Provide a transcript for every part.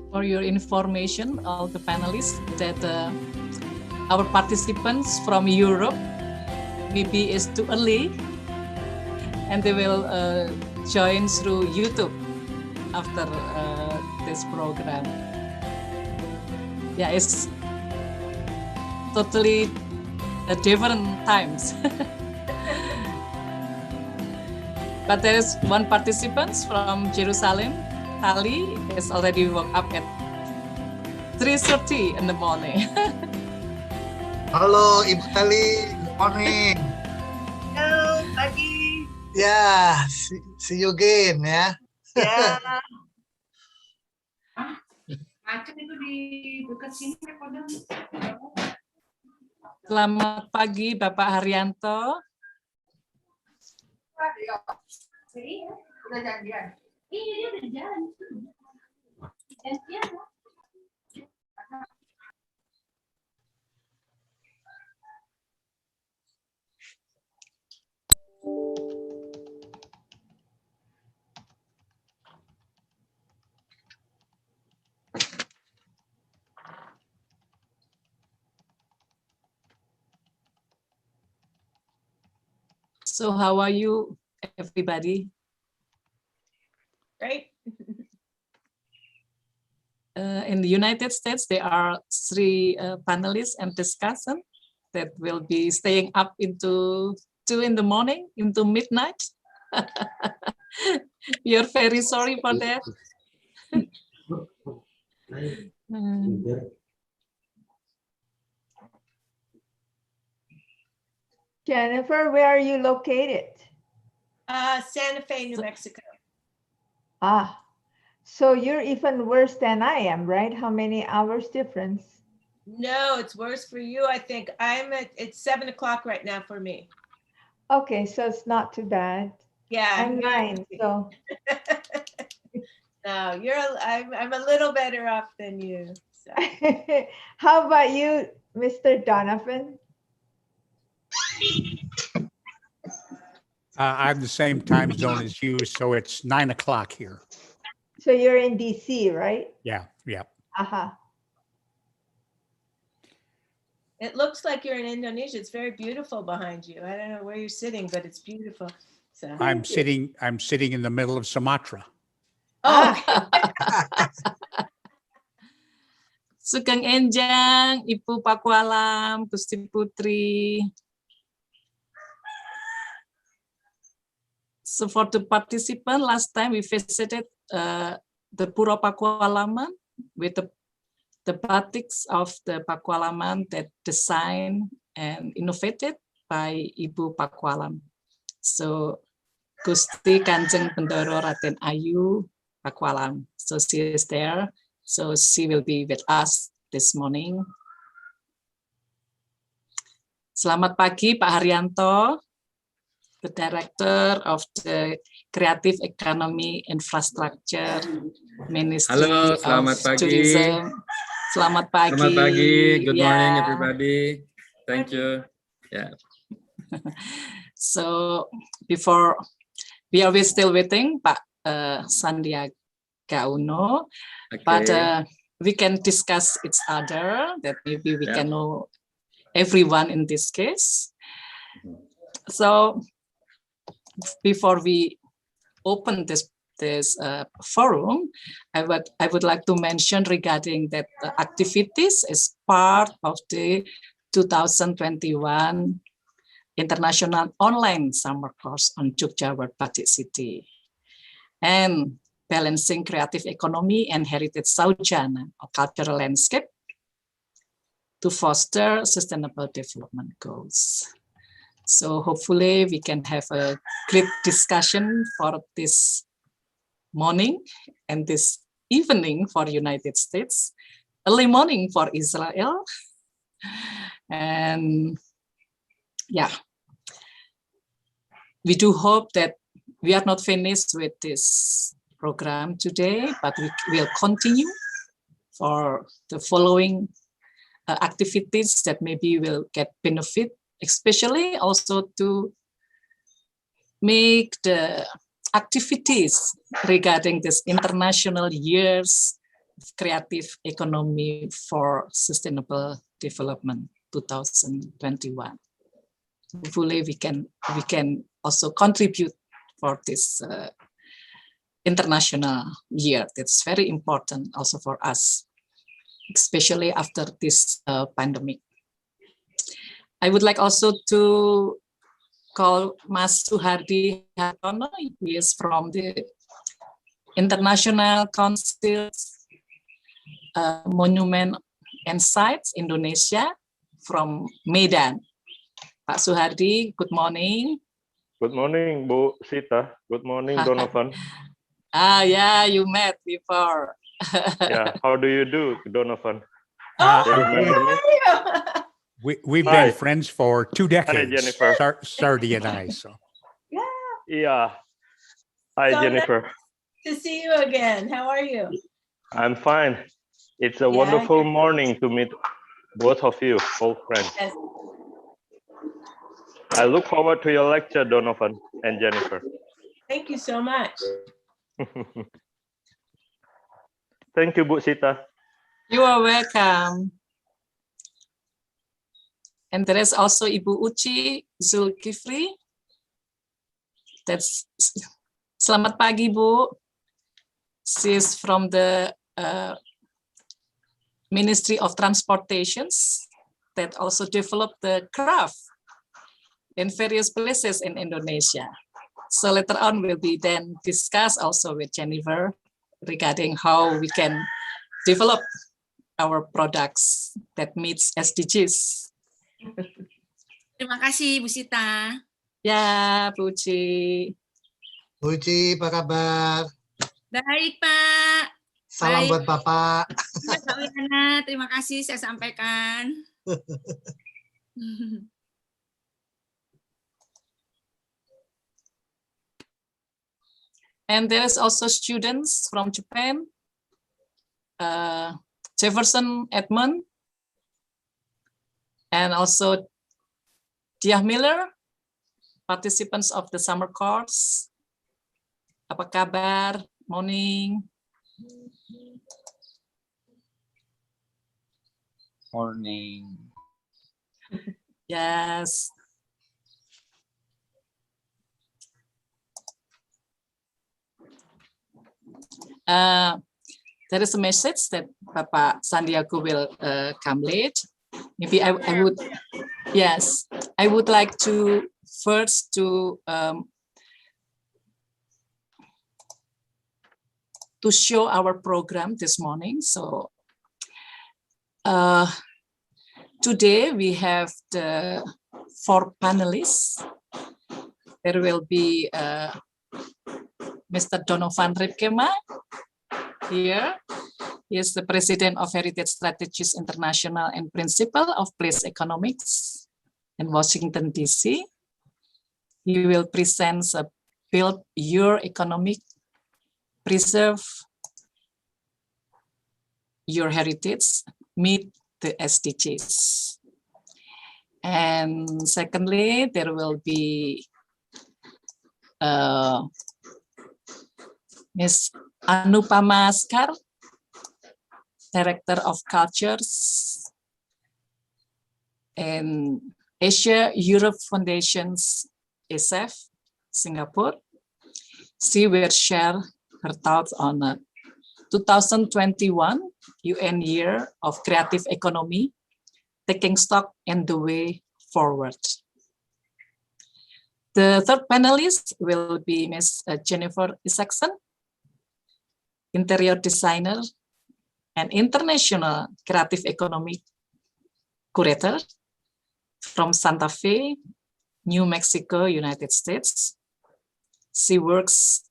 For your information, all the panelists, that our participants from Europe maybe is too early, and they will join through YouTube after this program. Yeah, it's totally different times. But there is one participant from Jerusalem. Tali is already woke up at 3:30 in the morning. Halo Ibu Tali, good morning. Halo, pagi. Ya, see you again ya. Ya. Macet itu di dekat sini kodam. Selamat pagi Bapak Haryanto. Udah janjian. Iya, dia udah jalan. Janjian. So how are you, everybody? Great. In the United States, there are 3 panelists and discussants that will be staying up into 2 in the morning, into midnight. We are very sorry for that. Jennifer, where are you located? Santa Fe, New Mexico. Ah, so you're even worse than I am, right? How many hours difference? No, it's worse for you. I think it's 7 o'clock right now for me. Okay, so it's not too bad. Yeah, I'm 9, so. No, I'm a little better off than you. So. How about you, Mr. Donovan? I'm the same time zone as you, so it's 9 o'clock here. So you're in DC, right? Yeah, yeah. Uh-huh. It looks like you're in Indonesia. It's very beautiful behind you. I don't know where you're sitting, but it's beautiful. So. I'm sitting in the middle of Sumatra. Oh. Sugeng Enjang, Ibu Pakualam, Gusti Putri. So for the participant, last time we visited the Pura Pakualaman with the batiks of the Pakualaman that designed and innovated by Ibu Pakualam. So Gusti Kanjeng Bendoro Raden Ayu Pakualam. So she is there. So she will be with us this morning. Selamat pagi Pak Haryanto, the Director of the Creative Economy Infrastructure Ministry. Halo, selamat of pagi. Tourism. Selamat pagi. Selamat pagi. Good morning, everybody. Thank you. Yeah. So before we are still waiting, Pak Sandiaga Uno, Okay. but we can discuss each other that maybe we Yeah. can know everyone in this case. So before we open this forum, I would like to mention regarding that activities as part of the 2021 International Online Summer Course on Jogja World Batik City. And balancing creative economy and heritage Saujana, or cultural landscape, to foster sustainable development goals. So hopefully we can have a great discussion for this morning and this evening for United States, early morning for Israel. And yeah, we do hope that we are not finished with this program today, but we will continue for the following activities that maybe will get benefit, especially also to make the activities regarding this International Years of Creative Economy for Sustainable Development 2021. Hopefully we can also contribute for this international year. That's very important also for us, especially after this pandemic. I would like also to call Mas Suhardi Hartono. He is from the International Council Monument and Sites Indonesia from Medan. Pak Suhardi, good morning. Good morning, Bu Sita. Good morning, Donovan. Yeah, you met before. Yeah, how do you do, Donovan? Oh, Do you remember me? We've Hi. been friends for 2 decades, Jennifer. Sardi and I. So Yeah. Hi, So Jennifer. to see you again. How are you? I'm fine. It's a Yeah, wonderful morning to meet both of you, old friends. Yes. I look forward to your lecture, Donovan and Jennifer. Thank you so much. Thank you, Bu Sita. You are welcome. And there is also Ibu Uci Zulkifli. That's selamat pagi, Bu. She's from the Ministry of Transportations that also developed the craft in various places in Indonesia. So later on will be then discussed also with Jennifer regarding how we can develop our products that meets SDGs. Terima kasih, Bu Sita. Ya, Bu Uci. Uci, apa kabar? Baik, Pak. Salam Baik. buat Bapak. Ya, Kak Wiana, terima kasih saya sampaikan. And there is also students from Japan, Jefferson Edmund, and also Diah Miller, participants of the summer course. Apa kabar? Morning. Morning. Yes. There is a message that Bapak Sandiago will come late. Maybe I would, yes, I would like to first to show our program this morning. So today we have the 4 panelists. There will be Mr. Donovan Ripkema here. He is the President of Heritage Strategies International and Principal of Place Economics in Washington, D.C. He will present a Build Your Economic, Preserve Your Heritage, Meet the SDGs. And secondly, there will be Ms. Anupama Skar, Director of Cultures and Asia Europe Foundation's ASEF, Singapore. She will share her thoughts on the 2021 UN Year of Creative Economy, taking stock and the way forward. The third panelist will be Ms. Jennifer Isaacson, interior designer, and international creative economy curator from Santa Fe, New Mexico, United States. She works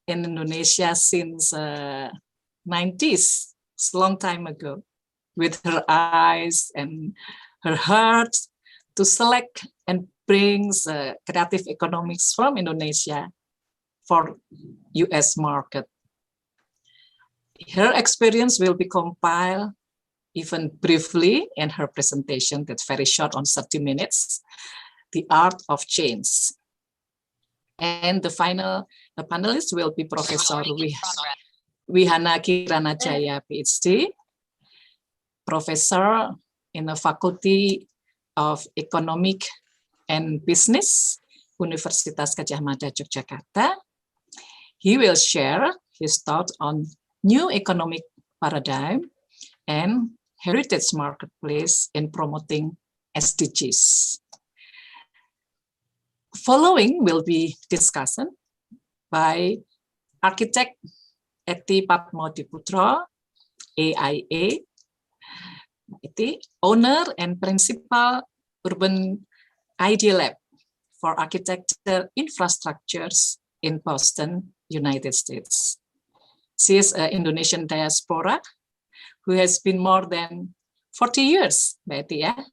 in Indonesia since 90s, it's a long time ago, with her eyes and her heart to select and brings creative economics from Indonesia for US market. Her experience will be compiled even briefly in her presentation that's very short on 30 minutes, The Art of Change. And the panelist will be Professor Wihana Kiranajaya, PhD, professor in the Faculty of Economic and Business, Universitas Gadjah Mada, Yogyakarta. He will share his thoughts on new economic paradigm and heritage marketplace in promoting SDGs. Following will be discussion by architect Eti Patmodiputro, AIA, owner and principal Urban Idea Lab for architecture infrastructures in Boston, United States. She is an Indonesian diaspora who has been more than 40 years, Betty, yeah?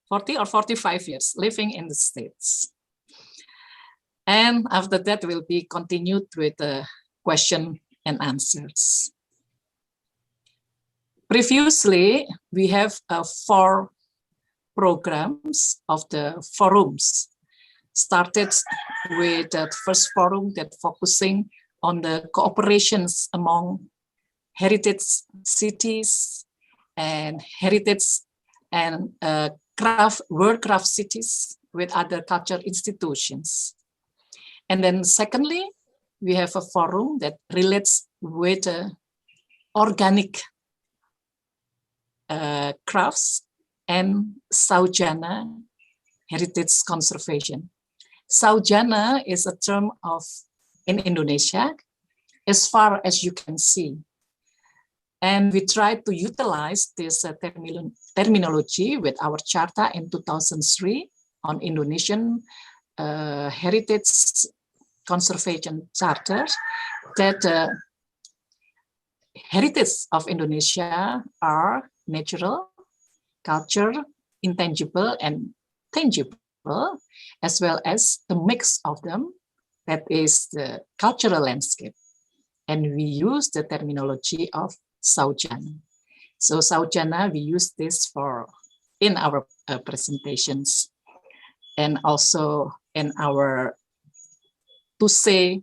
40 or 45 years living in the States. And after that will be continued with the question and answers. Previously, we have 4 programs of the forums. Started with the first forum that focusing on the cooperations among heritage cities and heritage and world craft cities with other cultural institutions. And then secondly, we have a forum that relates with organic crafts and Saujana heritage conservation. Saujana is a term in Indonesia, as far as you can see. And we tried to utilize this terminology with our charter in 2003 on Indonesian heritage conservation charter, that heritage of Indonesia are natural, culture, intangible, and tangible, as well as the mix of them, that is the cultural landscape. And we use the terminology of Saujana. So Saujana, we use this in our presentations, and also in our to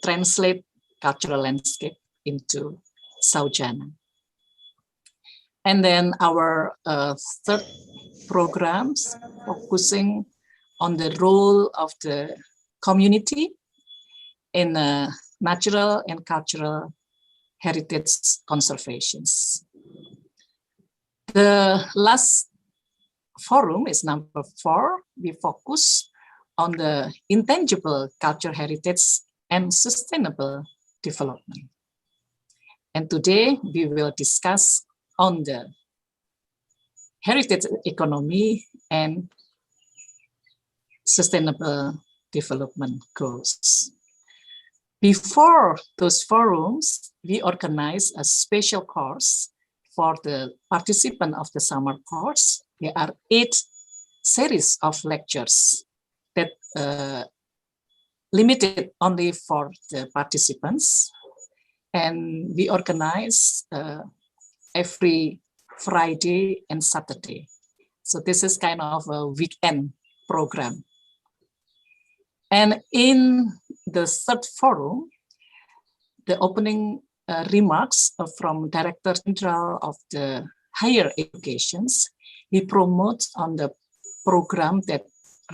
translate cultural landscape into Saujana. And then our third programs focusing on the role of the community in natural and cultural heritage conservations. The last forum is number 4. We focus on the intangible cultural heritage and sustainable development. And today we will discuss on the heritage economy and sustainable development goals. Before those forums, we organize a special course for the participant of the summer course. There are 8 series of lectures that limited only for the participants. And we organize every Friday and Saturday. So this is kind of a weekend program. And in the third forum, the opening remarks from Director General of the Higher Educations, he promotes on the program that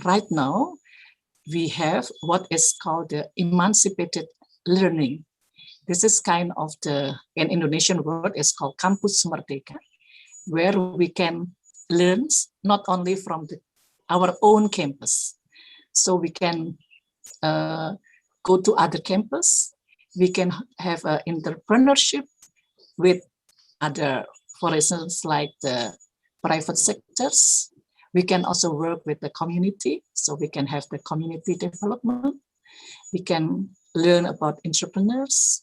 right now we have what is called the emancipated learning. This is kind of in Indonesian word is called Kampus Merdeka, where we can learn not only from our own campus. So we can go to other campus, we can have an entrepreneurship with other, for instance, like the private sectors. We can also work with the community, so we can have the community development. We can learn about entrepreneurs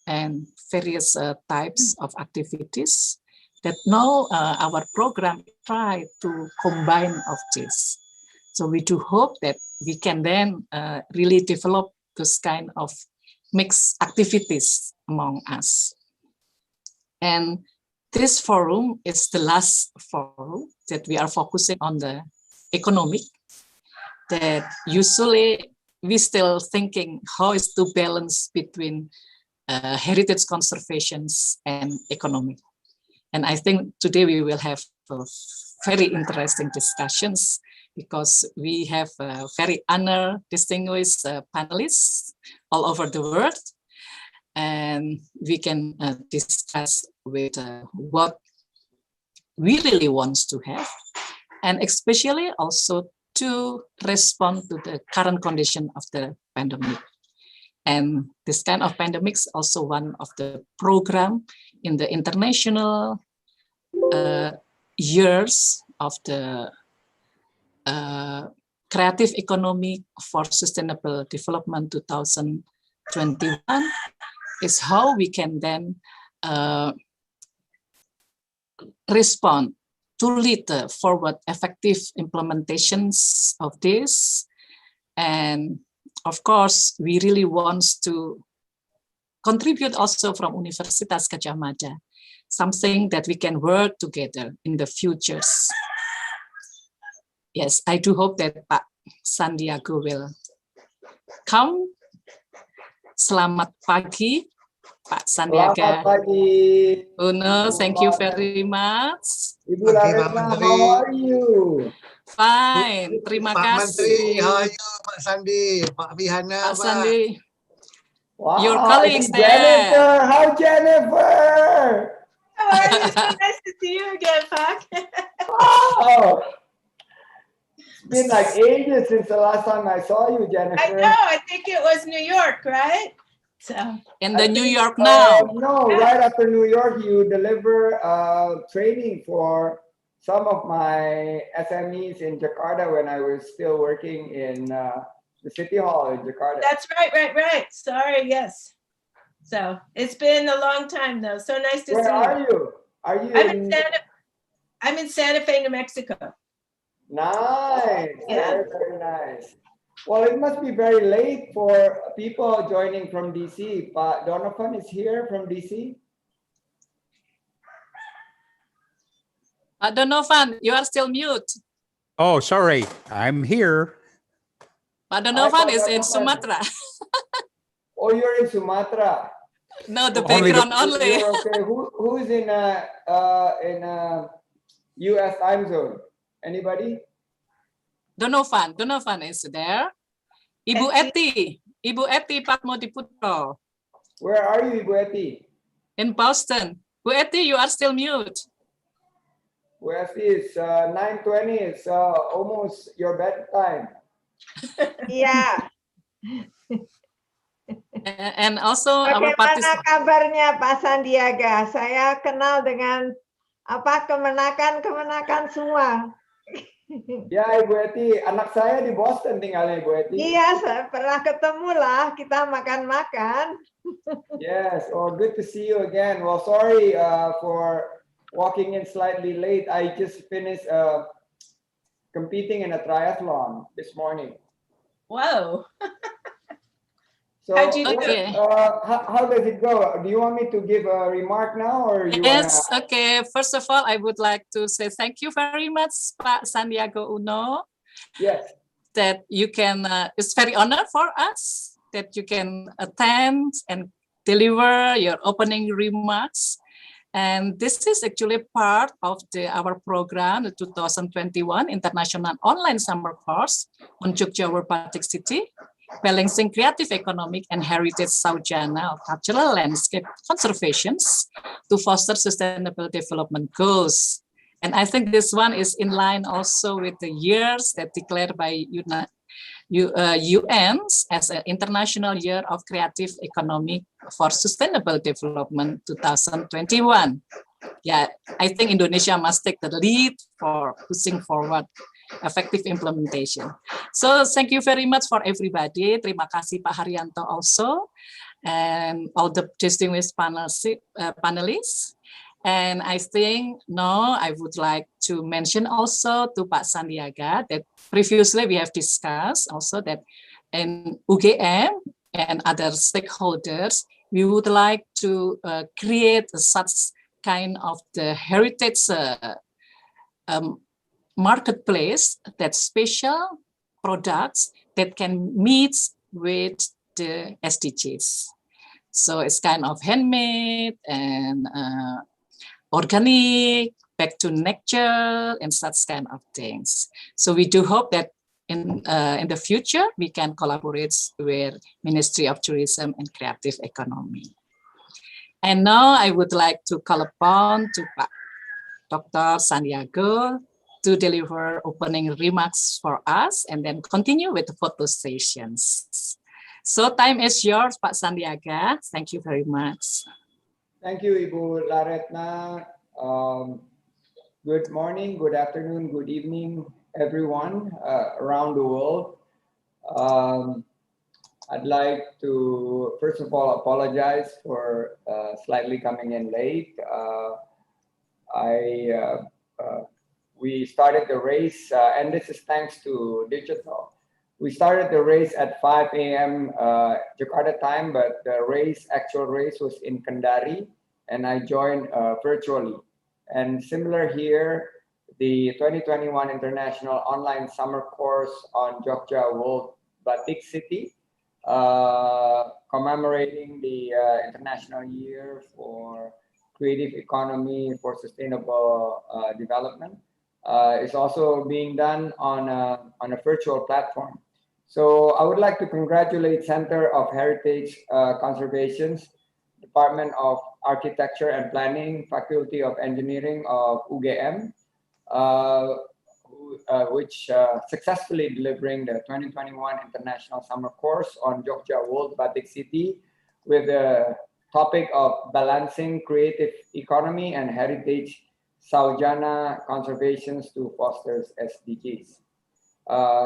and various types of activities that now our program try to combine of this. So we do hope that we can then really develop this kind of mixed activities among us. And this forum is the last forum that we are focusing on the economic, that usually we still thinking how is to balance between heritage conservations and economic. And I think today we will have very interesting discussions because we have very honored, distinguished panelists all over the world. And we can discuss with what we really want to have, and especially also to respond to the current condition of the pandemic. And this kind of pandemic is also one of the program in the international years of the creative economy for sustainable development 2021 is how we can then respond to lead the forward effective implementations of this. And of course, we really want to contribute also from Universitas Gadjah Mada, something that we can work together in the futures. Yes, I do hope that Pak Sandiago will come. Selamat pagi, Pak Sandiaga. Selamat pagi. Uno, thank you very much. Ibu Pagi, Pak Laretna, Menteri. how are you? Fine, terima Pak Menteri, kasih. how are you, Pak Sandi, Pak Bihana, Pak Pak. Sandi, Wow, your I colleagues see there. Jennifer, hi Jennifer. How are you? So nice to see you again, Pak. Wow. It's been like ages since the last time I saw you, I Jennifer. know. I think it was New York, right? So In the I New think, York now. No, right after New York, you deliver training for some of my SMEs in Jakarta when I was still working in the City Hall in Jakarta. that's right. Sorry, yes. So it's been a long time though. So nice to Where see are you. you? Are you I'm in Santa Fe, New Mexico. Nice, Yeah. very nice. Well, it must be very late for people joining from DC, but Donovan is here from DC. Donovan, you are still mute. Oh, sorry. I'm here. Donovan is in Donovan. Sumatra. Oh, you're in Sumatra. No, the Only the- background only. You're okay. Who's in a US time zone? Anybody? Donovan is there. Ibu And Eti Patmodiputro Where are you, Ibu Eti? in Boston. Bu Eti, you are still mute. Where is 9:20? It's almost your bedtime. Iya. And also our Bagaimana participants. kabarnya Pak Sandiaga? Saya kenal dengan kemenakan semua. Ya, Ibu Eti, anak saya di Boston tinggalnya, Ibu Eti. Iya, saya pernah ketemu lah, kita makan-makan. Yes, oh, good to see you again. Well, sorry for walking in slightly late. I just finished competing in a triathlon this morning. Whoa. So, How'd you do? Okay. how does it go? Do you want me to give a remark now, or you Yes, wanna... okay. First of all, I would like to say thank you very much, Pak Sandiago Uno, Yes. that you can, it's very honor for us that you can attend and deliver your opening remarks. And this is actually part of our program, the 2021 International Online Summer Course on Jogja World Batik City, balancing creative, economic, and heritage Saujana cultural landscape conservations to foster sustainable development goals. And I think this one is in line also with the years that declared by UN's as an International Year of Creative Economy for Sustainable Development 2021. Yeah, I think Indonesia must take the lead for pushing forward effective implementation. So thank you very much for everybody. Terima kasih Pak Haryanto also, and all the distinguished panelists. And I think now I would like to mention also to Pak Sandiaga that previously we have discussed also that in UGM and other stakeholders, we would like to create such kind of the heritage marketplace that special products that can meet with the SDGs. So it's kind of handmade and organic, back to nature, and such kind of things. So we do hope that in the future we can collaborate with Ministry of Tourism and Creative Economy. And now I would like to call upon to Pak Dr. Sandiaga to deliver opening remarks for us and then continue with the photo sessions. So time is yours, Pak Sandiaga. Thank you very much. Thank you, Ibu Laretna. Good morning, good afternoon, good evening, everyone around the world. I'd like to, first of all, apologize for slightly coming in late. We started the race, and this is thanks to digital. We started the race at 5 a.m. Jakarta time, but the actual race was in Kendari, and I joined virtually. And similar here, the 2021 International Online Summer Course on Jogja World Batik City, commemorating the International Year for Creative Economy for Sustainable Development, is also being done on a virtual platform. So I would like to congratulate Center of Heritage Conservation's Department of Architecture and Planning, Faculty of Engineering of UGM, which successfully delivering the 2021 International Summer Course on Jogja World Batik City with the topic of balancing creative economy and heritage Saujana conservations to foster SDGs.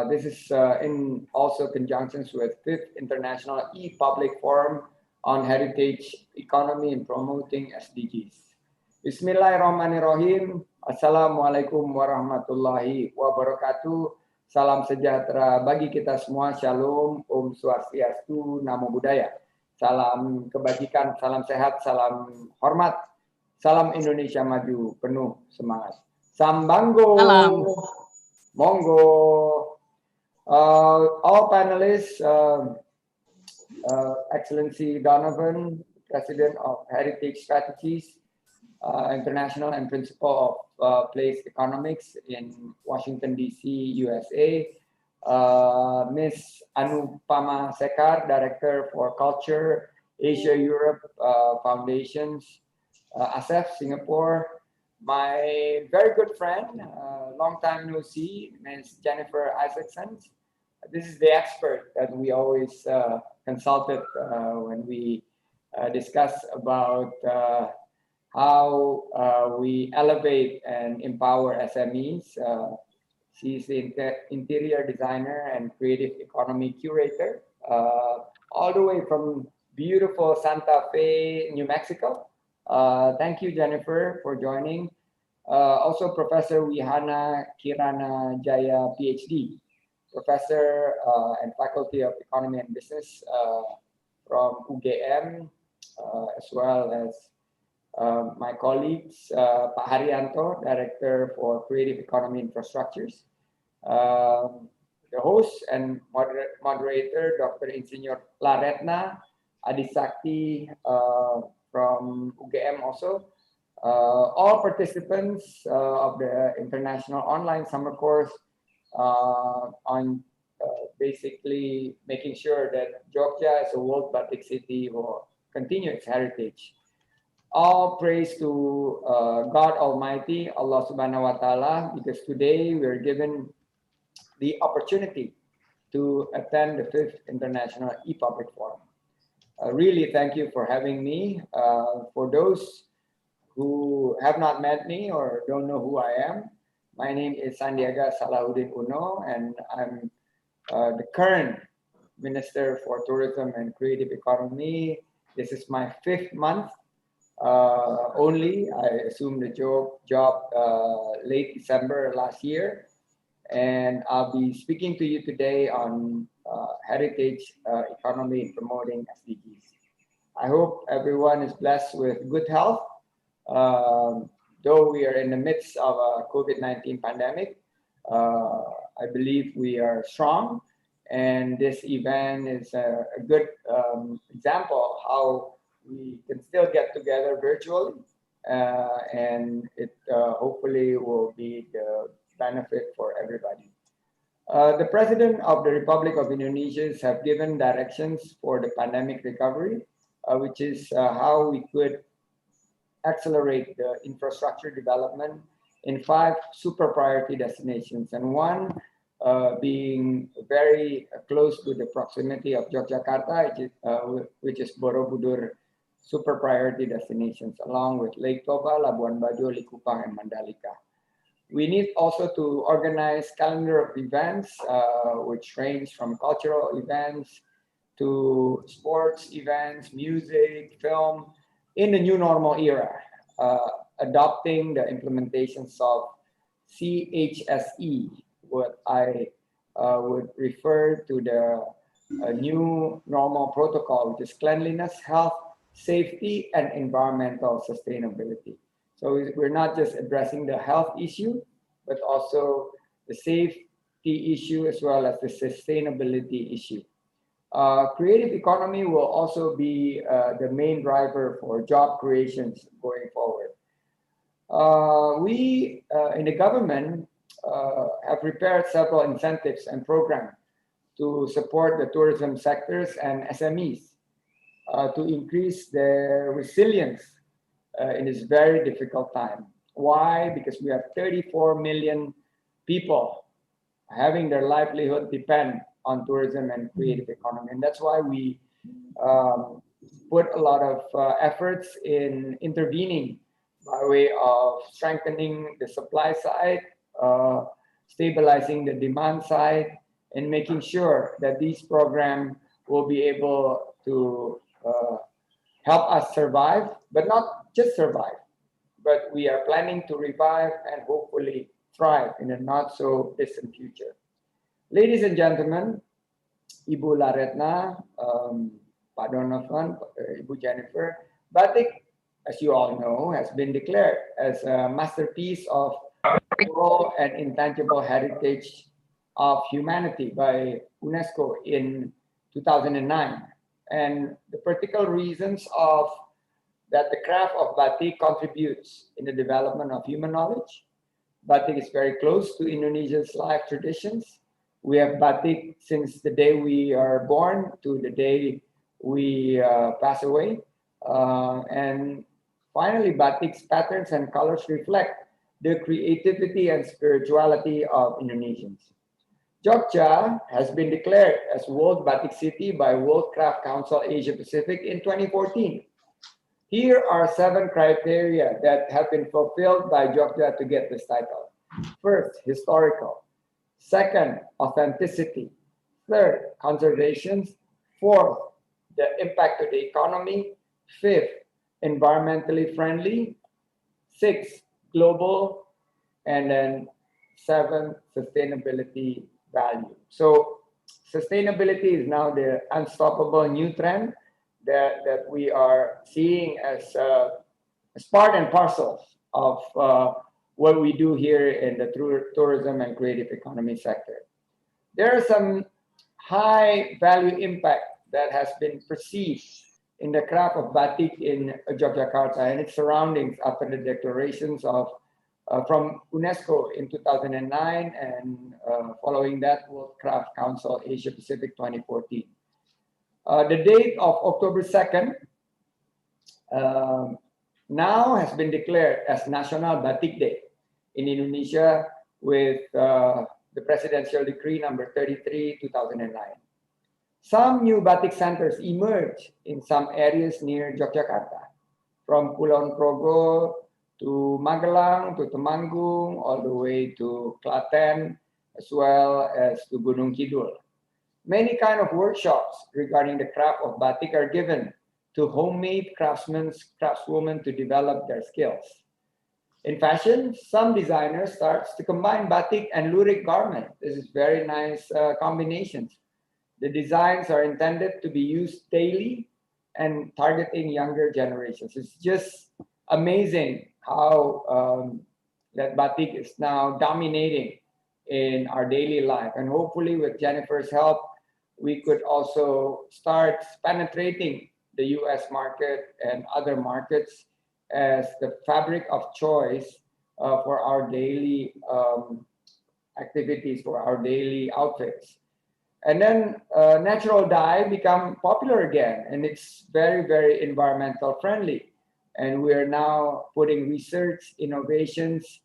This is in also conjunctions with 5th International E-Public Forum on Heritage Economy and Promoting SDGs. Bismillahirrahmanirrahim. Assalamualaikum warahmatullahi wabarakatuh. Salam sejahtera bagi kita semua. Shalom, Om Swastiastu, Namo Buddhaya. Salam kebajikan, salam sehat, salam hormat. Salam Indonesia maju, penuh semangat. Sambanggo. Salam. Monggo. All panelists, Excellency Donovan, President of Heritage Strategies, International and Principal of Place Economics in Washington, D.C., USA. Ms. Anupama Sekar, Director for Culture, Asia Europe Foundations, ASEF, Singapore. My very good friend, long time no see, Ms. Jennifer Isaacson. This is the expert that we always consulted when we discuss about how we elevate and empower SMEs. She's the interior designer and creative economy curator, all the way from beautiful Santa Fe, New Mexico. Thank you, Jennifer, for joining. Also, Professor Wihana Kirana Jaya, PhD, Professor and Faculty of Economy and Business from UGM, as well as my colleagues, Pak Haryanto, Director for Creative Economy Infrastructures, the host and moderator, Dr. Insinyur Laretna Adisakti from UGM also. All participants of the International Online Summer Course on basically making sure that Jogja as a World Batik City will continue its heritage. All praise to God Almighty, Allah Subhanahu wa Ta'ala, because today we're given the opportunity to attend the 5th International e-Public Forum. Really, thank you for having me. For those who have not met me or don't know who I am, my name is Sandiaga Salahuddin Uno, and I'm the current Minister for Tourism and Creative Economy. This is my 5th month only. I assumed the job late December last year, and I'll be speaking to you today on heritage economy and promoting SDGs. I hope everyone is blessed with good health. Though we are in the midst of a COVID-19 pandemic, I believe we are strong, and this event is a good example of how we can still get together virtually, and it hopefully will be the benefit for everybody. The President of the Republic of Indonesia have given directions for the pandemic recovery, which is how we could accelerate the infrastructure development in 5 super priority destinations, and one being very close to the proximity of Yogyakarta, which is Borobudur super priority destinations, along with Lake Toba, Labuan Bajo, Likupang, and Mandalika. We need also to organize calendar of events, which range from cultural events to sports events, music, film, in the new normal era, adopting the implementations of CHSE, what I would refer to the new normal protocol, which is cleanliness, health, safety, and environmental sustainability. So we're not just addressing the health issue, but also the safety issue as well as the sustainability issue. Creative economy will also be the main driver for job creations going forward. We in the government have prepared several incentives and programs to support the tourism sectors and SMEs to increase their resilience in this very difficult time. Why? Because we have 34 million people having their livelihood depend on tourism and creative economy. And that's why we put a lot of efforts in intervening by way of strengthening the supply side, stabilizing the demand side, and making sure that these programs will be able to help us survive, but not just survive, but we are planning to revive and hopefully thrive in a not so distant future. Ladies and gentlemen, Ibu Laretna, Pak Donovan, Ibu Jennifer, batik, as you all know, has been declared as a masterpiece of cultural and intangible heritage of humanity by UNESCO in 2009. And the particular reasons of that the craft of batik contributes in the development of human knowledge. Batik is very close to Indonesia's life traditions. We have batik since the day we are born to the day we pass away. And finally, batik's patterns and colors reflect the creativity and spirituality of Indonesians. Jogja has been declared as World Batik City by World Craft Council Asia Pacific in 2014. Here are 7 criteria that have been fulfilled by Jogja to get this title. First, historical. Second, authenticity. Third, conservation. Fourth, the impact to the economy. Fifth, environmentally friendly. Sixth, global. And then 7, sustainability value. So sustainability is now the unstoppable new trend that we are seeing as part and parcel of what we do here in the tourism and creative economy sector. There are some high value impact that has been perceived in the craft of batik in Yogyakarta and its surroundings after the declarations of from UNESCO in 2009 and following that World Craft Council Asia Pacific 2014. The date of October 2nd now has been declared as National Batik Day in Indonesia with the the Presidential Decree number 33, 2009. Some new batik centers emerged in some areas near Yogyakarta, from Kulon Progo to Magelang to Temanggung, all the way to Klaten, as well as to Gunung Kidul. Many kind of workshops regarding the craft of batik are given to homemade craftswomen to develop their skills. In fashion, some designers start to combine batik and lurik garment. This is very nice combinations. The designs are intended to be used daily and targeting younger generations. It's just amazing how that batik is now dominating in our daily life. And hopefully with Jennifer's help, we could also start penetrating the US market and other markets as the fabric of choice for our daily activities, for our daily outfits. And then natural dye become popular again, and it's very, very environmental friendly. And we are now putting research, innovations,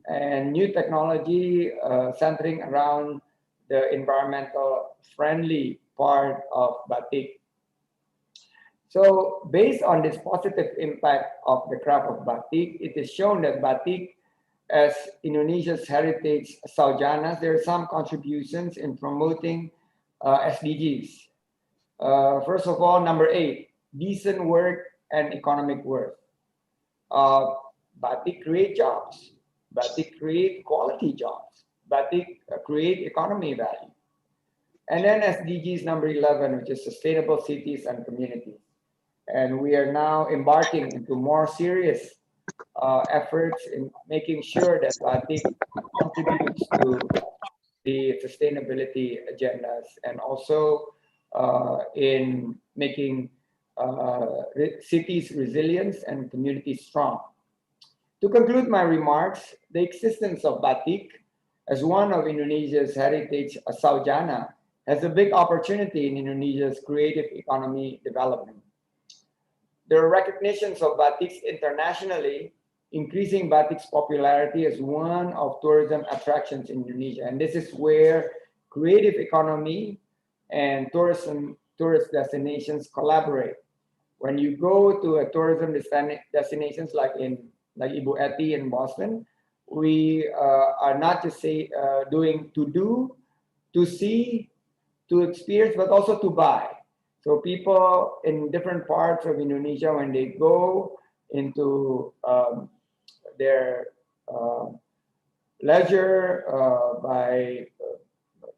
and new technology centering around the environmental friendly part of batik. So based on this positive impact of the craft of batik, it is shown that batik as Indonesia's heritage saujanas, there are some contributions in promoting SDGs. First of all, number 8, decent work and economic worth. Batik create jobs. Batik create quality jobs. Batik create economy value. And then SDGs number 11, which is sustainable cities and communities. And we are now embarking into more serious efforts in making sure that batik contributes to the sustainability agendas, and also in making cities resilient and communities strong. To conclude my remarks, the existence of batik as one of Indonesia's heritage saujana has a big opportunity in Indonesia's creative economy development. There are recognitions of batiks internationally, increasing batik's popularity as one of tourism attractions in Indonesia. And this is where creative economy and tourist destinations collaborate. When you go to a tourism destinations like Ibu Eti in Boston, we are not just doing to do, to see, to experience, but also to buy. So people in different parts of Indonesia, when they go into their leisure by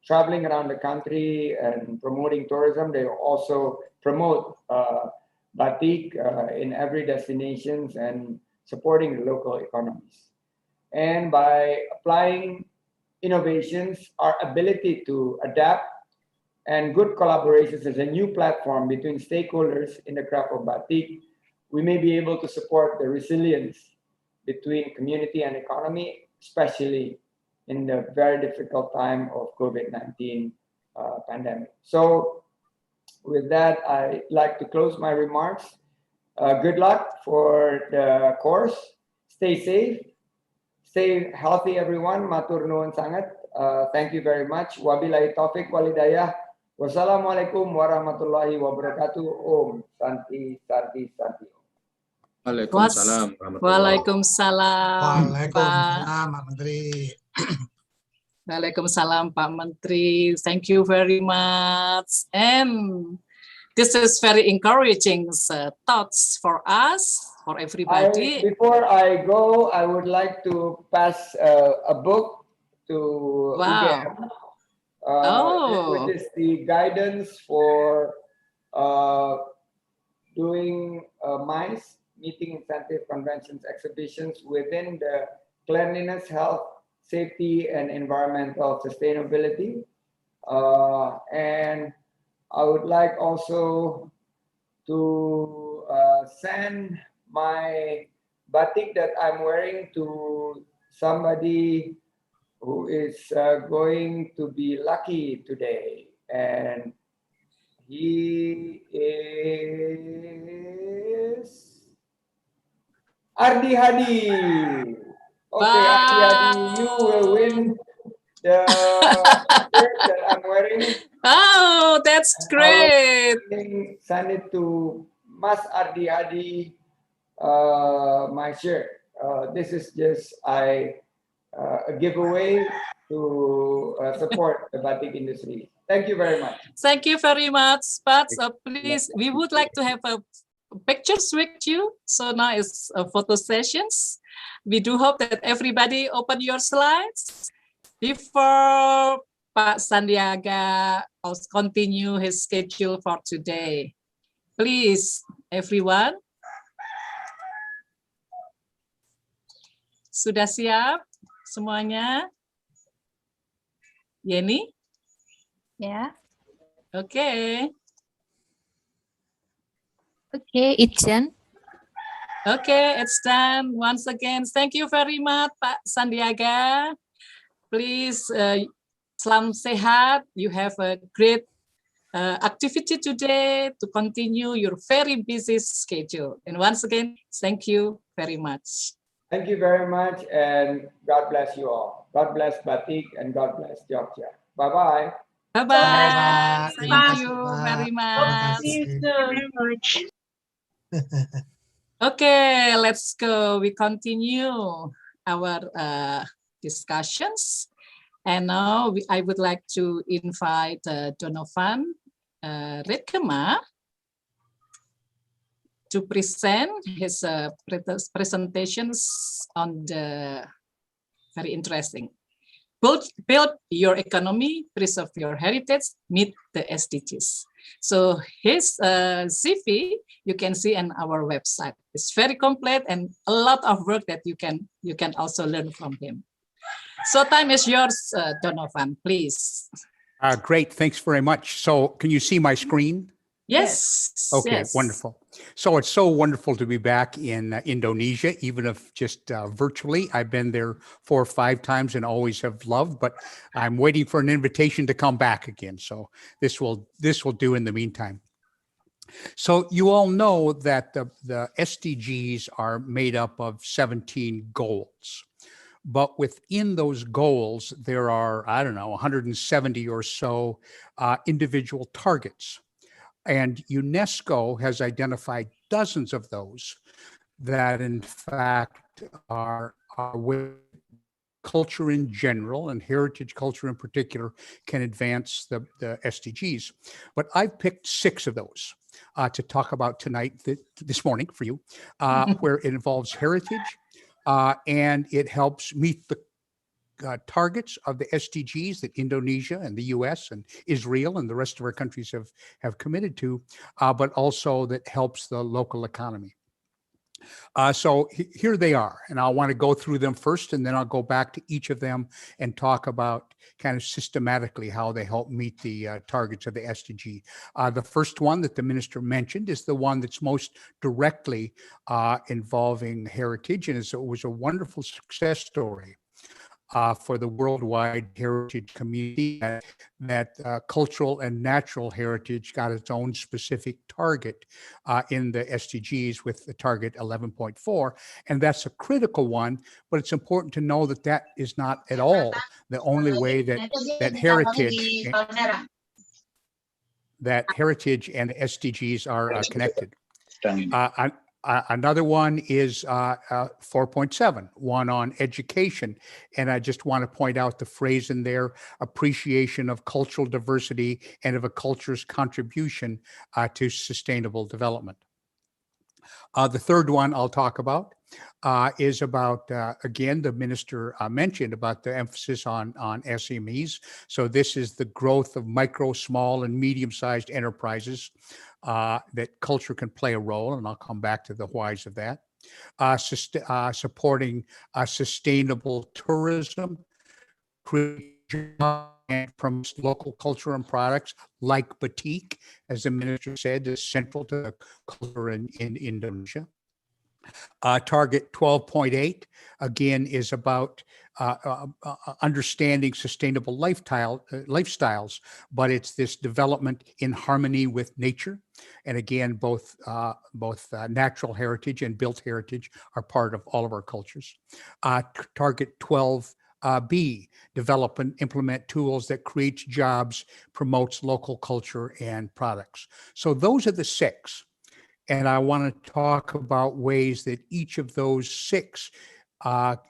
traveling around the country and promoting tourism, they also promote batik in every destinations and supporting the local economies. And by applying innovations, our ability to adapt and good collaborations as a new platform between stakeholders in the craft of batik, we may be able to support the resilience between community and economy, especially in the very difficult time of COVID-19 pandemic. So with that, I'd like to close my remarks. Good luck for the course. Stay safe. Stay healthy, everyone. Matur nuwun sangat. Thank you very much. Wabillahi taufik walhidayah. Wassalamualaikum warahmatullahi wabarakatuh. Om Santi Santi Santi. Waalaikumsalam. Waalaikumsalam, Pak. Waalaikumsalam, Pak Menteri. Waalaikumsalam, Pak Menteri. Thank you very much. And this is very encouraging thoughts for us, for everybody. Before I go, I would like to pass a book to UGM, which is the guidance for doing MICE, meeting incentive conventions, exhibitions within the cleanliness, health, safety, and environmental sustainability. And I would like also to send my batik that I'm wearing to somebody who is going to be lucky today. And he is Ardi Hadi. Okay, Ardi Hadi, you will win The shirt that I'm wearing, Oh, that's great. send it to Mas Ardi Adi, my shirt. This is just a giveaway to support the batik industry. Thank you very much. Thank you very much. But please, we would like to have a pictures with you. So now it's a photo sessions. We do hope that everybody open your slides before Pak Sandiaga also continue his schedule for today. Please, everyone. Sudah siap semuanya? Yeni? Yeah. Okay. Okay, it's done. Okay, it's done. Once again, thank you very much, Pak Sandiaga. Please, salam sehat. You have a great activity today to continue your very busy schedule. And once again, thank you very much. Thank you very much, and God bless you all. God bless Batik, and God bless Jogja. Bye-bye. Bye-bye. Bye-bye. Terima Thank kasih, you Pak. very Terima much. See you kasih. soon. Okay, let's go. We continue our discussions. And now I would like to invite Donovan Ritkema to present his presentations on the very interesting. Build your economy, preserve your heritage, meet the SDGs. So his CV you can see on our website. It's very complete and a lot of work that you can also learn from him. So time is yours, Donovan, please. Great, thanks very much. So can you see my screen? Yes. Okay, yes. wonderful. So it's so wonderful to be back in Indonesia, even if just virtually. I've been there 4 or 5 times and always have loved, but I'm waiting for an invitation to come back again. So this will do in the meantime. So you all know that the SDGs are made up of 17 goals. But within those goals, there are, I don't know, 170 or so individual targets. And UNESCO has identified dozens of those that, in fact, are with culture in general and heritage culture in particular can advance the SDGs. But I've picked 6 of those to talk about tonight, this morning for you, where it involves heritage and it helps meet the targets of the SDGs that Indonesia and the US and Israel and the rest of our countries have committed to, but also that helps the local economy. So here they are, and I want to go through them first, and then I'll go back to each of them and talk about kind of systematically how they help meet the targets of the SDG. The first one that the minister mentioned is the one that's most directly involving heritage, and it was a wonderful success story for the worldwide heritage community, that cultural and natural heritage got its own specific target in the SDGs with the target 11.4. And that's a critical one, but it's important to know that that is not at all the only way that heritage and the SDGs are connected. Another one is 4.7, one on education. And I just want to point out the phrase in there, appreciation of cultural diversity and of a culture's contribution to sustainable development. The third one I'll talk about is about, again, the minister mentioned about the emphasis on SMEs. So this is the growth of micro, small, and medium-sized enterprises that culture can play a role, and I'll come back to the whys of that. Supporting sustainable tourism, and from local culture and products like batik, as the minister said, is central to the culture in Indonesia. Target 12.8, again, is about understanding sustainable lifestyles, but it's this development in harmony with nature. And again, both natural heritage and built heritage are part of all of our cultures. Target 12 B, develop and implement tools that creates jobs, promotes local culture and products. So those are the 6. And I want to talk about ways that each of those 6,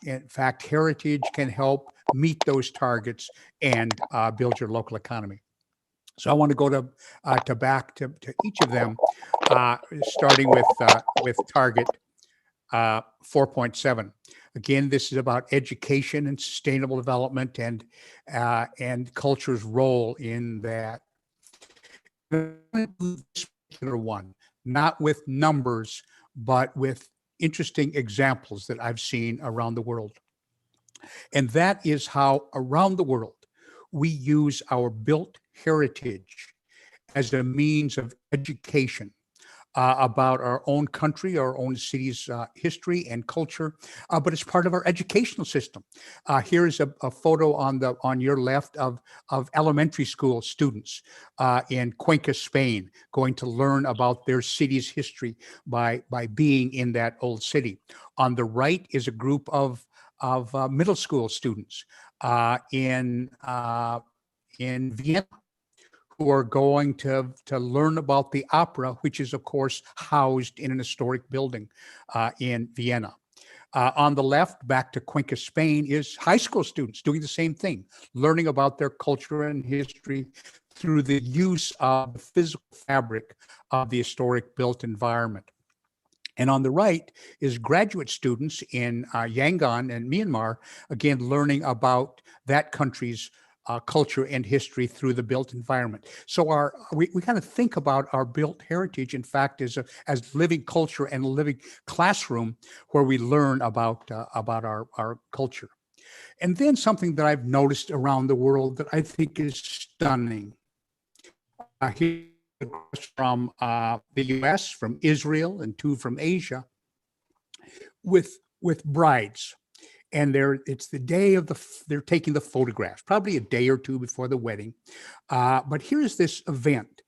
in fact, heritage can help meet those targets and build your local economy. So I want to go to back to each of them, starting with target 4.7. Again, this is about education and sustainable development and culture's role in that. This particular one, not with numbers, but with interesting examples that I've seen around the world. And that is how around the world we use our built heritage as a means of education about our own country, our own city's history and culture, but it's part of our educational system. Here is a photo on your left of elementary school students in Cuenca, Spain, going to learn about their city's history by being in that old city. On the right is a group of middle school students in Vienna, who are going to learn about the opera, which is, of course, housed in an historic building in Vienna. On the left, back to Cuenca, Spain, is high school students doing the same thing, learning about their culture and history through the use of the physical fabric of the historic built environment. And on the right is graduate students in Yangon and Myanmar, again, learning about that country's culture and history through the built environment. So we kind of think about our built heritage, in fact, as living culture and a living classroom where we learn about our culture. And then something that I've noticed around the world that I think is stunning. Here from the US, from Israel, and 2 from Asia, with brides. And it's the day of they're taking the photographs, probably a day or 2 before the wedding. But here's this event,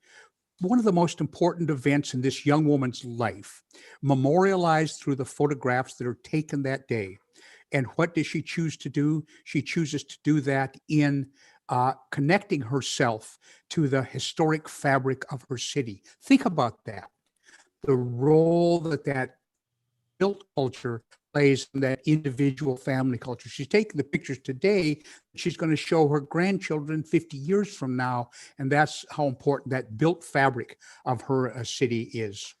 one of the most important events in this young woman's life, memorialized through the photographs that are taken that day. And what does she choose to do? She chooses to do that in connecting herself to the historic fabric of her city. Think about that, the role that built culture plays in that individual family culture. She's taking the pictures today. She's going to show her grandchildren 50 years from now. And that's how important that built fabric of her city is.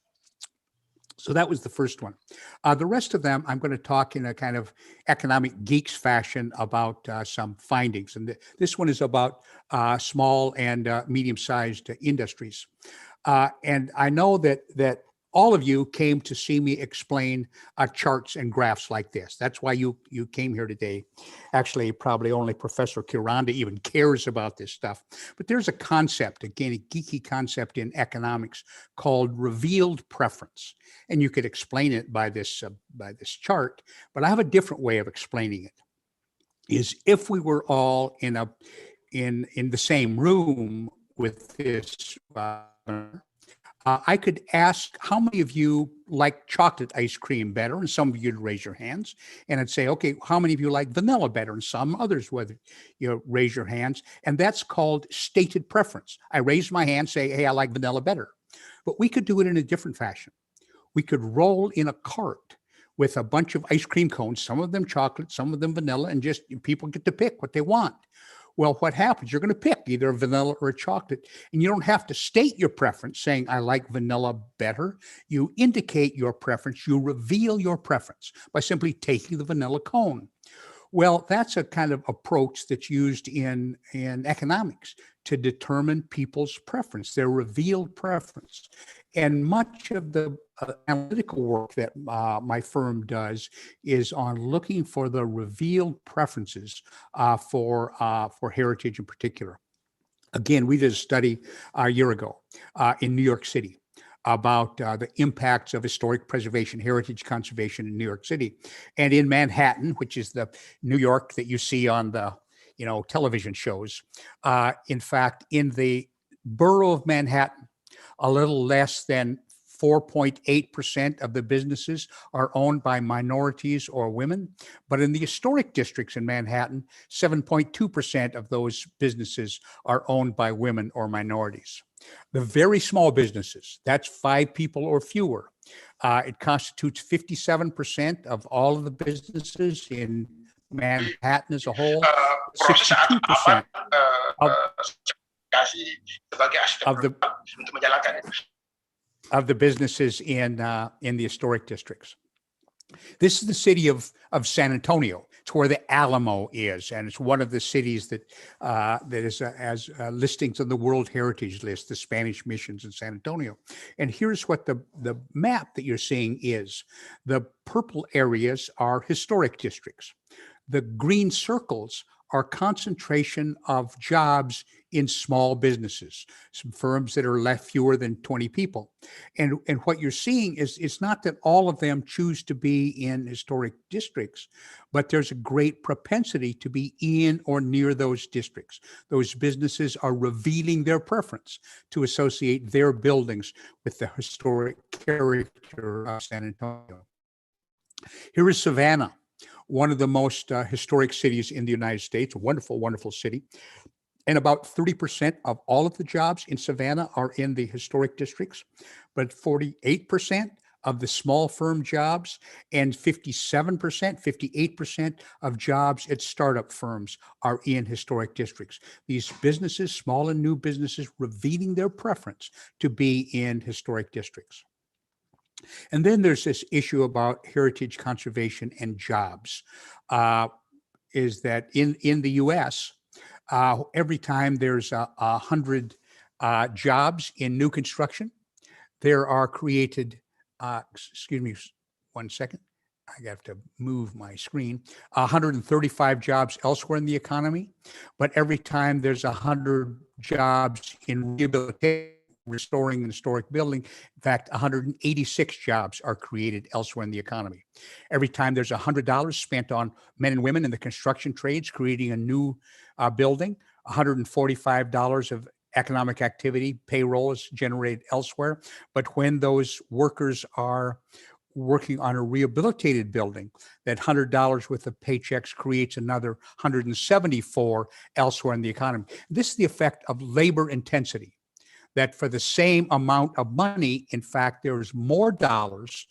So that was the first one. The rest of them, I'm going to talk in a kind of economic geeks fashion about some findings. And this one is about small and medium-sized industries. And I know that all of you came to see me explain charts and graphs like this. That's why you came here today. Actually, probably only Professor Kiranda even cares about this stuff. But there's a concept, again, a geeky concept in economics called revealed preference. And you could explain it by this chart, but I have a different way of explaining it. Is if we were all in the same room with this I could ask how many of you like chocolate ice cream better, and some of you'd raise your hands. And I'd say, okay, how many of you like vanilla better, and some others would raise your hands. And that's called stated preference. I raise my hand, say, hey, I like vanilla better. But we could do it in a different fashion. We could roll in a cart with a bunch of ice cream cones, some of them chocolate, some of them vanilla, and just people get to pick what they want. Well, what happens? You're going to pick either a vanilla or a chocolate, and you don't have to state your preference saying, I like vanilla better. You indicate your preference. You reveal your preference by simply taking the vanilla cone. Well, that's a kind of approach that's used in economics to determine people's preference, their revealed preference. And much of the analytical work that my firm does is on looking for the revealed preferences for heritage in particular. Again, we did a study a year ago in New York City about the impacts of historic preservation, heritage conservation in New York City. And in Manhattan, which is the New York that you see on the television shows. In fact, in the borough of Manhattan, a little less than 4.8% of the businesses are owned by minorities or women. But in the historic districts in Manhattan, 7.2% of those businesses are owned by women or minorities. The very small businesses, that's 5 people or fewer, it constitutes 57% of all of the businesses in Manhattan as a whole, 62% of the businesses in the historic districts. This is the city of San Antonio. It's where the Alamo is, and it's one of the cities that has listings on the World Heritage List, the Spanish missions in San Antonio. And here's what the map that you're seeing is. The purple areas are historic districts. The green circles are concentration of jobs in small businesses, some firms that are fewer than 20 people. And what you're seeing is it's not that all of them choose to be in historic districts, but there's a great propensity to be in or near those districts. Those businesses are revealing their preference to associate their buildings with the historic character of San Antonio. Here is Savannah, one of the most historic cities in the United States, a wonderful, wonderful city. And about 30% of all of the jobs in Savannah are in the historic districts, but 48% of the small firm jobs and 58% of jobs at startup firms are in historic districts. These businesses, small and new businesses, revealing their preference to be in historic districts. And then there's this issue about heritage conservation and jobs, is that in the US, every time there's 100 jobs in new construction, there are created, excuse me one second, I have to move my screen, 135 jobs elsewhere in the economy, but every time there's 100 jobs in rehabilitation, restoring an historic building, in fact, 186 jobs are created elsewhere in the economy. Every time there's $100 spent on men and women in the construction trades creating a new building, $145 of economic activity, payroll is generated elsewhere. But when those workers are working on a rehabilitated building, that $100 worth of paychecks creates another 174 elsewhere in the economy. This is the effect of labor intensity, that for the same amount of money, in fact, there's more dollars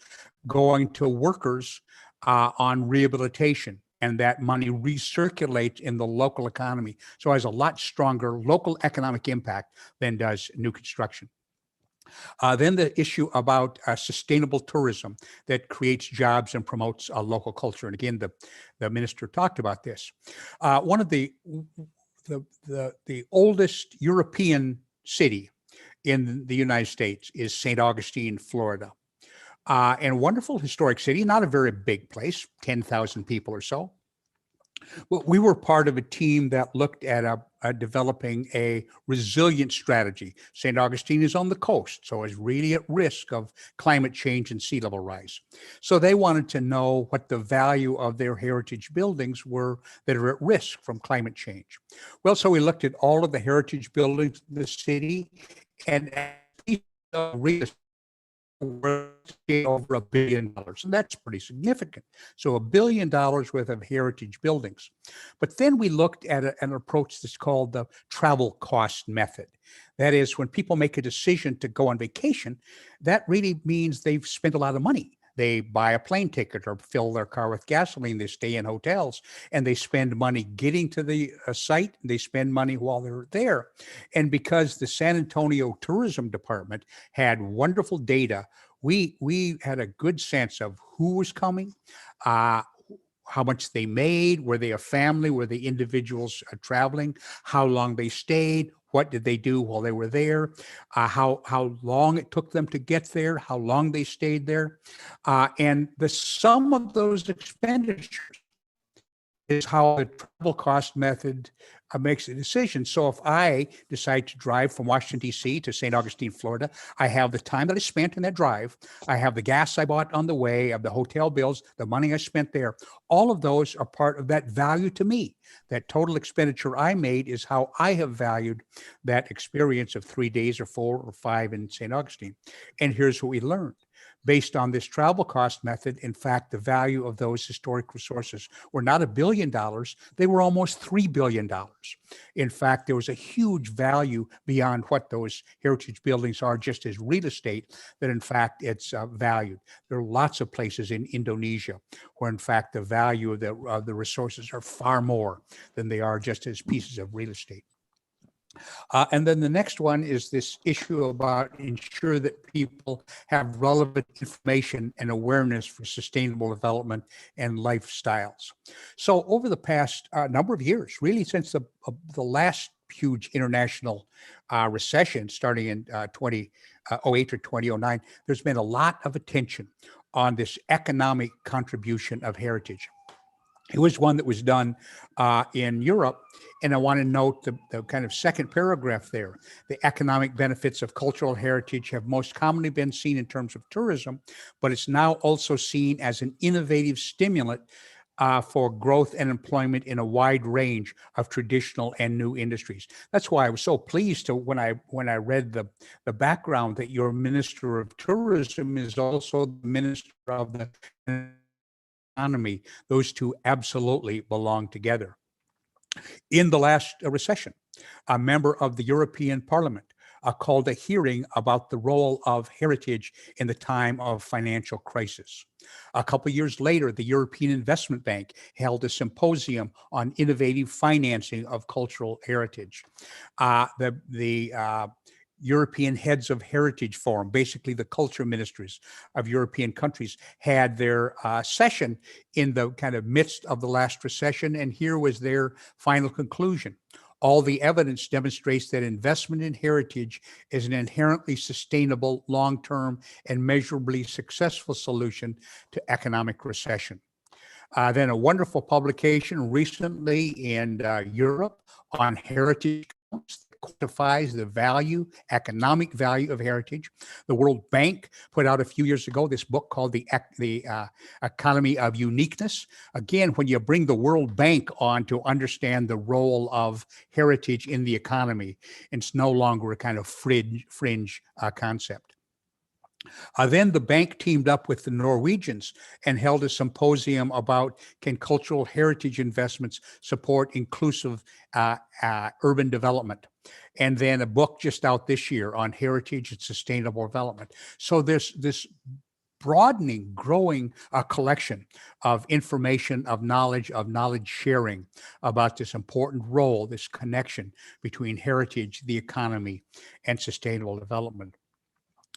going to workers on rehabilitation, and that money recirculates in the local economy. So it has a lot stronger local economic impact than does new construction. Then the issue about sustainable tourism that creates jobs and promotes local culture. And again, the minister talked about this. One of the oldest European city in the United States is St. Augustine, Florida. And a wonderful historic city, not a very big place, 10,000 people or so. Well, we were part of a team that looked at developing a resilient strategy. St. Augustine is on the coast, so it's really at risk of climate change and sea level rise. So they wanted to know what the value of their heritage buildings were that are at risk from climate change. Well, so we looked at all of the heritage buildings in the city, and over $1 billion, and that's pretty significant. So $1 billion worth of heritage buildings. But then we looked at an approach that's called the travel cost method. That is, when people make a decision to go on vacation, that really means they've spent a lot of money. They buy a plane ticket or fill their car with gasoline. They stay in hotels, and they spend money getting to the site. They spend money while they're there. And because the San Antonio Tourism Department had wonderful data, we had a good sense of who was coming, how much they made, were they a family, were they individuals traveling, how long they stayed, what did they do while they were there, how long it took them to get there, how long they stayed there. And the sum of those expenditures is how the travel cost method makes a decision. So if I decide to drive from Washington, D.C. to St. Augustine, Florida, I have the time that I spent in that drive. I have the gas I bought on the way, I have the hotel bills, the money I spent there. All of those are part of that value to me. That total expenditure I made is how I have valued that experience of 3 days or 4 or 5 in St. Augustine. And here's what we learned. Based on this travel cost method, in fact, the value of those historic resources were not $1 billion, they were almost $3 billion. In fact, there was a huge value beyond what those heritage buildings are just as real estate, that in fact it's valued. There are lots of places in Indonesia where in fact the value of the resources are far more than they are just as pieces of real estate. And then the next one is this issue about ensure that people have relevant information and awareness for sustainable development and lifestyles. So over the past number of years, really since the last huge international recession starting in 2008 or 2009, there's been a lot of attention on this economic contribution of heritage. It was one that was done in Europe. And I want to note the kind of second paragraph there. The economic benefits of cultural heritage have most commonly been seen in terms of tourism, but it's now also seen as an innovative stimulant for growth and employment in a wide range of traditional and new industries. That's why I was so pleased to when I read the background that your Minister of Tourism is also the Minister of the Economy. Those two absolutely belong together. In the last recession, a member of the European Parliament called a hearing about the role of heritage in the time of financial crisis. A couple of years later, the European Investment Bank held a symposium on innovative financing of cultural heritage. The European Heads of Heritage Forum, basically the culture ministries of European countries, had their session in the kind of midst of the last recession, and here was their final conclusion. All the evidence demonstrates that investment in heritage is an inherently sustainable, long-term, and measurably successful solution to economic recession. Then a wonderful publication recently in Europe on heritage quantifies the value, economic value of heritage. The World Bank put out a few years ago this book called the Economy of Uniqueness. Again, when you bring the World Bank on to understand the role of heritage in the economy, it's no longer a kind of fringe concept. Then the bank teamed up with the Norwegians and held a symposium about can cultural heritage investments support inclusive urban development. And then a book just out this year on heritage and sustainable development. So there's this broadening, growing collection of information, of knowledge sharing about this important role, this connection between heritage, the economy, and sustainable development.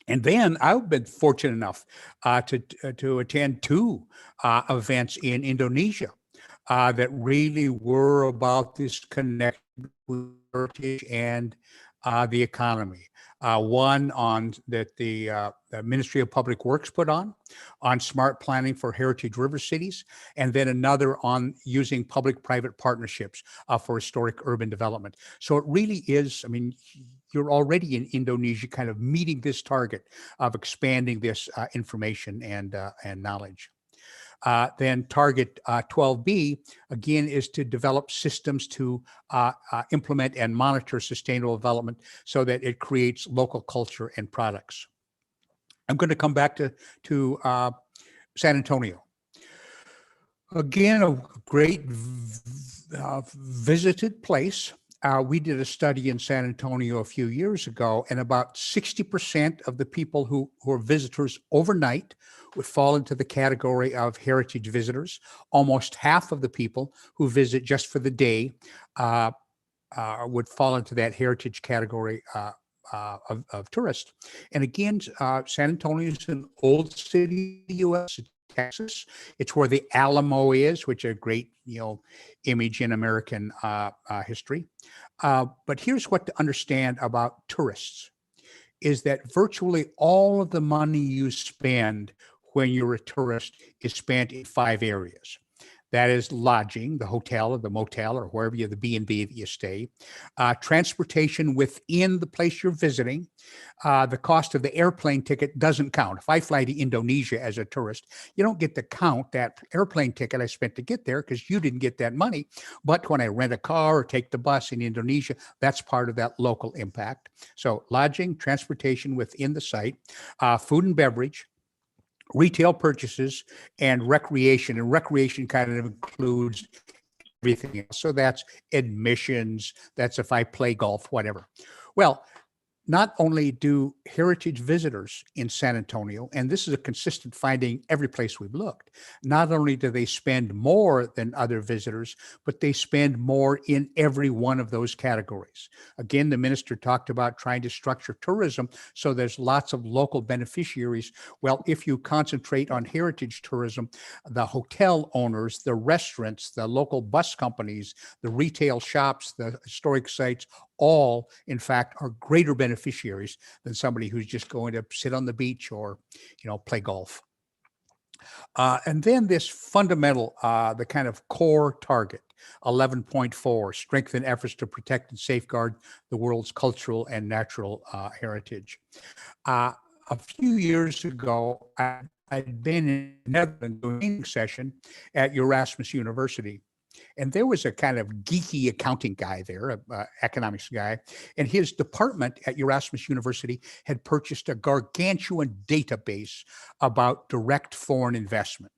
And then I've been fortunate enough to attend 2 events in Indonesia that really were about this connection between heritage and the economy. One on that the Ministry of Public Works put on smart planning for heritage river cities, and then another on using public-private partnerships for historic urban development. So it really is, I mean, you're already in Indonesia kind of meeting this target of expanding this information and knowledge. Then target 12B, again, is to develop systems to implement and monitor sustainable development so that it creates local culture and products. I'm going to come back to San Antonio. Again, a great visited place. We did a study in San Antonio a few years ago, and about 60% of the people who are visitors overnight would fall into the category of heritage visitors. Almost half of the people who visit just for the day would fall into that heritage category of tourists. And again, San Antonio is an old city in the U.S., Texas. It's where the Alamo is, which is a great, image in American history. But here's what to understand about tourists is that virtually all of the money you spend when you're a tourist is spent in 5 areas. That is lodging, the hotel or the motel or wherever you, the B&B that you stay. Transportation within the place you're visiting. The cost of the airplane ticket doesn't count. If I fly to Indonesia as a tourist, you don't get to count that airplane ticket I spent to get there because you didn't get that money. But when I rent a car or take the bus in Indonesia, that's part of that local impact. So lodging, transportation within the site, food and beverage, retail purchases, and recreation. And recreation kind of includes everything else. So that's admissions, that's if I play golf, whatever. Well, not only do heritage visitors in San Antonio, and this is a consistent finding every place we've looked, not only do they spend more than other visitors, but they spend more in every one of those categories. Again, the minister talked about trying to structure tourism so there's lots of local beneficiaries. Well, if you concentrate on heritage tourism, the hotel owners, the restaurants, the local bus companies, the retail shops, the historic sites, all, in fact, are greater beneficiaries than somebody who's just going to sit on the beach or, play golf. And then this fundamental, the kind of core target, 11.4, strengthen efforts to protect and safeguard the world's cultural and natural heritage. A few years ago, I'd been in the Netherlands doing a training session at Erasmus University. And there was a kind of geeky accounting guy there, economics guy, and his department at Erasmus University had purchased a gargantuan database about direct foreign investment.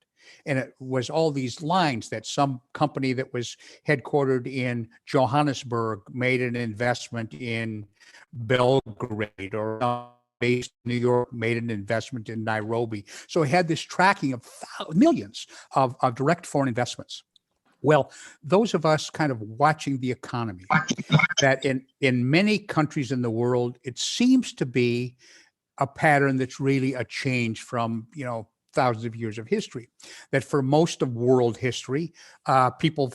And it was all these lines that some company that was headquartered in Johannesburg made an investment in Belgrade, or based in New York made an investment in Nairobi. So it had this tracking of millions of direct foreign investments. Well, those of us kind of watching the economy, that in many countries in the world, it seems to be a pattern that's really a change from, thousands of years of history. That for most of world history, people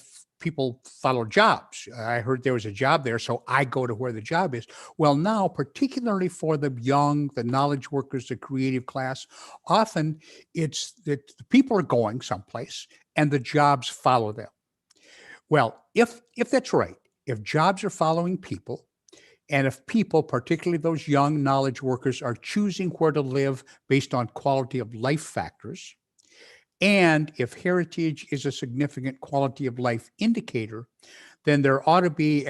follow jobs. I heard there was a job there, so I go to where the job is. Well, now, particularly for the young, the knowledge workers, the creative class, often it's that the people are going someplace and the jobs follow them. Well, if that's right, if jobs are following people, and if people, particularly those young knowledge workers, are choosing where to live based on quality of life factors, and if heritage is a significant quality of life indicator, then there ought to be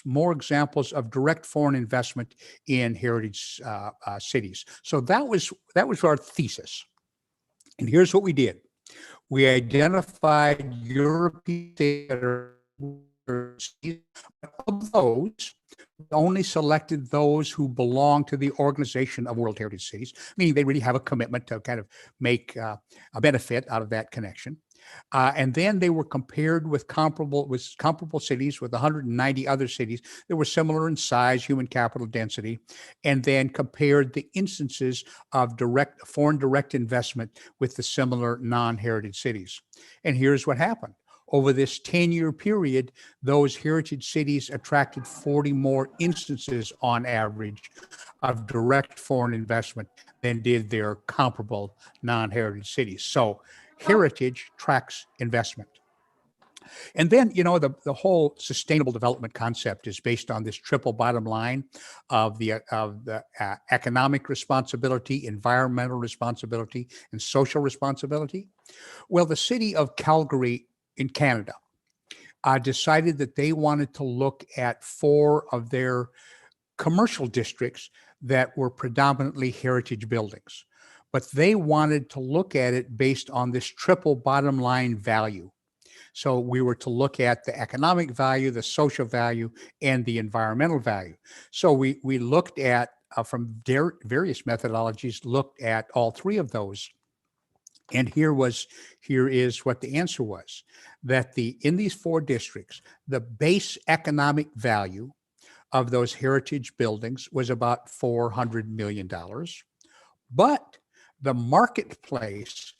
more examples of direct foreign investment in heritage cities. So that was our thesis. And here's what we did. We identified European cities. Of those, we only selected those who belong to the Organization of World Heritage Cities, meaning they really have a commitment to kind of make a benefit out of that connection. And then they were compared with comparable cities, with 190 other cities that were similar in size, human capital density, and then compared the instances of foreign direct investment with the similar non-heritage cities. And here's what happened. Over this 10-year period, those heritage cities attracted 40 more instances on average of direct foreign investment than did their comparable non-heritage cities. So heritage tracks investment. And then, the whole sustainable development concept is based on this triple bottom line of the economic responsibility, environmental responsibility, and social responsibility. Well, the city of Calgary in Canada decided that they wanted to look at 4 of their commercial districts that were predominantly heritage buildings. But they wanted to look at it based on this triple bottom line value. So we were to look at the economic value, the social value, and the environmental value. So we looked at, from various methodologies, looked at all 3 of those. And here is what the answer was, that in these 4 districts, the base economic value of those heritage buildings was about $400 million. But the marketplace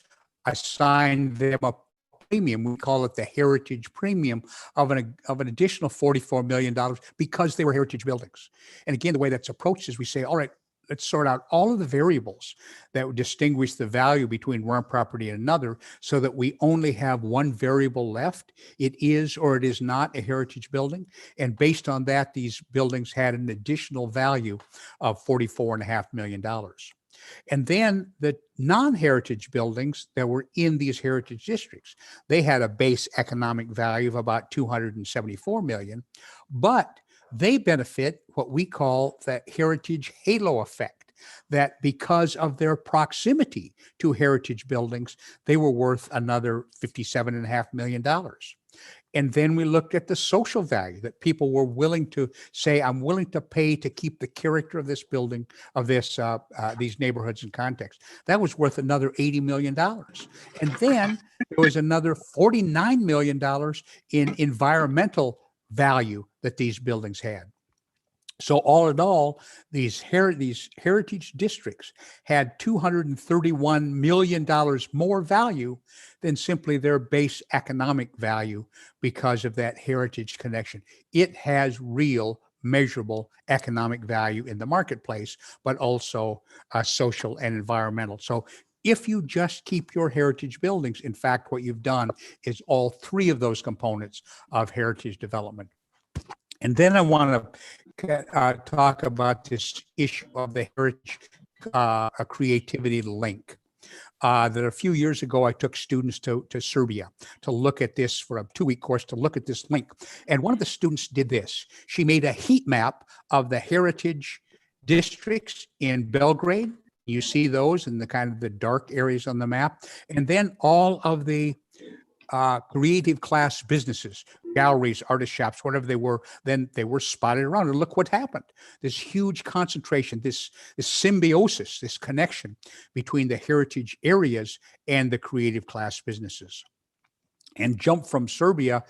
assigned them a premium. We call it the heritage premium of an additional $44 million because they were heritage buildings. And again, the way that's approached is we say, all right, let's sort out all of the variables that would distinguish the value between one property and another so that we only have one variable left. It is or it is not a heritage building. And based on that, these buildings had an additional value of $44.5 million. And then the non-heritage buildings that were in these heritage districts, they had a base economic value of about 274 million, but they benefit what we call the heritage halo effect, that because of their proximity to heritage buildings, they were worth another $57.5 million. And then we looked at the social value that people were willing to say, I'm willing to pay to keep the character of this building, of this these neighborhoods and context. That was worth another $80 million. And then there was another $49 million in environmental value that these buildings had. So all in all, these heritage districts had $231 million more value than simply their base economic value because of that heritage connection. It has real measurable economic value in the marketplace, but also social and environmental. So if you just keep your heritage buildings, in fact, what you've done is all three of those components of heritage development. And then I want to talk about this issue of the heritage creativity link. That a few years ago, I took students to Serbia to look at this for a 2-week course, to look at this link. And one of the students did this. She made a heat map of the heritage districts in Belgrade. You see those in the kind of the dark areas on the map. And then all of the creative class businesses, galleries, artist shops, whatever they were, then they were spotted around. And look what happened. This huge concentration, this symbiosis, this connection between the heritage areas and the creative class businesses. And jump from Serbia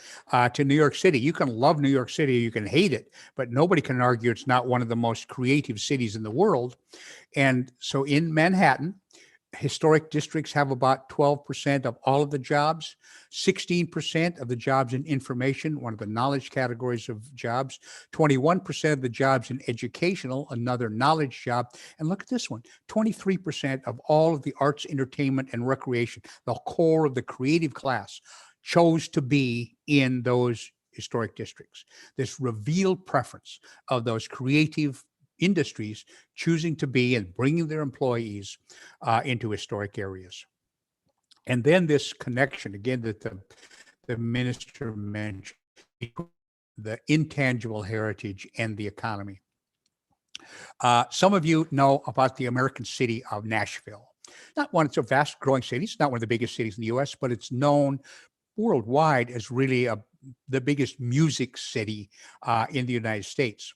to New York City. You can love New York City, you can hate it, but nobody can argue it's not one of the most creative cities in the world. And so in Manhattan, historic districts have about 12% of all of the jobs, 16% of the jobs in information, one of the knowledge categories of jobs, 21% of the jobs in educational, another knowledge job. And look at this one, 23% of all of the arts, entertainment, and recreation, the core of the creative class, chose to be in those historic districts. This revealed preference of those creative industries choosing to be and bringing their employees into historic areas. And then this connection, again, that the minister mentioned, the intangible heritage and the economy. Some of you know about the American city of Nashville. It's a vast growing city. It's not one of the biggest cities in the US, but it's known worldwide as really the biggest music city in the United States.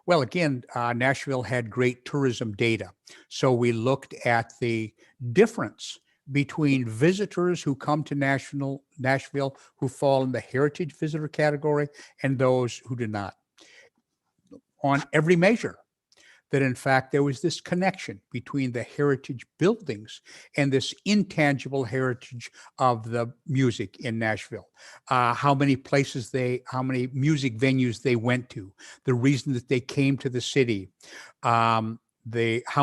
Well, again, Nashville had great tourism data. So we looked at the difference between visitors who come to Nashville who fall in the heritage visitor category and those who do not. On every measure, that in fact there was this connection between the heritage buildings and this intangible heritage of the music in Nashville. How many music venues they went to, the reason that they came to the city, how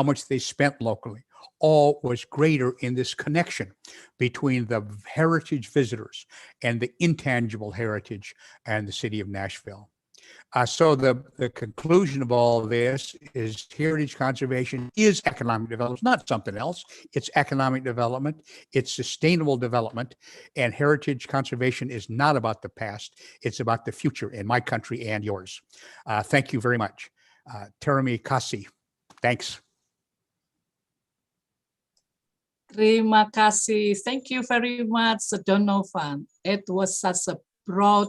much they spent locally, all was greater in this connection between the heritage visitors and the intangible heritage and the city of Nashville. So the conclusion of all of this is heritage conservation is economic development, not something else. It's economic development, it's sustainable development, and heritage conservation is not about the past, it's about the future in my country and yours. Thank you very much. Terima kasih. Thanks. Terima kasih. Thank you very much, Donovan. It was such a broad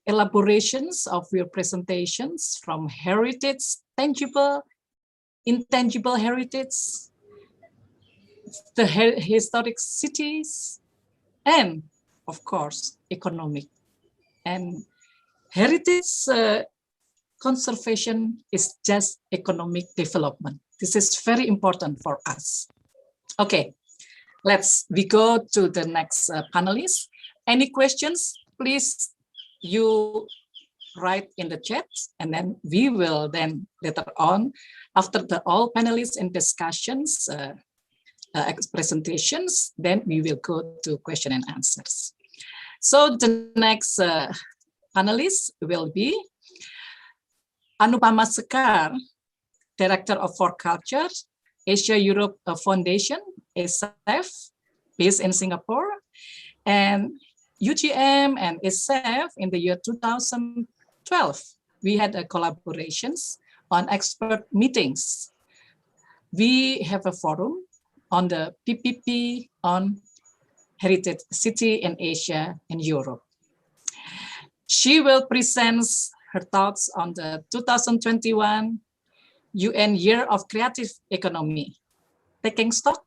elaborations of your presentations from heritage, tangible, intangible heritage, the historic cities, and of course, economic. And heritage conservation is just economic development. This is very important for us. Okay, we go to the next panelist. Any questions, please? You write in the chat, and then we will then later on, after all panelists and discussions, presentations, then we will go to question and answers. So the next panelist will be Anupama Sekar, Director of For Culture, Asia Europe Foundation, ASEF, based in Singapore, and UGM and ASEF in the year 2012. We had collaborations on expert meetings. We have a forum on the PPP on heritage city in Asia and Europe. She will present her thoughts on the 2021 UN Year of Creative Economy, taking stock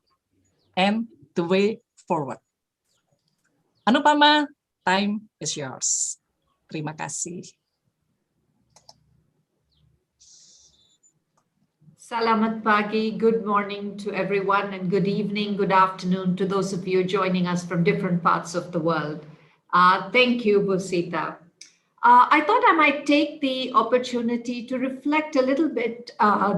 and the way forward. Anupama, time is yours. Terima kasih. Selamat pagi, good morning to everyone, and good evening, good afternoon to those of you joining us from different parts of the world. Thank you, Busita. I thought I might take the opportunity to reflect a little bit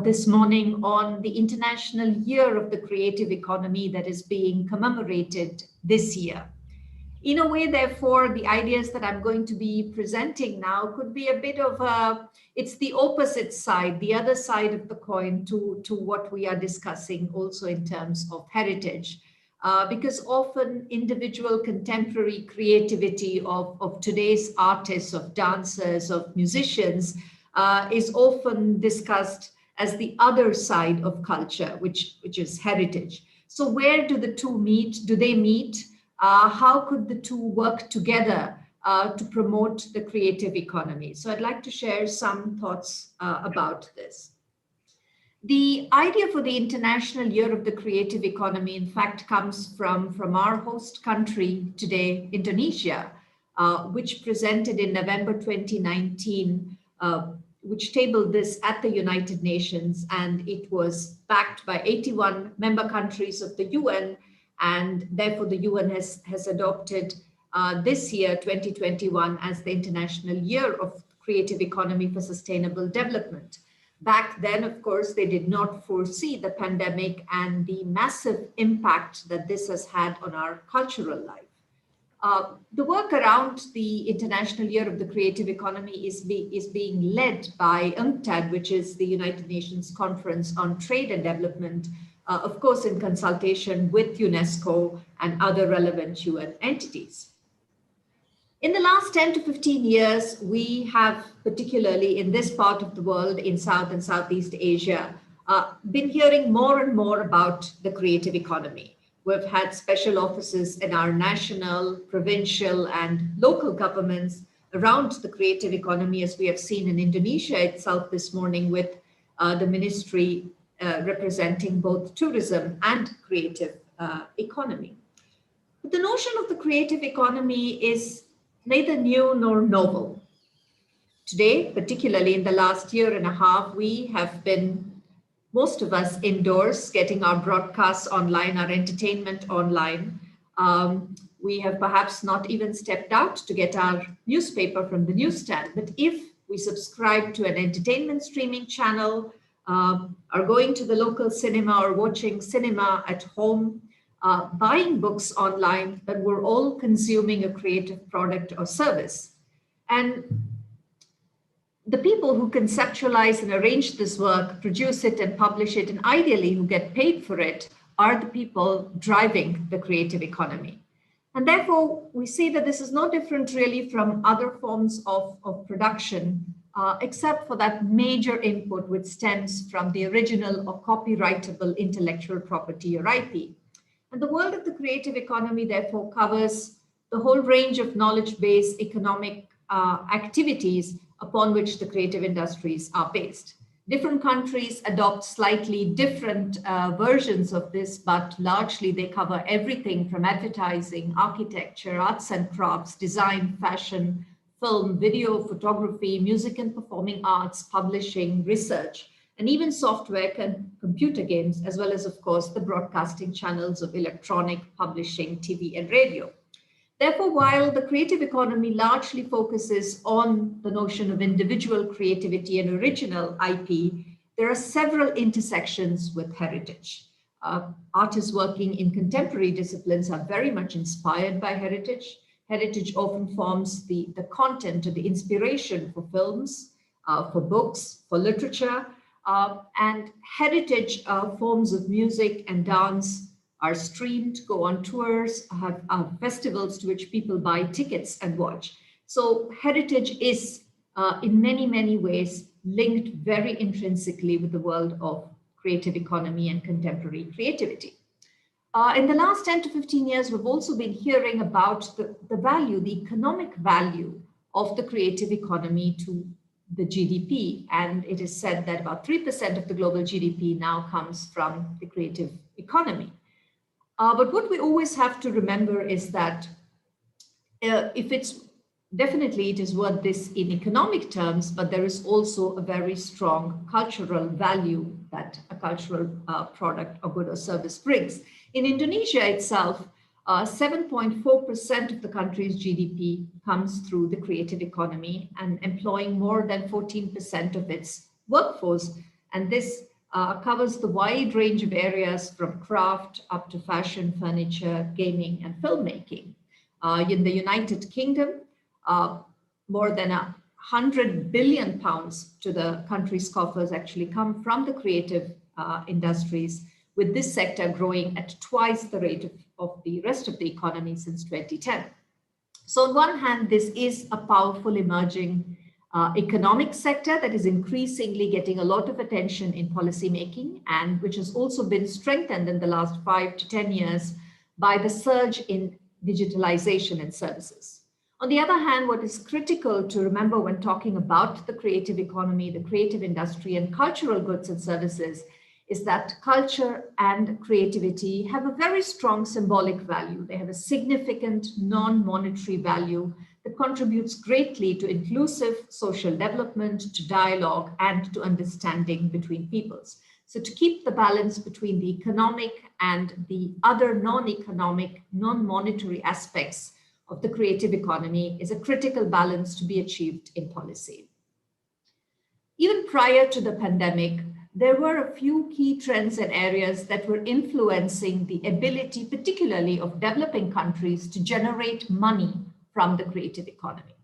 this morning on the International Year of the Creative Economy that is being commemorated this year. In a way, therefore, the ideas that I'm going to be presenting now could be a bit of it's the opposite side, the other side of the coin to what we are discussing also in terms of heritage. Because often individual contemporary creativity of today's artists, of dancers, of musicians is often discussed as the other side of culture, which is heritage. So where do the two meet? Do they meet? How could the two work together to promote the creative economy? So I'd like to share some thoughts about this. The idea for the International Year of the Creative Economy, in fact, comes from our host country today, Indonesia, which presented in November 2019, which tabled this at the United Nations, and it was backed by 81 member countries of the UN, and therefore the UN has adopted this year, 2021, as the International Year of Creative Economy for Sustainable Development. Back then, of course, they did not foresee the pandemic and the massive impact that this has had on our cultural life. The work around the International Year of the Creative Economy is being led by UNCTAD, which is the United Nations Conference on Trade and Development, of course, in consultation with UNESCO and other relevant UN entities. In the last 10 to 15 years, we have, particularly in this part of the world, in South and Southeast Asia, been hearing more and more about the creative economy. We've had special offices in our national, provincial, and local governments around the creative economy, as we have seen in Indonesia itself this morning with the ministry representing both tourism and creative economy. But the notion of the creative economy is neither new nor novel. Today, particularly in the last year and a half, we have been, most of us, indoors, getting our broadcasts online, our entertainment online. We have perhaps not even stepped out to get our newspaper from the newsstand. But if we subscribe to an entertainment streaming channel, are going to the local cinema or watching cinema at home, buying books online, but we're all consuming a creative product or service. And the people who conceptualize and arrange this work, produce it and publish it, and ideally who get paid for it, are the people driving the creative economy. And therefore, we see that this is no different really from other forms of production, except for that major input which stems from the original or copyrightable intellectual property or IP. And the world of the creative economy, therefore, covers the whole range of knowledge-based economic activities upon which the creative industries are based. Different countries adopt slightly different versions of this, but largely they cover everything from advertising, architecture, arts and crafts, design, fashion, film, video, photography, music and performing arts, publishing, research, and even software and computer games, as well as, of course, the broadcasting channels of electronic, publishing, TV, and radio. Therefore, while the creative economy largely focuses on the notion of individual creativity and original IP, there are several intersections with heritage. Artists working in contemporary disciplines are very much inspired by heritage. Heritage often forms the content or the inspiration for films, for books, for literature, and heritage forms of music and dance are streamed, go on tours, have festivals to which people buy tickets and watch. So heritage is in many, many ways linked very intrinsically with the world of creative economy and contemporary creativity. In the last 10 to 15 years, we've also been hearing about the value, the economic value of the creative economy to the GDP. And it is said that about 3% of the global GDP now comes from the creative economy. But what we always have to remember is that if it's definitely it is worth this in economic terms, but there is also a very strong cultural value that a cultural product or good or service brings. In Indonesia itself, 7.4% of the country's GDP comes through the creative economy and employing more than 14% of its workforce. And this covers the wide range of areas from craft up to fashion, furniture, gaming, and filmmaking. In the United Kingdom, more than 100 billion pounds to the country's coffers actually come from the creative industries, with this sector growing at twice the rate of the rest of the economy since 2010. So on one hand, this is a powerful emerging economic sector that is increasingly getting a lot of attention in policymaking, and which has also been strengthened in the last 5 to 10 years by the surge in digitalization and services. On the other hand, what is critical to remember when talking about the creative economy, the creative industry, and cultural goods and services is that culture and creativity have a very strong symbolic value. They have a significant non-monetary value that contributes greatly to inclusive social development, to dialogue, and to understanding between peoples. So to keep the balance between the economic and the other non-economic, non-monetary aspects of the creative economy is a critical balance to be achieved in policy. Even prior to the pandemic, there were a few key trends and areas that were influencing the ability, particularly of developing countries, to generate money from the creative economy.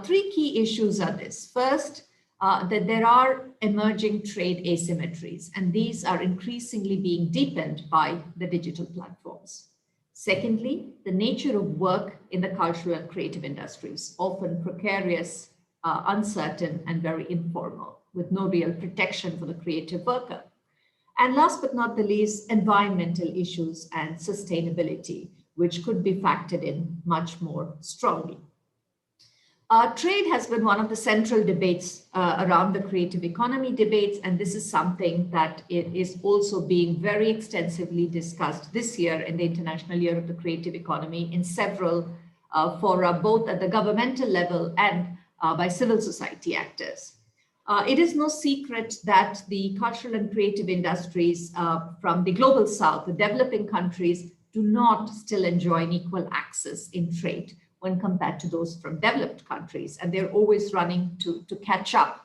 3 key issues are this. First, that there are emerging trade asymmetries, and these are increasingly being deepened by the digital platforms. Secondly, the nature of work in the cultural and creative industries, often precarious, uncertain, and very informal, with no real protection for the creative worker. And last but not the least, environmental issues and sustainability, which could be factored in much more strongly. Trade has been one of the central debates around the creative economy debates, and this is something that it is also being very extensively discussed this year in the International Year of the Creative Economy in several fora, both at the governmental level and by civil society actors. It is no secret that the cultural and creative industries from the global south, the developing countries, do not still enjoy an equal access in trade when compared to those from developed countries. And they're always running to catch up,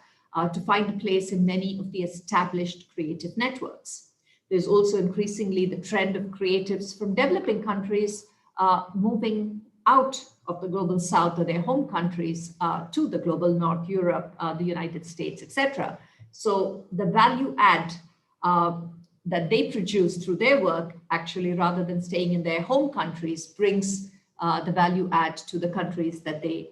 to find a place in many of the established creative networks. There's also increasingly the trend of creatives from developing countries moving out of the global south or their home countries to the global north, Europe, the United States, etc. So the value add that they produce through their work, actually, rather than staying in their home countries, brings the value add to the countries that they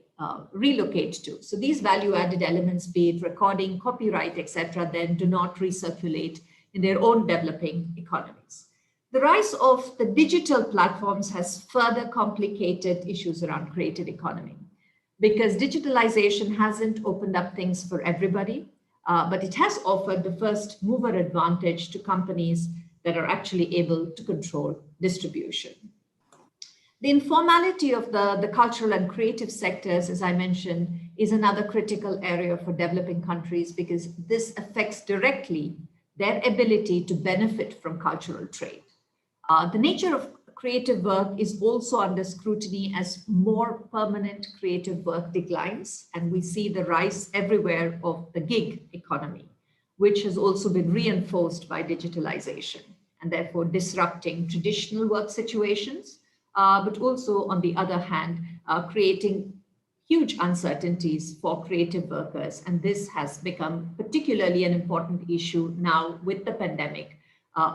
relocate to. So these value added elements, be it recording, copyright, etc., then do not recirculate in their own developing economies. The rise of the digital platforms has further complicated issues around creative economy, because digitalization hasn't opened up things for everybody, but it has offered the first mover advantage to companies that are actually able to control distribution. The informality of the cultural and creative sectors, as I mentioned, is another critical area for developing countries, because this affects directly their ability to benefit from cultural trade. The nature of creative work is also under scrutiny as more permanent creative work declines, and we see the rise everywhere of the gig economy, which has also been reinforced by digitalization and therefore disrupting traditional work situations, but also on the other hand, creating huge uncertainties for creative workers. And this has become particularly an important issue now with the pandemic,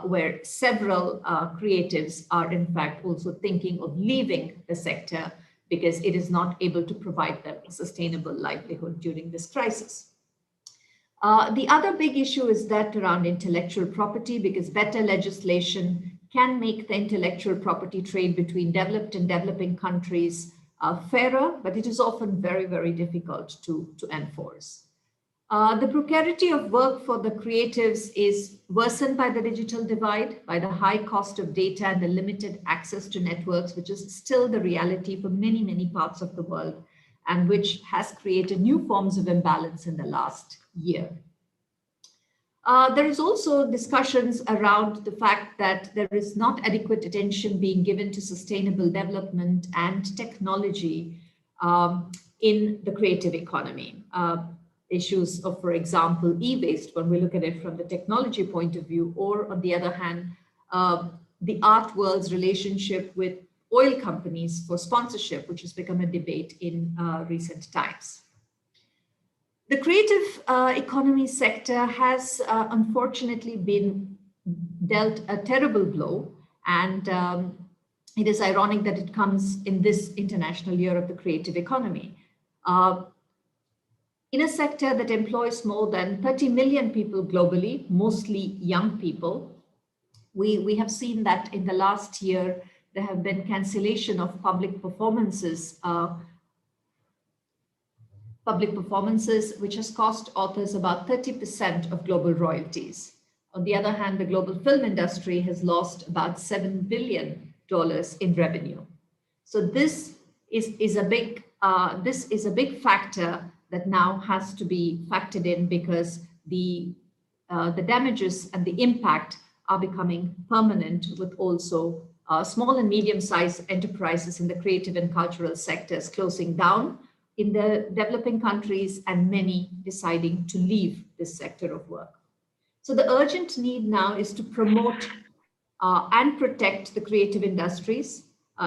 where several creatives are in fact also thinking of leaving the sector because it is not able to provide them a sustainable livelihood during this crisis. The other big issue is that around intellectual property, because better legislation can make the intellectual property trade between developed and developing countries fairer, but it is often very, very difficult to enforce. The precarity of work for the creatives is worsened by the digital divide, by the high cost of data and the limited access to networks, which is still the reality for many, many parts of the world, and which has created new forms of imbalance in the last year. There is also discussions around the fact that there is not adequate attention being given to sustainable development and technology in the creative economy. Issues of, for example, e-waste, when we look at it from the technology point of view, or on the other hand, the art world's relationship with oil companies for sponsorship, which has become a debate in recent times. The creative economy sector has unfortunately been dealt a terrible blow, and it is ironic that it comes in this International Year of the Creative Economy. In a sector that employs more than 30 million people globally, mostly young people, we have seen that in the last year, there have been cancellation of public performances, which has cost authors about 30% of global royalties. On the other hand, the global film industry has lost about $7 billion in revenue. So this is a big factor that now has to be factored in, because the damages and the impact are becoming permanent, with also small and medium-sized enterprises in the creative and cultural sectors closing down in the developing countries, and many deciding to leave this sector of work. So the urgent need now is to promote and protect the creative industries,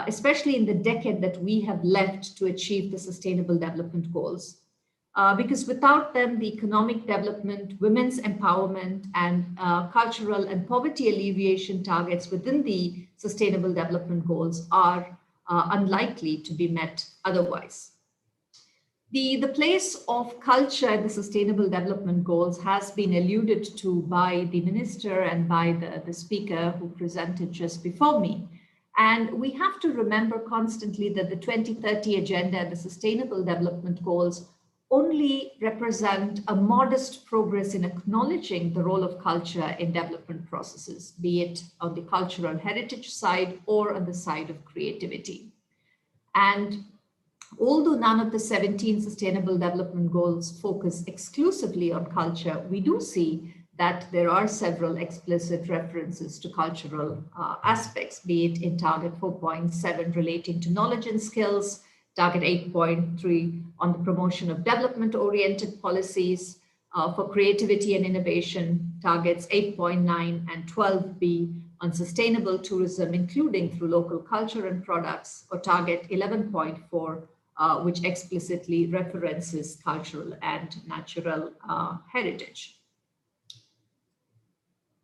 especially in the decade that we have left to achieve the Sustainable Development Goals. Because without them, the economic development, women's empowerment, and cultural and poverty alleviation targets within the Sustainable Development Goals are unlikely to be met otherwise. The place of culture in the Sustainable Development Goals has been alluded to by the minister and by the speaker who presented just before me. And we have to remember constantly that the 2030 Agenda and the Sustainable Development Goals only represent a modest progress in acknowledging the role of culture in development processes, be it on the cultural heritage side or on the side of creativity. And although none of the 17 Sustainable Development Goals focus exclusively on culture, we do see that there are several explicit references to cultural aspects, be it in Target 4.7 relating to knowledge and skills, Target 8.3 on the promotion of development-oriented policies for creativity and innovation, Targets 8.9 and 12B on sustainable tourism, including through local culture and products, or Target 11.4, which explicitly references cultural and natural heritage.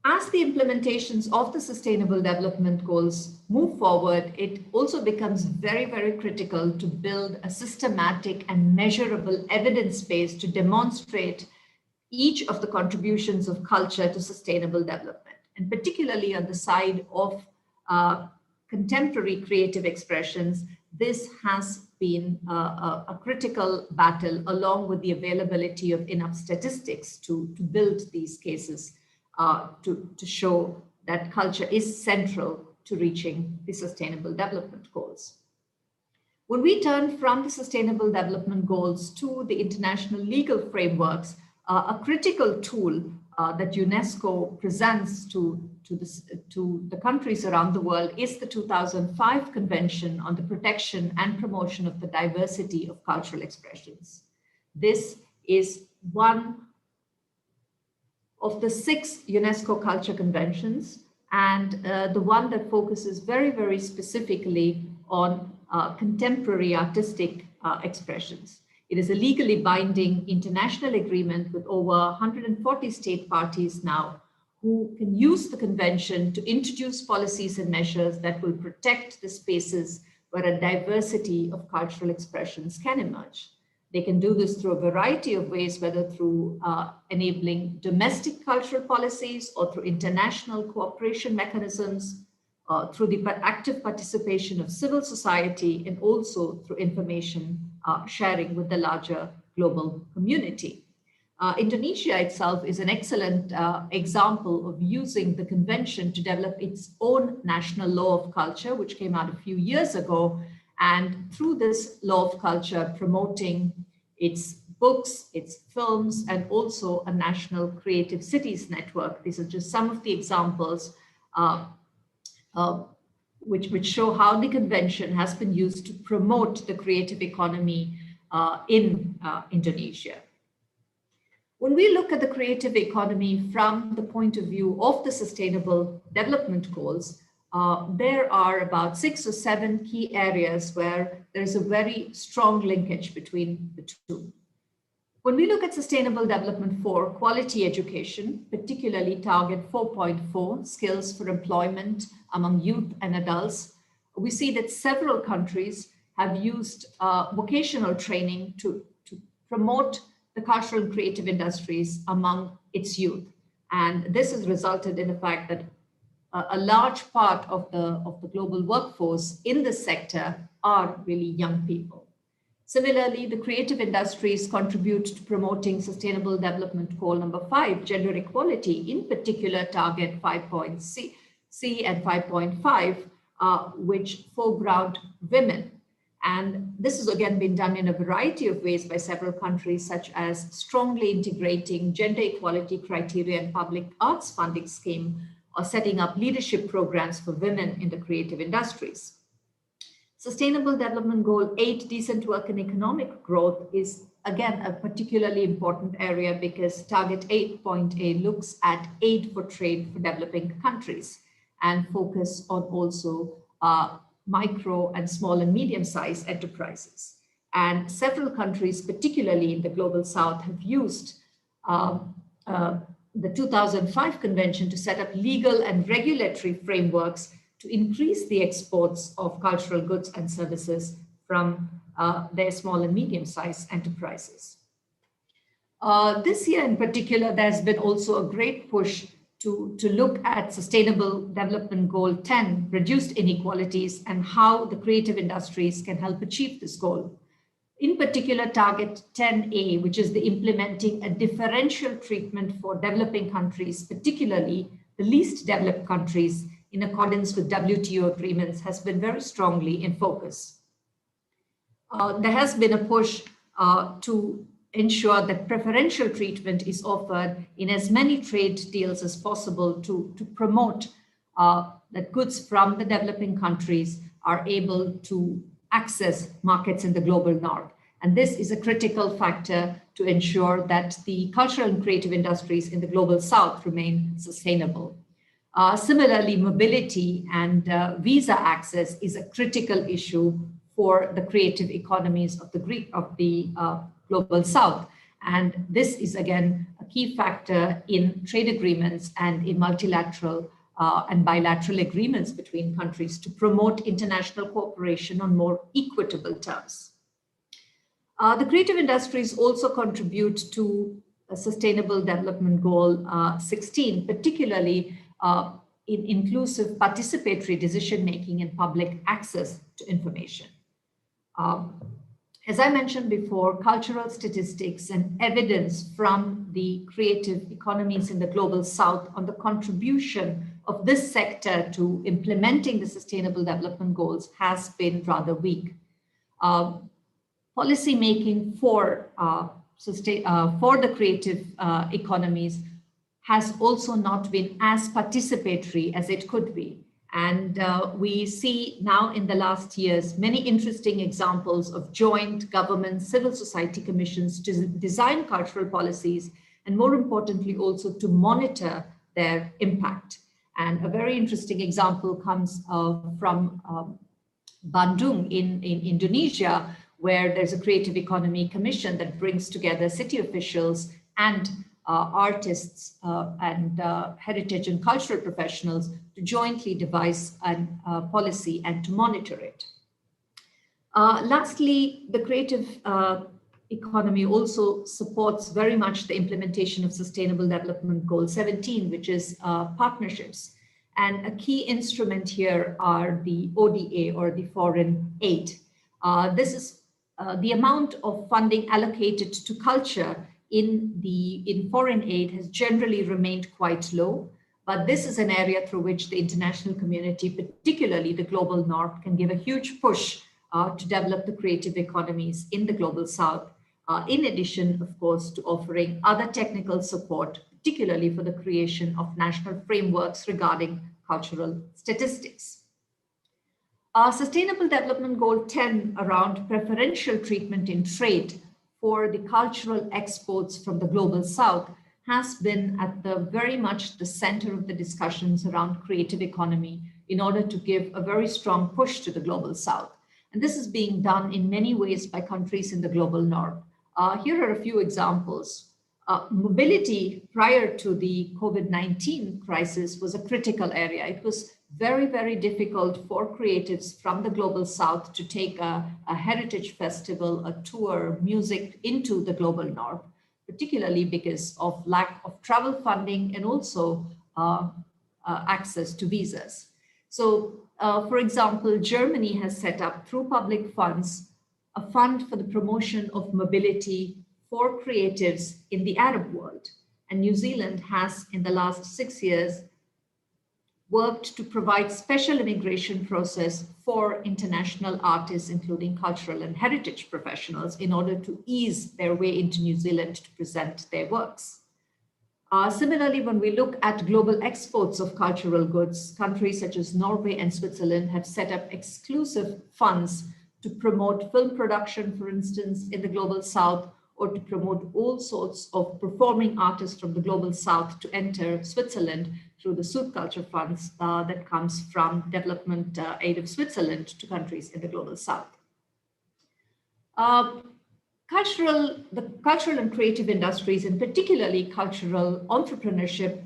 As the implementations of the Sustainable Development Goals move forward, it also becomes very, very critical to build a systematic and measurable evidence base to demonstrate each of the contributions of culture to sustainable development, and particularly on the side of contemporary creative expressions. This has been a critical battle, along with the availability of enough statistics to build these cases. To show that culture is central to reaching the Sustainable Development Goals. When we turn from the Sustainable Development Goals to the international legal frameworks, a critical tool that UNESCO presents to the countries around the world is the 2005 Convention on the Protection and Promotion of the Diversity of Cultural Expressions. This is one of the 6 UNESCO culture conventions, and the one that focuses very, very specifically on contemporary artistic expressions. It is a legally binding international agreement with over 140 state parties now who can use the convention to introduce policies and measures that will protect the spaces where a diversity of cultural expressions can emerge. They can do this through a variety of ways, whether through enabling domestic cultural policies or through international cooperation mechanisms, through the active participation of civil society, and also through information sharing with the larger global community. Indonesia itself is an excellent example of using the convention to develop its own national law of culture, which came out a few years ago. And through this law of culture, promoting its books, its films, and also a national creative cities network. These are just some of the examples which show how the convention has been used to promote the creative economy in Indonesia. When we look at the creative economy from the point of view of the Sustainable Development Goals, there are about 6 or 7 key areas where there is a very strong linkage between the two. When we look at Sustainable Development 4, quality education, particularly target 4.4, skills for employment among youth and adults, we see that several countries have used vocational training to promote the cultural and creative industries among its youth. And this has resulted in the fact that a large part of the global workforce in this sector are really young people. Similarly, the creative industries contribute to promoting Sustainable Development Goal number 5, gender equality, in particular target 5.C and 5.5, which foreground women. And this has again been done in a variety of ways by several countries, such as strongly integrating gender equality criteria in public arts funding scheme, or setting up leadership programs for women in the creative industries. Sustainable Development Goal 8, decent work and economic growth, is again a particularly important area because target 8.A looks at aid for trade for developing countries and focus on also micro and small and medium-sized enterprises. And several countries, particularly in the global south, have used the 2005 convention to set up legal and regulatory frameworks to increase the exports of cultural goods and services from their small and medium-sized enterprises. This year in particular, there's been also a great push to look at Sustainable Development Goal 10, reduced inequalities, and how the creative industries can help achieve this goal. In particular, target 10A, which is the implementing a differential treatment for developing countries, particularly the least developed countries, in accordance with WTO agreements, has been very strongly in focus. There has been a push to ensure that preferential treatment is offered in as many trade deals as possible to promote that goods from the developing countries are able to access markets in the global north. And this is a critical factor to ensure that the cultural and creative industries in the global south remain sustainable. Similarly, mobility and visa access is a critical issue for the creative economies of the global south. And this is again a key factor in trade agreements and in multilateral and bilateral agreements between countries to promote international cooperation on more equitable terms. The creative industries also contribute to a Sustainable Development Goal 16, particularly in inclusive participatory decision-making and public access to information. As I mentioned before, cultural statistics and evidence from the creative economies in the global south on the contribution of this sector to implementing the Sustainable Development Goals has been rather weak. Policy making for the creative economies has also not been as participatory as it could be. And we see now in the last years many interesting examples of joint government civil society commissions to design cultural policies, and more importantly also to monitor their impact. And a very interesting example comes from Bandung in Indonesia, where there's a creative economy commission that brings together city officials and artists and heritage and cultural professionals to jointly devise a policy and to monitor it. Lastly, the creative economy also supports very much the implementation of Sustainable Development Goal 17, which is partnerships. And a key instrument here are the ODA, or the foreign aid. This is the amount of funding allocated to culture in foreign aid has generally remained quite low, but this is an area through which the international community, particularly the global north, can give a huge push to develop the creative economies in the global south, in addition, of course, to offering other technical support, particularly for the creation of national frameworks regarding cultural statistics. Sustainable Development Goal 10 around preferential treatment in trade for the cultural exports from the global south has been at the very much the center of the discussions around creative economy in order to give a very strong push to the global south. And this is being done in many ways by countries in the global north. Here are a few examples. Mobility prior to the COVID-19 crisis was a critical area. It was very, very difficult for creatives from the global south to take a heritage festival, a tour, music into the global north, particularly because of lack of travel funding and also access to visas. So, for example, Germany has set up through public funds a fund for the promotion of mobility for creatives in the Arab world. And New Zealand has, in the last 6 years, worked to provide special immigration process for international artists, including cultural and heritage professionals, in order to ease their way into New Zealand to present their works. Similarly, when we look at global exports of cultural goods, countries such as Norway and Switzerland have set up exclusive funds to promote film production, for instance, in the global south, or to promote all sorts of performing artists from the global south to enter Switzerland through the South Culture Funds that comes from development aid of Switzerland to countries in the global south. The cultural and creative industries, and particularly cultural entrepreneurship,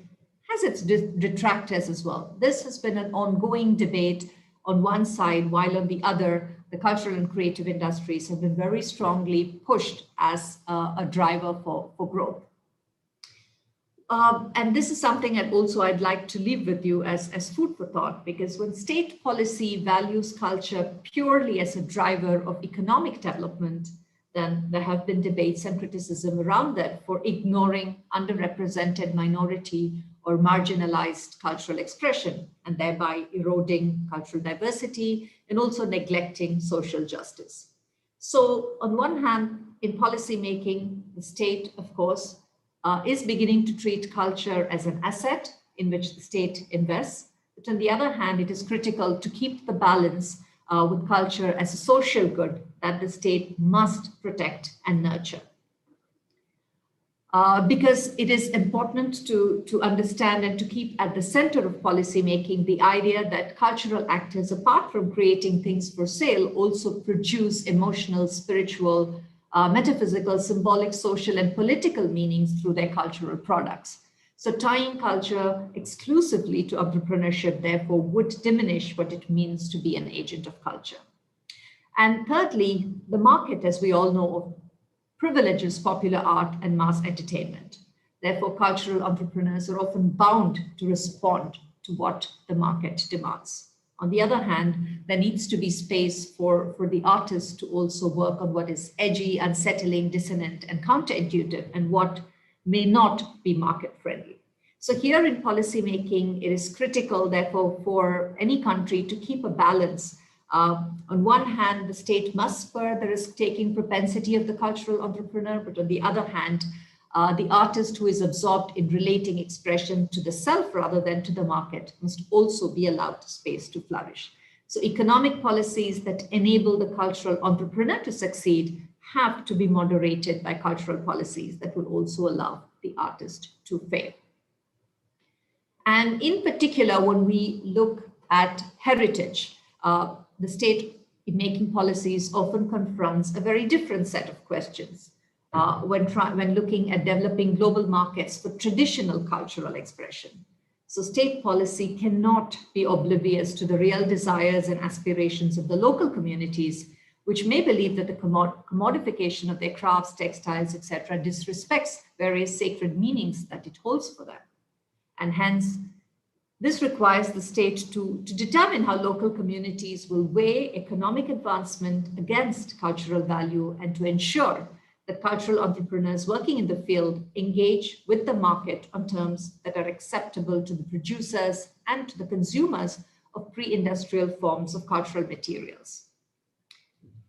has its detractors as well. This has been an ongoing debate on one side, while on the other, the cultural and creative industries have been very strongly pushed as a driver for growth. And this is something that also I'd like to leave with you as food for thought, because when state policy values culture purely as a driver of economic development, then there have been debates and criticism around that for ignoring underrepresented minority or marginalized cultural expression, and thereby eroding cultural diversity and also neglecting social justice. So on one hand, in policy making, the state, of course, is beginning to treat culture as an asset in which the state invests. But on the other hand, it is critical to keep the balance with culture as a social good that the state must protect and nurture. Because it is important to understand and to keep at the center of policy making the idea that cultural actors, apart from creating things for sale, also produce emotional, spiritual, metaphysical, symbolic, social, and political meanings through their cultural products. So tying culture exclusively to entrepreneurship, therefore, would diminish what it means to be an agent of culture. And thirdly, the market, as we all know, privileges popular art and mass entertainment. Therefore, cultural entrepreneurs are often bound to respond to what the market demands. On the other hand, there needs to be space for the artists to also work on what is edgy, unsettling, dissonant, and counterintuitive, and what may not be market friendly. So here in policymaking, it is critical, therefore, for any country to keep a balance. On one hand, the state must spur the risk-taking propensity of the cultural entrepreneur, but on the other hand, the artist who is absorbed in relating expression to the self rather than to the market must also be allowed space to flourish. So economic policies that enable the cultural entrepreneur to succeed have to be moderated by cultural policies that will also allow the artist to fail. And in particular, when we look at heritage, the state in making policies often confronts a very different set of questions when looking at developing global markets for traditional cultural expression. So state policy cannot be oblivious to the real desires and aspirations of the local communities, which may believe that the commodification of their crafts, textiles, etc., disrespects various sacred meanings that it holds for them. And hence, this requires the state to determine how local communities will weigh economic advancement against cultural value and to ensure that cultural entrepreneurs working in the field engage with the market on terms that are acceptable to the producers and to the consumers of pre-industrial forms of cultural materials.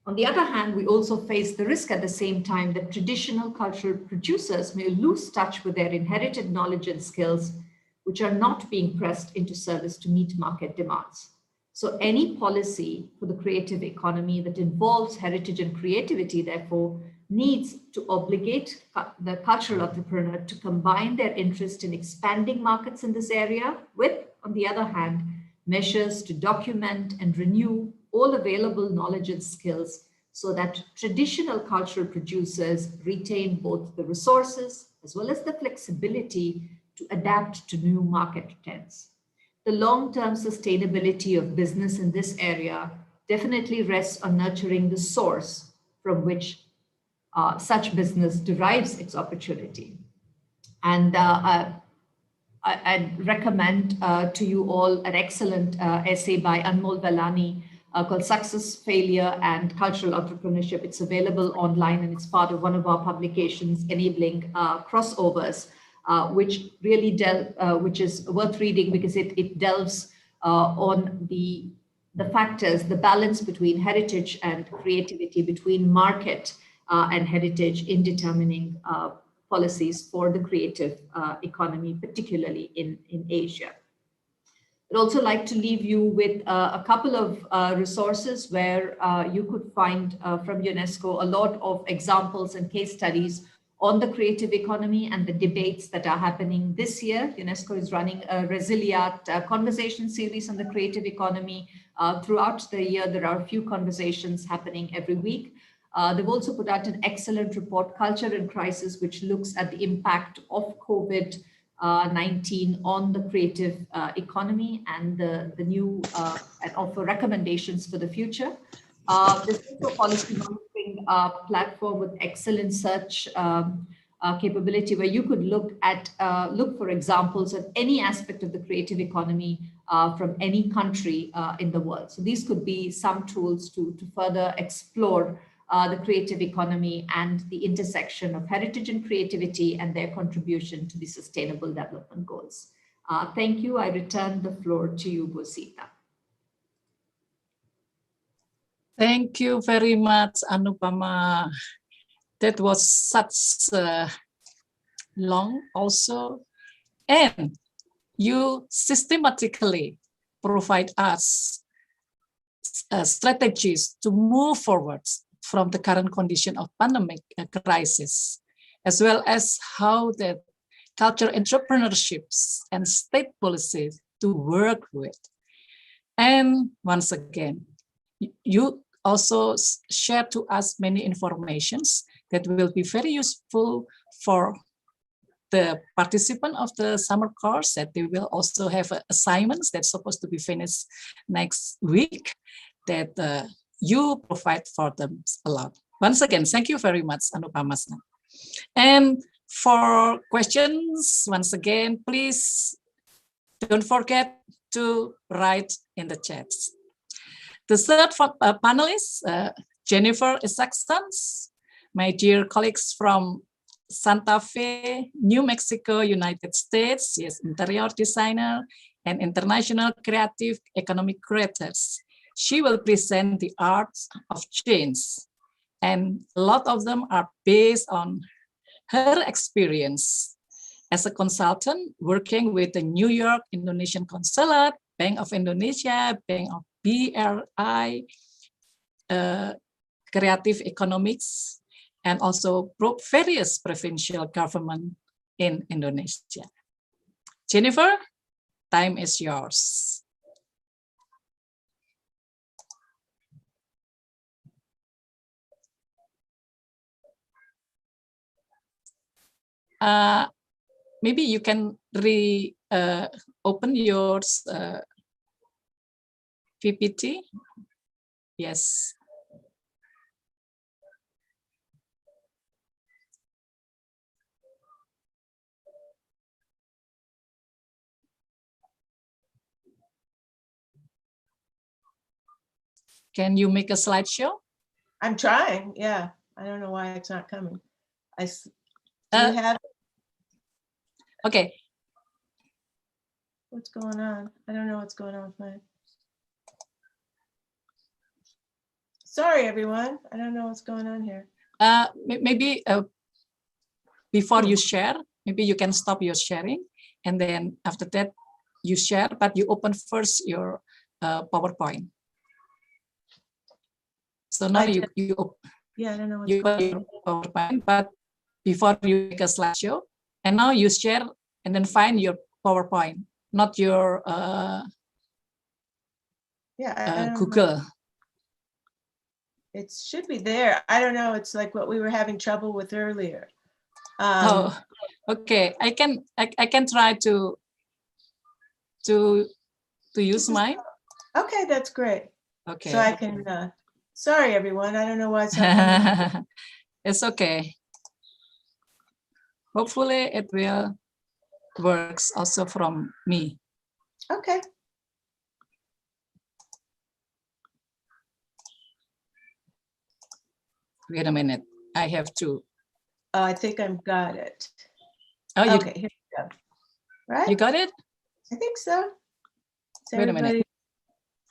On the other hand, we also face the risk at the same time that traditional cultural producers may lose touch with their inherited knowledge and skills, which are not being pressed into service to meet market demands. So any policy for the creative economy that involves heritage and creativity, therefore, needs to obligate the cultural entrepreneur to combine their interest in expanding markets in this area with, on the other hand, measures to document and renew all available knowledge and skills so that traditional cultural producers retain both the resources as well as the flexibility to adapt to new market trends. The long-term sustainability of business in this area definitely rests on nurturing the source from which such business derives its opportunity. And I'd recommend to you all an excellent essay by Anmol Valani called Success, Failure, and Cultural Entrepreneurship. It's available online and it's part of one of our publications, Enabling Crossovers, which really which is worth reading because it delves on the factors, the balance between heritage and creativity, between market and heritage in determining policies for the creative economy, particularly in Asia. I'd also like to leave you with a couple of resources where you could find from UNESCO a lot of examples and case studies on the creative economy and the debates that are happening this year. UNESCO is running a Resiliat conversation series on the creative economy. Throughout the year, there are a few conversations happening every week. They've also put out an excellent report, Culture in Crisis, which looks at the impact of COVID-19 on the creative economy and the new and offer recommendations for the future. There's also a policy monitoring platform with excellent search capability where you could look for examples of any aspect of the creative economy from any country in the world. So these could be some tools to further explore the creative economy and the intersection of heritage and creativity and their contribution to the Sustainable Development Goals. Thank you. I return the floor to you, Bosita. Thank you very much, Anupama. That was such long also. And you systematically provide us strategies to move forward from the current condition of pandemic crisis, as well as how the culture entrepreneurships and state policies to work with. And once again, you also share to us many informations that will be very useful for the participant of the summer course, that they will also have assignments that's supposed to be finished next week that you provide for them a lot. Once again, thank you very much, Anupama. And for questions, once again, please don't forget to write in the chats. The third panelist, Jennifer Isaacson, my dear colleagues from Santa Fe, New Mexico, United States. She is interior designer and international creative economic creators. She will present the art of change, and a lot of them are based on her experience as a consultant working with the New York Indonesian Consulate, Bank of Indonesia, Bank of BRI, Creative Economics, and also various provincial government in Indonesia. Jennifer, time is yours. Maybe you can open your PPT. Yes. Can you make a slideshow? I'm trying. Yeah. I don't know why it's not coming. Do you have? Okay. What's going on? I don't know what's going on with mine. Sorry, everyone. I don't know what's going on here. Maybe before you share, maybe you can stop your sharing, and then after that you share, but you open first your PowerPoint. So now you yeah, I don't know what's you open your PowerPoint, but before you make a slideshow, and now you share and then find your PowerPoint, not your Google. It should be there. I don't know. It's like what we were having trouble with earlier. Okay. I can try to use mine. Okay, that's great. Okay. So I can. Sorry, everyone. I don't know why it's not coming. It's okay. Hopefully, it will works also from me. Okay. Wait a minute. I have to. I think I've got it. Oh, okay, here we go. Right? You got it? I think so. Wait a minute.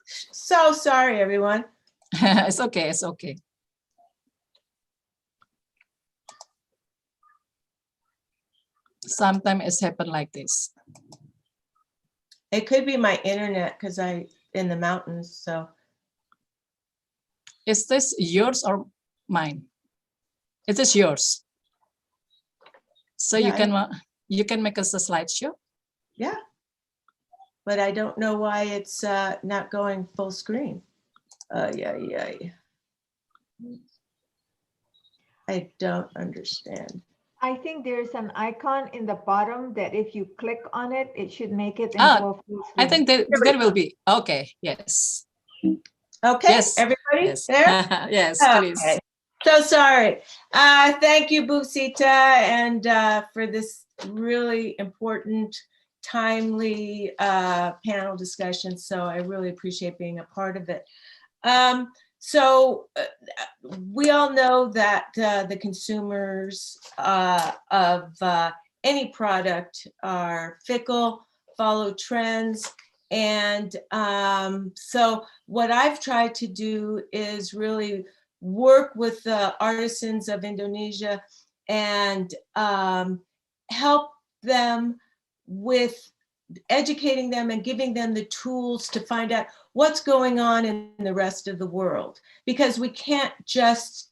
So sorry, everyone. It's okay. It's okay. Sometimes it's happened like this. It could be my internet because I'm in the mountains. So is this yours or mine? It is yours. So yeah, you can make us a slideshow. Yeah, but I don't know why it's not going full screen. Yeah. I don't understand. I think there's an icon in the bottom that if you click on it, it should make it into a full screen. I think there will be. Okay, yes. Okay, yes. Everybody yes. there? Yes, okay. Please. So sorry. Thank you, Pusaka, and for this really important, timely panel discussion. So I really appreciate being a part of it. We all know that the consumers of any product are fickle, follow trends. And so what I've tried to do is really work with the artisans of Indonesia and help them with educating them and giving them the tools to find out what's going on in the rest of the world, because we can't just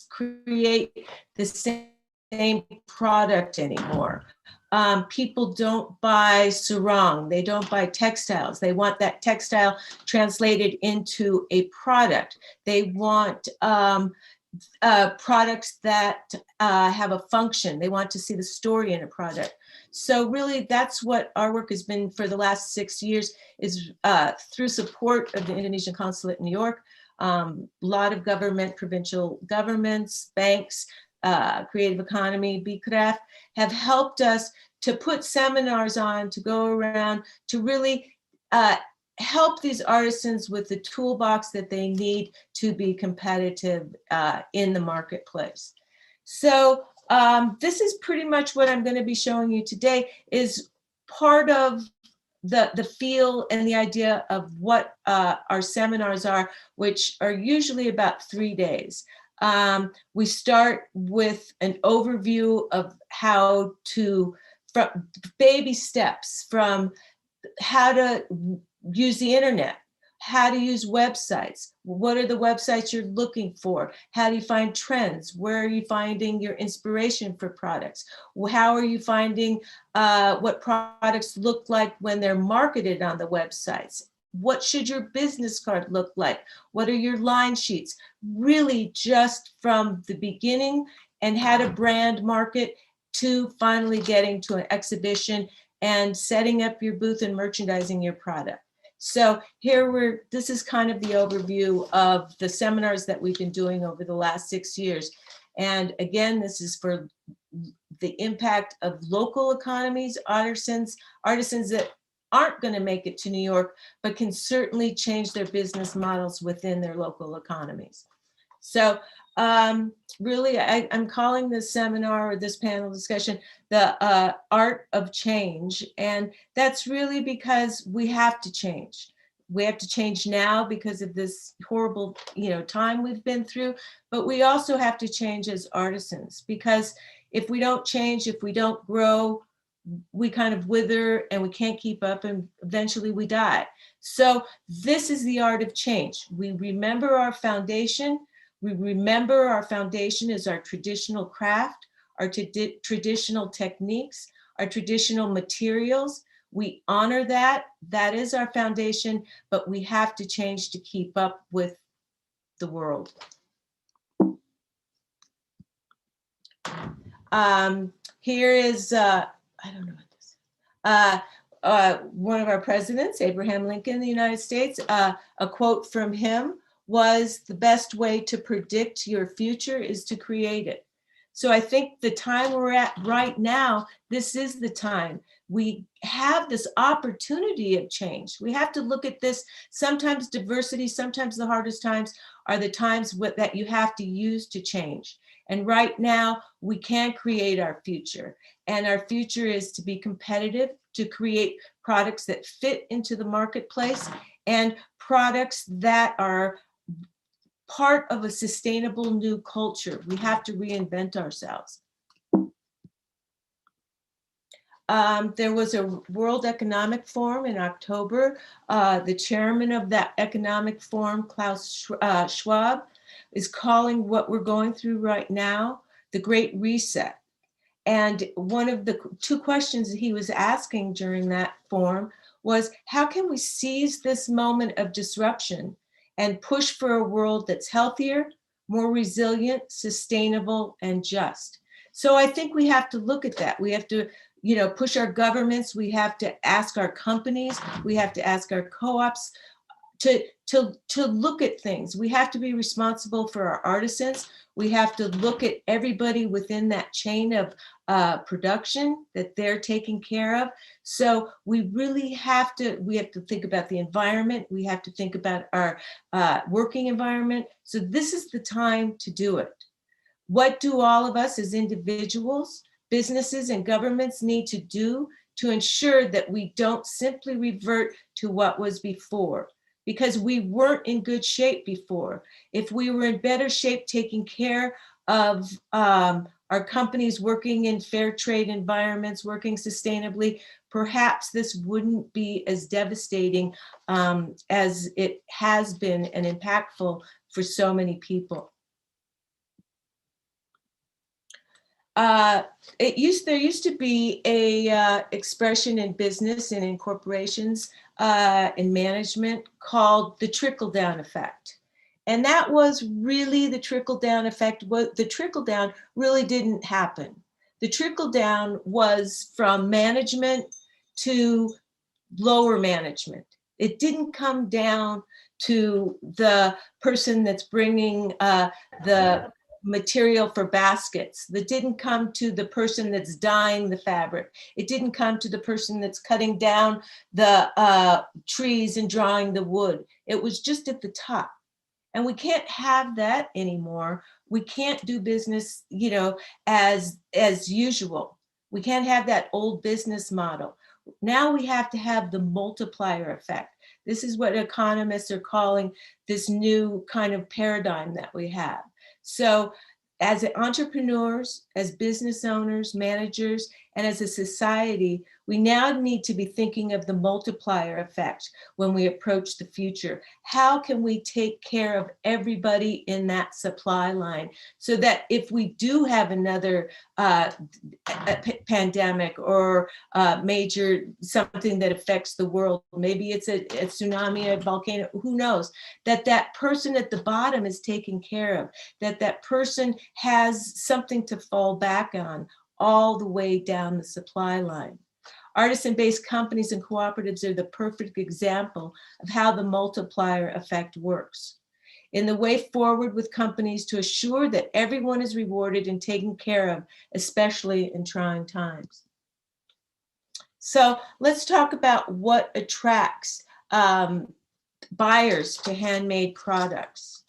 create the same product anymore. People don't buy sarong, they don't buy textiles. They want that textile translated into a product. They want products that have a function. They want to see the story in a product. So really that's what our work has been for the last 6 years, is through support of the Indonesian Consulate in New York, a lot of government, provincial governments, banks, creative economy, BCRAF, have helped us to put seminars on, to go around, to really help these artisans with the toolbox that they need to be competitive in the marketplace. So this is pretty much what I'm going to be showing you today, is part of the feel and the idea of what our seminars are, which are usually about 3 days. We start with an overview of how to, from baby steps, from how to use the internet, how to use websites. What are the websites you're looking for? How do you find trends? Where are you finding your inspiration for products? How are you finding what products look like when they're marketed on the websites? What should your business card look like? What are your line sheets? Really just from the beginning and how to brand market to finally getting to an exhibition and setting up your booth and merchandising your product. So this is kind of the overview of the seminars that we've been doing over the last 6 years. And again, this is for the impact of local economies, artisans that aren't going to make it to New York, but can certainly change their business models within their local economies. So really, I'm calling this seminar or this panel discussion the art of change. And that's really because we have to change. We have to change now because of this horrible, time we've been through, but we also have to change as artisans, because if we don't change, if we don't grow, we kind of wither and we can't keep up and eventually we die. So this is the art of change. We remember our foundation. We remember our foundation is our traditional craft, our traditional techniques, our traditional materials. We honor that. That is our foundation, but we have to change to keep up with the world. Here is, I don't know what this is. One of our presidents, Abraham Lincoln, in the United States, a quote from him was, "The best way to predict your future is to create it." So I think the time we're at right now, this is the time. We have this opportunity of change. We have to look at this. Sometimes diversity, sometimes the hardest times are the times that you have to use to change. And right now, we can create our future. And our future is to be competitive, to create products that fit into the marketplace, and products that are part of a sustainable new culture. We have to reinvent ourselves. There was a World Economic Forum in October. The chairman of that economic forum, Klaus Schwab, is calling what we're going through right now the Great Reset. And one of the 2 questions that he was asking during that forum was, how can we seize this moment of disruption and push for a world that's healthier, more resilient, sustainable, and just? So I think we have to look at that. We have to, push our governments. We have to ask our companies. We have to ask our co-ops to look at things. We have to be responsible for our artisans. We have to look at everybody within that chain of production that they're taking care of. So we really have to think about the environment. We have to think about our working environment. So this is the time to do it. What do all of us as individuals, businesses, and governments need to do to ensure that we don't simply revert to what was before? Because we weren't in good shape before. If we were in better shape taking care of our companies, working in fair trade environments, working sustainably, perhaps this wouldn't be as devastating as it has been and impactful for so many people. There used to be a expression in business and in corporations in management called the trickle-down effect. And that was really the trickle-down effect. The trickle-down really didn't happen. The trickle-down was from management to lower management. It didn't come down to the person that's bringing the material for baskets. That didn't come to the person that's dyeing the fabric. It didn't come to the person that's cutting down the trees and drawing the wood. It was just at the top. And we can't have that anymore. We can't do business, as usual. We can't have that old business model. Now we have to have the multiplier effect. This is what economists are calling this new kind of paradigm that we have. So as entrepreneurs, as business owners, managers, and as a society, we now need to be thinking of the multiplier effect when we approach the future. How can we take care of everybody in that supply line so that if we do have another pandemic or major something that affects the world, maybe it's a tsunami, a volcano, who knows, that that person at the bottom is taken care of, that that person has something to fall back on all the way down the supply line. Artisan-based companies and cooperatives are the perfect example of how the multiplier effect works. In the way forward with companies to assure that everyone is rewarded and taken care of, especially in trying times. So let's talk about what attracts buyers to handmade products.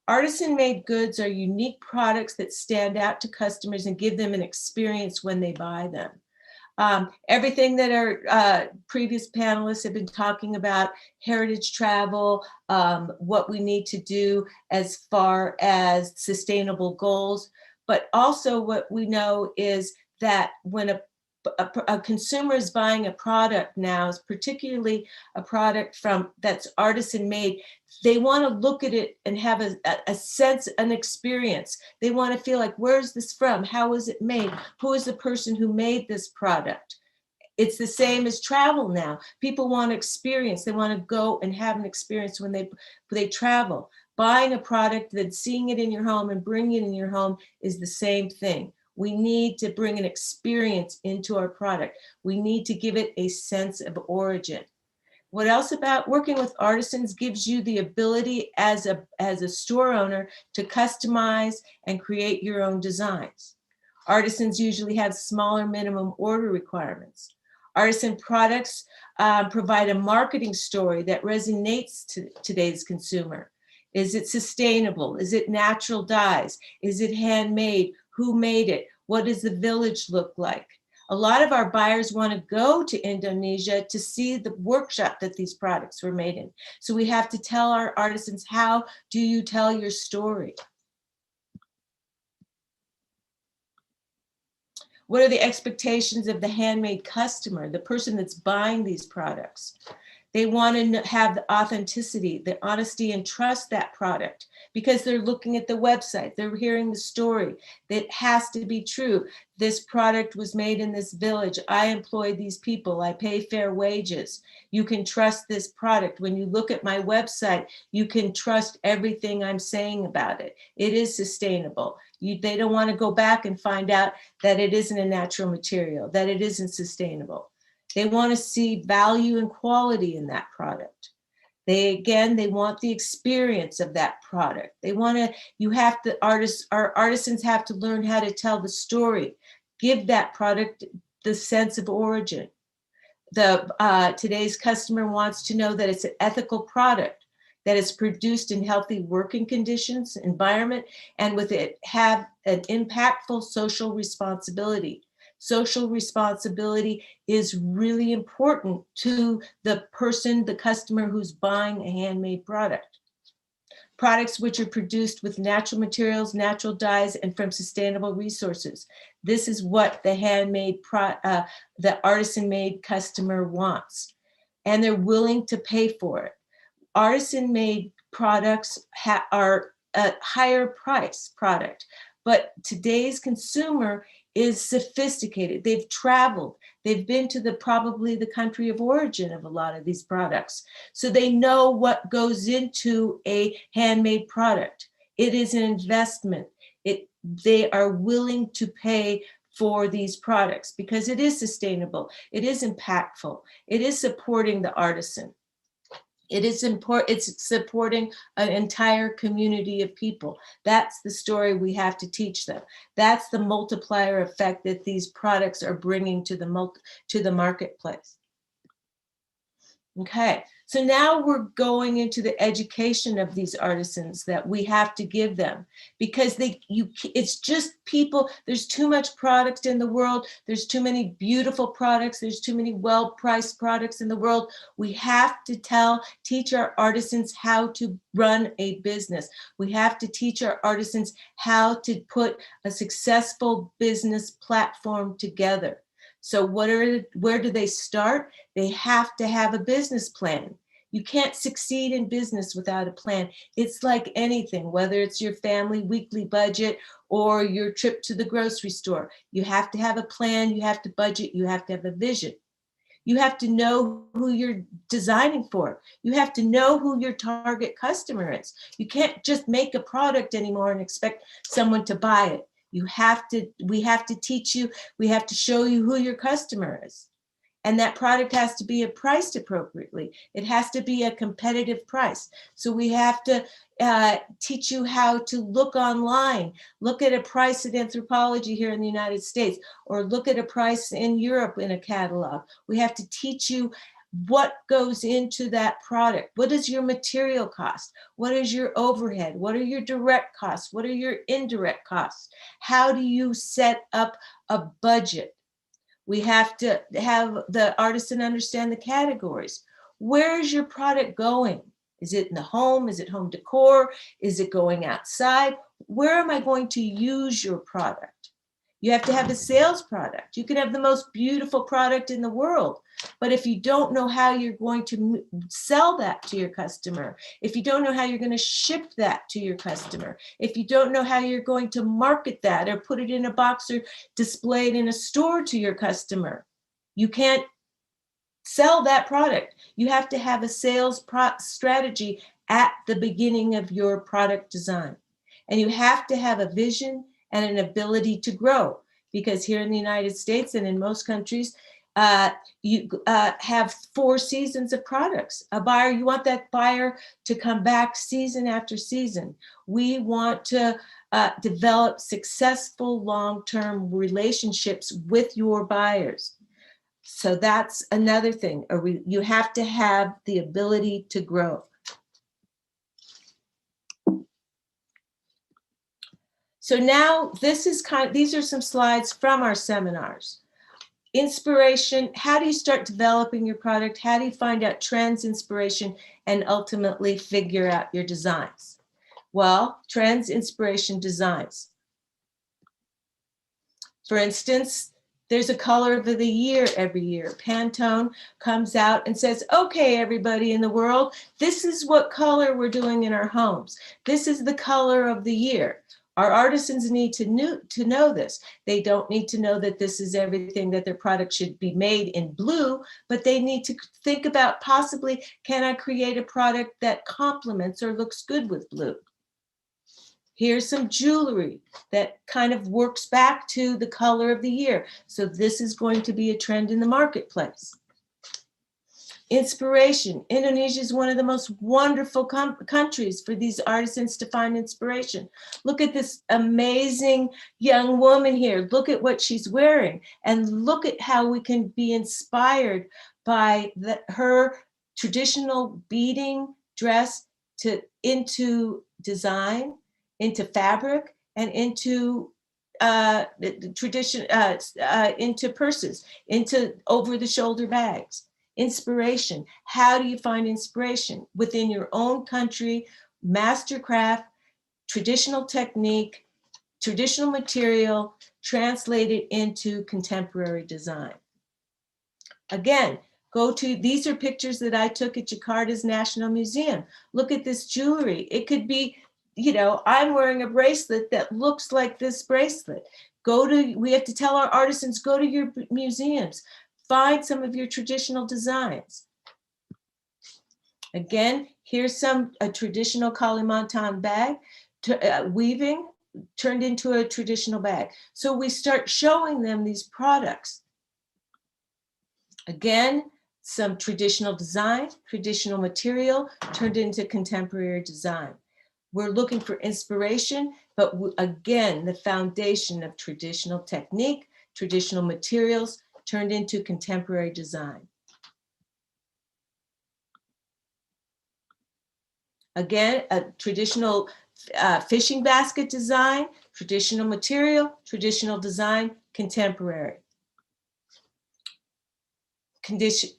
Artisan-made goods are unique products that stand out to customers and give them an experience when they buy them. Everything that our previous panelists have been talking about, heritage travel, what we need to do as far as sustainable goals, but also what we know is that when a consumer is buying a product now, particularly a product that's artisan made, they want to look at it and have a sense, an experience. They want to feel like, where's this from? How was it made? Who is the person who made this product? It's the same as travel now. People want to experience. They want to go and have an experience when they travel. Buying a product, then seeing it in your home and bringing it in your home is the same thing. We need to bring an experience into our product. We need to give it a sense of origin. What else about working with artisans gives you the ability as a store owner to customize and create your own designs. Artisans usually have smaller minimum order requirements. Artisan products provide a marketing story that resonates to today's consumer. Is it sustainable? Is it natural dyes? Is it handmade? Who made it? What does the village look like? A lot of our buyers want to go to Indonesia to see the workshop that these products were made in. So we have to tell our artisans, how do you tell your story? What are the expectations of the handmade customer, the person that's buying these products? They want to have the authenticity, the honesty, and trust that product because they're looking at the website, they're hearing the story. That has to be true. This product was made in this village. I employ these people. I pay fair wages. You can trust this product. When you look at my website, you can trust everything I'm saying about it. It is sustainable. They don't want to go back and find out that it isn't a natural material, that it isn't sustainable. They want to see value and quality in that product. They want the experience of that product. Our artisans have to learn how to tell the story, give that product the sense of origin. Today's customer wants to know that it's an ethical product, that it's produced in healthy working conditions, environment, and with it have an impactful social responsibility. Social responsibility is really important to the person, the customer who's buying a handmade product. Products which are produced with natural materials, natural dyes, and from sustainable resources. This is what the artisan-made customer wants, and they're willing to pay for it. Artisan-made products are a higher price product, but today's consumer is sophisticated. They've traveled. They've been to probably the country of origin of a lot of these products. So they know what goes into a handmade product. It is an investment. They are willing to pay for these products because it is sustainable. It is impactful. It is supporting the artisan. It's supporting an entire community of people. That's the story we have to teach them. That's the multiplier effect that these products are bringing to the marketplace. Okay, So now we're going into the education of these artisans that we have to give them, because it's just people, there's too much product in the world. There's too many beautiful products. There's too many well-priced products in the world. We have to teach our artisans how to run a business. We have to teach our artisans how to put a successful business platform together. So where do they start? They have to have a business plan. You can't succeed in business without a plan. It's like anything, whether it's your family weekly budget or your trip to the grocery store. You have to have a plan, you have to budget, you have to have a vision. You have to know who you're designing for. You have to know who your target customer is. You can't just make a product anymore and expect someone to buy it. We have to teach you, we have to show you who your customer is. And that product has to be priced appropriately. It has to be a competitive price. So we have to teach you how to look online, look at a price at Anthropology here in the United States, or look at a price in Europe in a catalog. We have to teach you what goes into that product. What is your material cost? What is your overhead? What are your direct costs? What are your indirect costs? How do you set up a budget? We have to have the artisan understand the categories. Where is your product going? Is it in the home? Is it home decor? Is it going outside? Where am I going to use your product? You have to have a sales product. You can have the most beautiful product in the world, but if you don't know how you're going to sell that to your customer, if you don't know how you're going to ship that to your customer, if you don't know how you're going to market that or put it in a box or display it in a store to your customer, you can't sell that product. You have to have a sales strategy at the beginning of your product design. And you have to have a vision and an ability to grow, because here in the United States and in most countries, you have 4 seasons of products. A buyer, you want that buyer to come back season after season. We want to develop successful long-term relationships with your buyers. So that's another thing. You have to have the ability to grow. So now these are some slides from our seminars. Inspiration, how do you start developing your product? How do you find out trends, inspiration, and ultimately figure out your designs? Well, trends, inspiration, designs. For instance, there's a color of the year every year. Pantone comes out and says, okay, everybody in the world, this is what color we're doing in our homes. This is the color of the year. Our artisans need to know this. They don't need to know that this is everything, that their product should be made in blue, but they need to think about possibly, can I create a product that complements or looks good with blue? Here's some jewelry that kind of works back to the color of the year. So this is going to be a trend in the marketplace. Inspiration. Indonesia is one of the most wonderful countries for these artisans to find inspiration. Look at this amazing young woman here. Look at what she's wearing, and look at how we can be inspired by her traditional beading dress into design, into fabric, and into into purses, into over-the-shoulder bags. Inspiration. How do you find inspiration? Within your own country, mastercraft, traditional technique, traditional material, translated into contemporary design. Again, these are pictures that I took at Jakarta's National Museum. Look at this jewelry. It could be, I'm wearing a bracelet that looks like this bracelet. We have to tell our artisans, go to your museums. Find some of your traditional designs. Again, here's a traditional Kalimantan bag, weaving turned into a traditional bag. So we start showing them these products. Again, some traditional design, traditional material turned into contemporary design. We're looking for inspiration, but again, the foundation of traditional technique, traditional materials, turned into contemporary design. Again, a traditional fishing basket design, traditional material, traditional design, contemporary.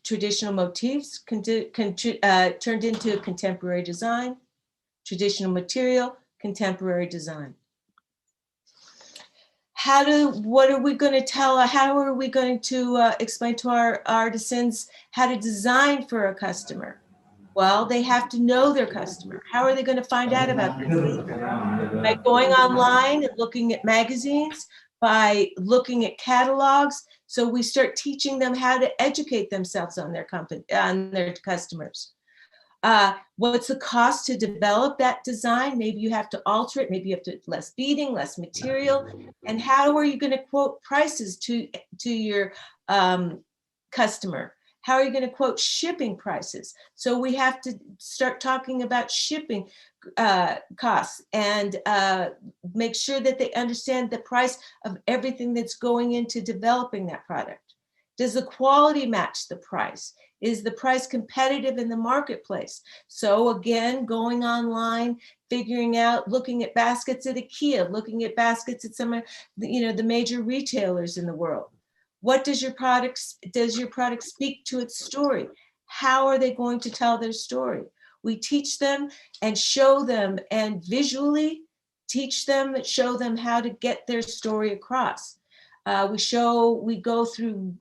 Traditional motifs turned into contemporary design, traditional material, contemporary design. What are we going to tell, how are we going to explain to our artisans how to design for a customer? Well, they have to know their customer. How are they going to find out about their customer? By going online and looking at magazines, by looking at catalogs. So we start teaching them how to educate themselves on their company, on their customers. What's the cost to develop that design? Maybe you have to alter it. Maybe you have to less beading, less material. And how are you going to quote prices to your customer? How are you going to quote shipping prices? So we have to start talking about shipping costs and make sure that they understand the price of everything that's going into developing that product. Does the quality match the price? Is the price competitive in the marketplace? So again, going online, figuring out, looking at baskets at IKEA, looking at baskets at some of the major retailers in the world. What does your product speak to its story? How are they going to tell their story? We teach them and show them and visually teach them, show them how to get their story across. We go through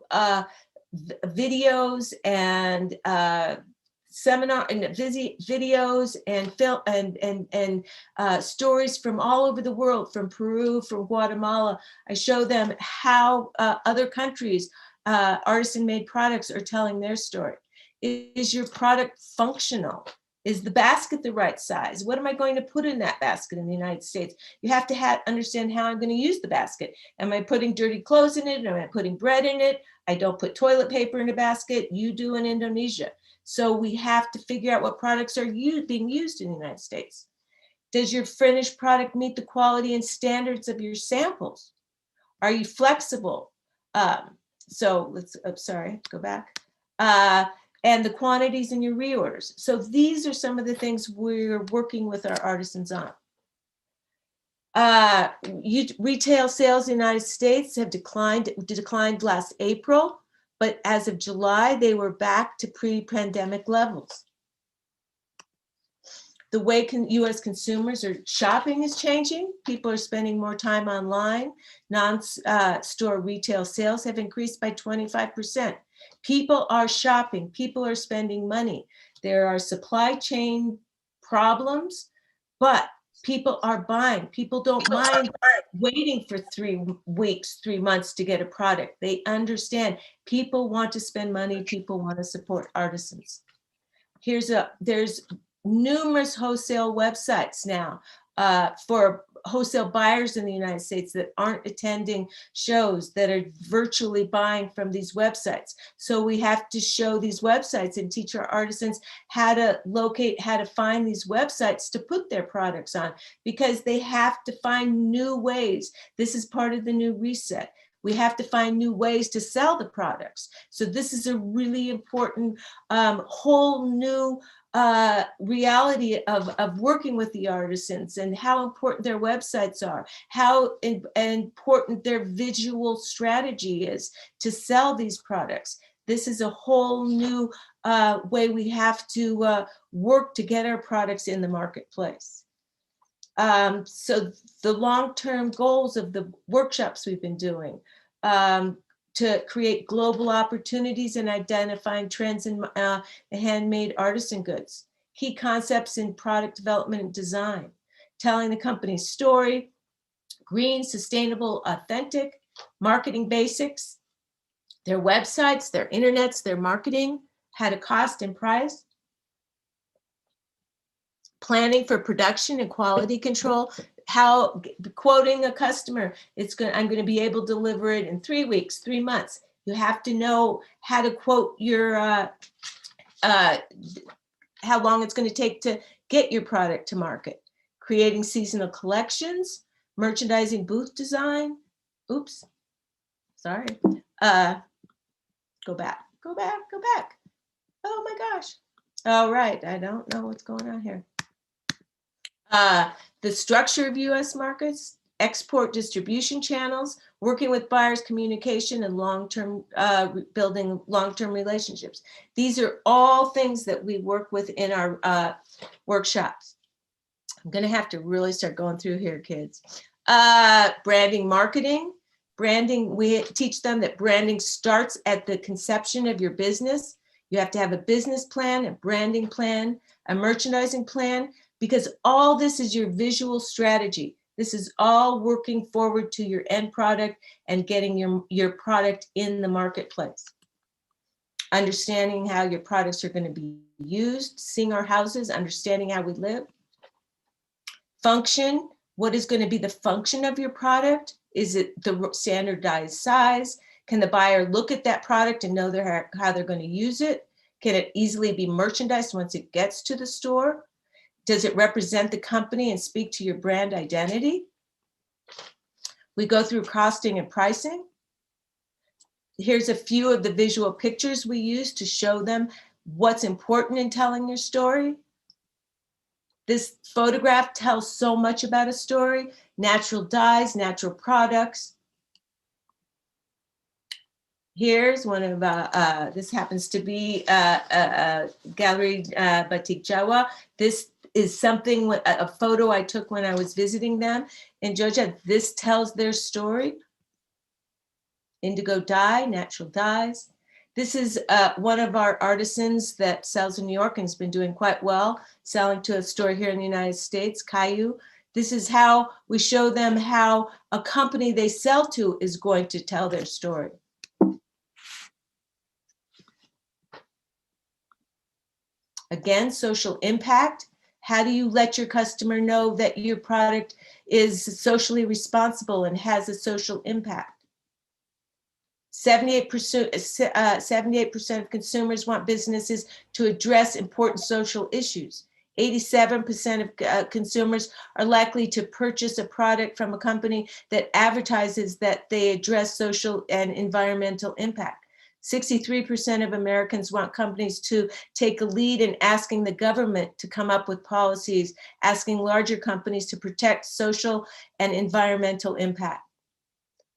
videos and seminar and videos and film and stories from all over the world, from Peru, from Guatemala. I show them how other countries artisan-made products are telling their story. Is your product functional? Is the basket the right size? What am I going to put in that basket in the United States? You have to understand how I'm going to use the basket. Am I putting dirty clothes in it? Am I putting bread in it? I don't put toilet paper in a basket. You do in Indonesia. So we have to figure out what products are being used in the United States. Does your finished product meet the quality and standards of your samples? Are you flexible? Go back. And the quantities in your reorders. So these are some of the things we're working with our artisans on. Retail sales in the United States have declined last April, but as of July, they were back to pre-pandemic levels. The way US consumers are shopping is changing. People are spending more time online. Non-store retail sales have increased by 25%. People are shopping, people are spending money. There are supply chain problems, but people are buying. People don't mind waiting for 3 weeks, 3 months to get a product. They understand people want to spend money, people want to support artisans. There's numerous wholesale websites now for wholesale buyers in the United States that aren't attending shows, that are virtually buying from these websites. So we have to show these websites and teach our artisans how to locate, how to find these websites to put their products on, because they have to find new ways. This is part of the new reset. We have to find new ways to sell the products. So this is a really important whole new reality of working with the artisans, and how important their websites are, how important their visual strategy is to sell these products. This is a whole new way we have to work to get our products in the marketplace. So the long-term goals of the workshops we've been doing, to create global opportunities and identifying trends in handmade artisan goods, key concepts in product development and design, telling the company's story, green, sustainable, authentic, marketing basics, their websites, their internets, their marketing, how to cost and price, planning for production and quality control, how quoting a customer, I'm going to be able to deliver it in 3 weeks, 3 months. You have to know how to quote your, how long it's going to take to get your product to market. Creating seasonal collections, merchandising booth design. Oops, sorry. Go back. Oh my gosh. All right, I don't know what's going on here. The structure of U.S. markets, export distribution channels, working with buyers, communication, and long-term building long-term relationships. These are all things that we work with in our workshops. I'm going to have to really start going through here, kids. Branding, marketing. Branding, we teach them that branding starts at the conception of your business. You have to have a business plan, a branding plan, a merchandising plan, because all this is your visual strategy. This is all working forward to your end product and getting your product in the marketplace. Understanding how your products are going to be used, seeing our houses, understanding how we live. Function, what is going to be the function of your product? Is it the standardized size? Can the buyer look at that product and know how they're going to use it? Can it easily be merchandised once it gets to the store? Does it represent the company and speak to your brand identity? We go through costing and pricing. Here's a few of the visual pictures we use to show them what's important in telling your story. This photograph tells so much about a story. Natural dyes, natural products. Here's one of, this happens to be Gallery Batik Jawa. This is something, a photo I took when I was visiting them in Jogja. This tells their story. Indigo dye, natural dyes. This is one of our artisans that sells in New York and has been doing quite well, selling to a store here in the United States, Caillou. This is how we show them how a company they sell to is going to tell their story. Again, social impact. How do you let your customer know that your product is socially responsible and has a social impact? 78% of consumers want businesses to address important social issues. 87% of consumers are likely to purchase a product from a company that advertises that they address social and environmental impact. 63% of Americans want companies to take a lead in asking the government to come up with policies, asking larger companies to protect social and environmental impact.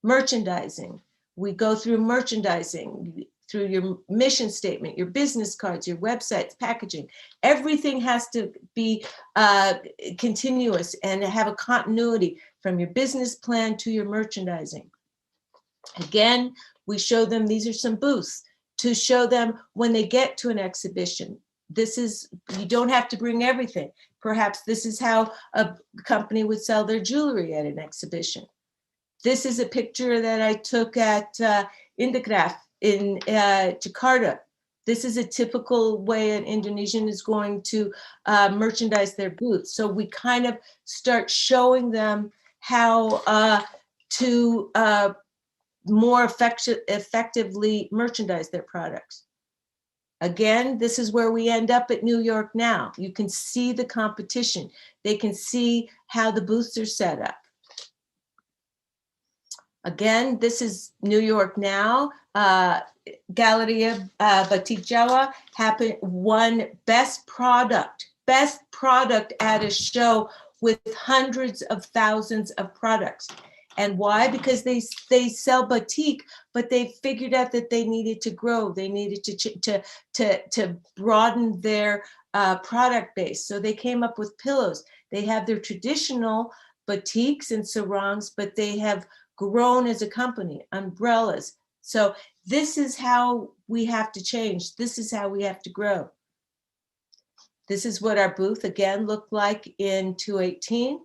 Merchandising. We go through merchandising, through your mission statement, your business cards, your websites, packaging. Everything has to be continuous and have a continuity from your business plan to your merchandising. Again, we show them, these are some booths to show them when they get to an exhibition. This is, you don't have to bring everything. Perhaps this is how a company would sell their jewelry at an exhibition. This is a picture that I took at Indograph in Jakarta. This is a typical way an Indonesian is going to merchandise their booth. So we kind of start showing them how to more effectively merchandise their products. Again, this is where we end up at New York Now. You can see the competition. They can see how the booths are set up. Again, this is New York Now. Galleria Batik Jawa won best product at a show with hundreds of thousands of products. And why? Because they sell batik, but they figured out that they needed to grow. They needed to broaden their product base. So they came up with pillows. They have their traditional batiks and sarongs, but they have grown as a company, umbrellas. So this is how we have to change. This is how we have to grow. This is what our booth again looked like in 2018.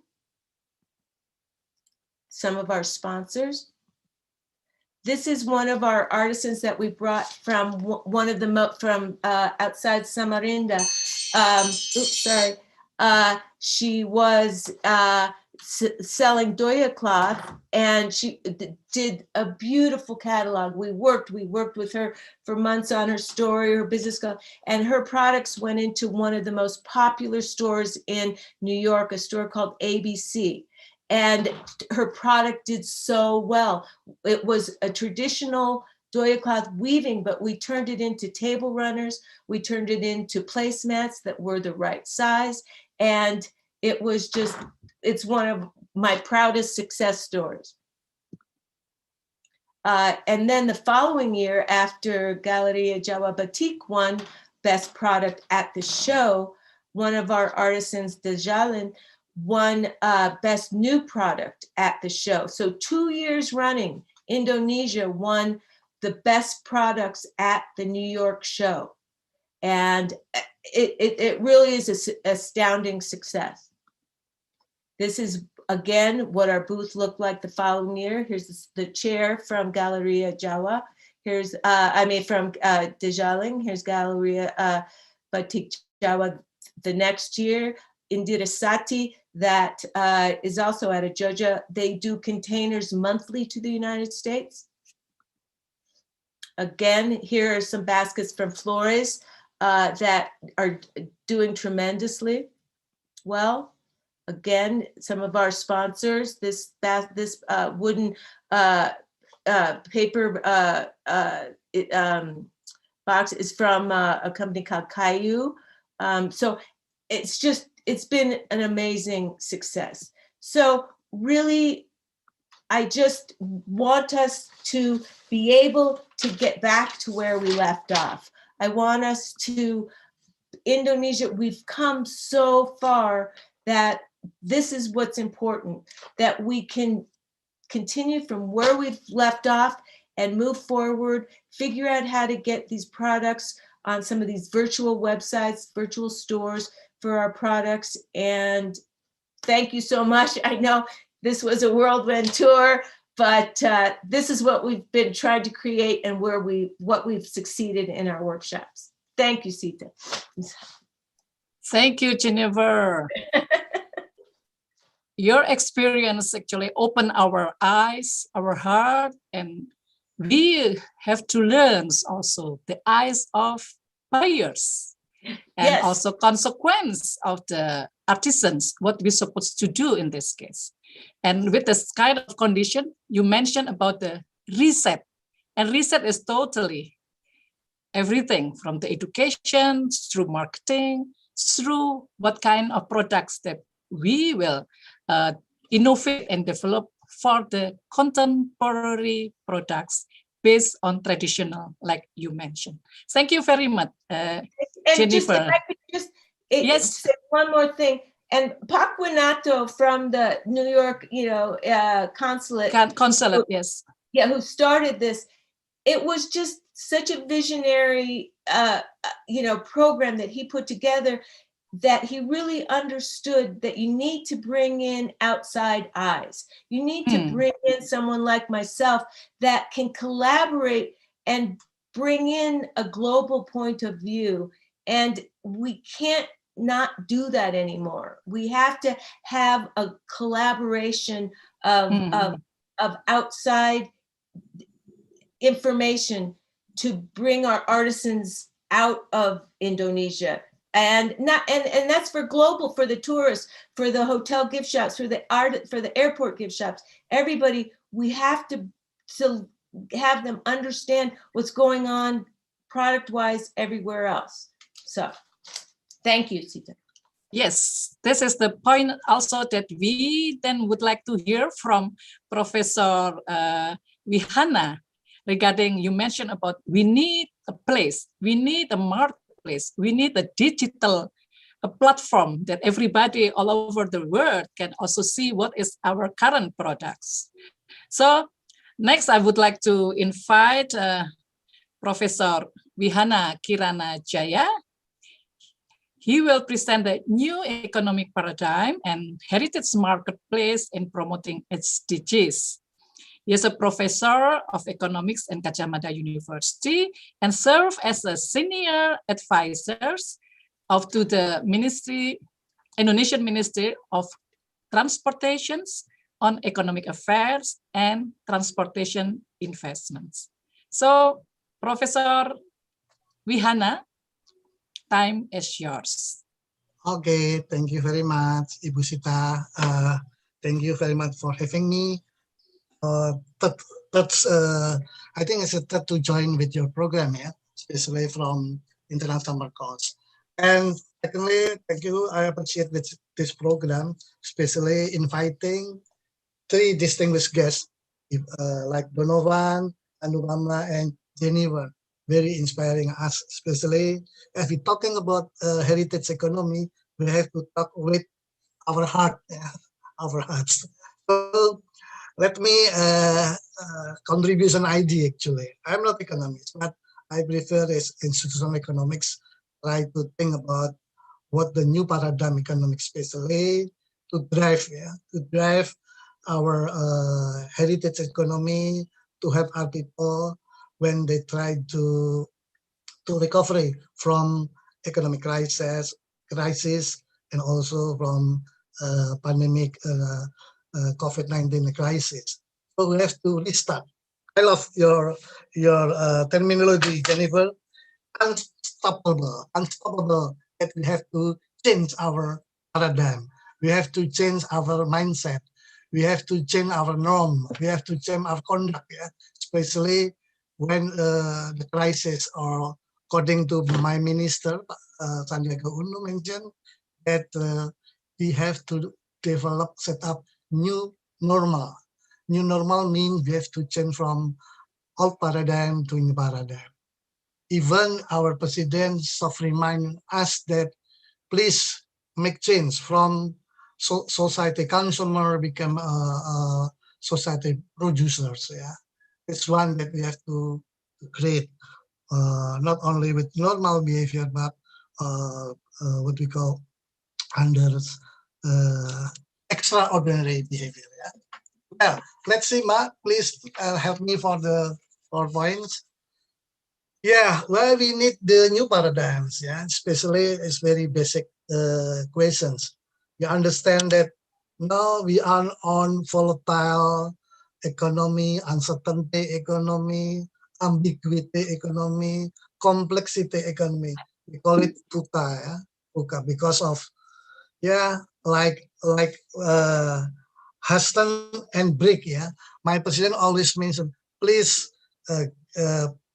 Some of our sponsors. This is one of our artisans that we brought from one of the from outside Samarinda. She was selling doya cloth, and she did a beautiful catalog. We worked with her for months on her story, her business card, and her products went into one of the most popular stores in New York, a store called ABC. And her product did so well. It was a traditional doya cloth weaving, but we turned it into table runners. We turned it into placemats that were the right size. And it's one of my proudest success stories. And then the following year, after Galleria Jogja Batik won Best Product at the show, one of our artisans, Dejalin, won Best New Product at the show. So 2 years running, Indonesia won the best products at the New York show. And it really is an astounding success. This is, again, what our booth looked like the following year. Here's the chair from Galleria Jogja. Here's, from Dejaling. Here's Galleria Batik Jogja the next year. Indira Sati, that is also out of Jogja. They do containers monthly to the United States. Again, here are some baskets from Flores that are doing tremendously well. Again, some of our sponsors, this wooden paper box is from a company called Caillou. So it's been an amazing success. So really, I just want us to be able to get back to where we left off. I want us to, Indonesia, we've come so far that this is what's important, that we can continue from where we've left off and move forward, figure out how to get these products on some of these virtual websites, virtual stores for our products. And thank you so much. I know this was a whirlwind tour, but this is what we've been trying to create and what we've succeeded in our workshops. Thank you, Sita. Thank you, Jennifer. Your experience actually opened our eyes, our heart, and we have to learn also the eyes of buyers and Yes. also consequence of the artisans, what we're supposed to do in this case. And with this kind of condition, you mentioned about the reset, and reset is totally everything from the education through marketing, through what kind of products that we will innovate and develop for the contemporary products based on traditional, like you mentioned. Thank you very much, And Jennifer. just, if I could just Yes. say one more thing. And Pak Winato from the New York, consulate, Consulate, yes. yeah, who started this, it was just such a visionary, program that he put together, that he really understood that you need to bring in outside eyes. You need to bring in someone like myself that can collaborate and bring in a global point of view. And we can't not do that anymore. We have to have a collaboration of outside information to bring our artisans out of Indonesia. And that's for global, for the tourists, for the hotel gift shops, for the airport gift shops. Everybody, we have to have them understand what's going on product-wise everywhere else. So, thank you, Sita. Yes, this is the point also that we then would like to hear from Professor Wihana regarding, you mentioned about we need a place, we need a marketplace, we need a digital platform that everybody all over the world can also see what is our current products. So next I would like to invite Professor Wihana Kirana Jaya. He will present the new economic paradigm and heritage marketplace in promoting SDGs. He is a professor of economics in Gajah Mada University and served as a senior advisor to the Indonesian Ministry of Transportations on economic affairs and transportation investments. So, Professor Wihana, time is yours. Okay, thank you very much, Ibu Sita. Thank you very much for having me. I think it's a threat to join with your program, yeah, especially from international course. And secondly, thank you. I appreciate this program, especially inviting 3 distinguished guests like Donovan, Anubama, and Jennifer. Very inspiring us, especially if we're talking about heritage economy, we have to talk with our heart, our hearts. So let me contribute an idea actually. I'm not economist, but I prefer is institutional economics, try to think about what the new paradigm economics especially to drive our heritage economy, to help our people when they try to recovery from economic crisis, and also from pandemic COVID-19 crisis. So we have to restart. I love your terminology, Jennifer. Unstoppable. That we have to change our paradigm. We have to change our mindset. We have to change our norm. We have to change our conduct, especially when the crisis, or according to my minister, Sandiaga Uno mentioned that we have to set up new normal. New normal means we have to change from old paradigm to new paradigm. Even our president soft remind us that please make change from society consumer become society producers. Yeah, it's one that we have to create, not only with normal behavior, but what we call under extraordinary behavior. Yeah. Well, let's see, Mark. Please help me for the 4 points. Yeah, well, we need the new paradigms. Yeah, especially it's very basic questions. You understand that now we are on volatile economy, uncertainty economy, ambiguity economy, complexity economy. We call it VUCA, yeah? VUCA, because of like Huston and Brick. Yeah, my president always mentioned, please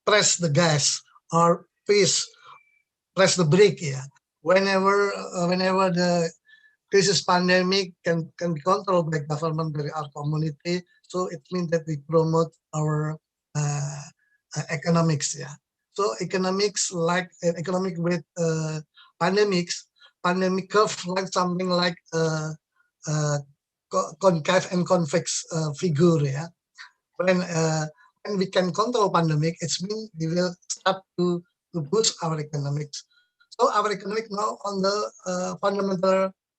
press the gas, or please press the brake. Yeah, whenever the crisis pandemic can be controlled by government, by our community. So it means that we promote our economics. Yeah. So economics, like economic with pandemic curve, like something like concave and convex figure. Yeah. When we can control pandemic, it means we will start to boost our economics. So our economic now on the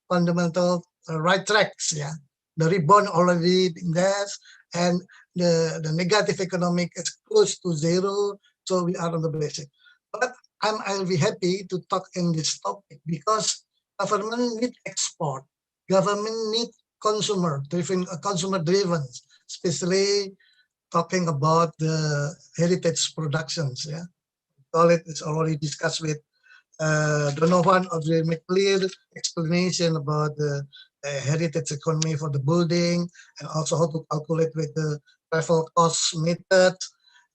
fundamental right tracks. Yeah, the rebound already in there, and the negative economic is close to zero. So we are on the basic. But I'll be happy to talk in this topic because government need export. Government need consumer driven, especially talking about the heritage productions. Yeah, all it is already discussed with Donovan already made clear explanation about the heritage economy for the building, and also how to calculate with the travel cost method,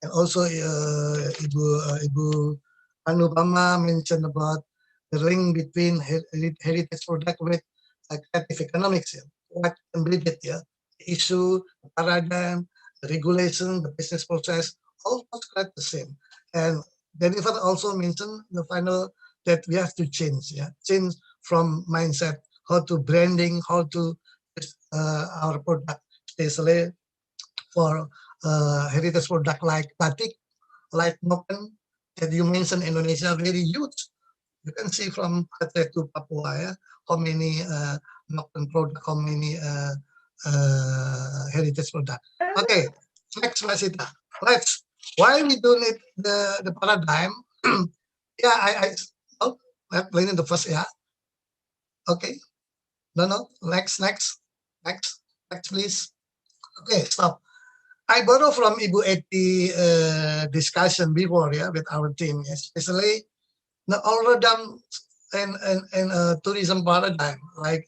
and also Ibu Anubama mentioned about the link between heritage product with creative economics. Yeah. What completed, yeah, the issue, the paradigm, the regulation, the business process, all quite the same. And Jennifer also mentioned the final that we have to change, yeah, change from mindset, how to branding, how to our product, especially for heritage product like batik, like noken that you mentioned, Indonesia very huge. You can see from Aceh to Papua, yeah, how many noken product, how many heritage product. Okay, next, Masita. Let's. Why we do need the paradigm? Yeah, I explain the first. Yeah. Okay. No. Next, please. Okay, stop. I borrow from Ibu Eti discussion before, yeah, with our team, especially the already and tourism paradigm, like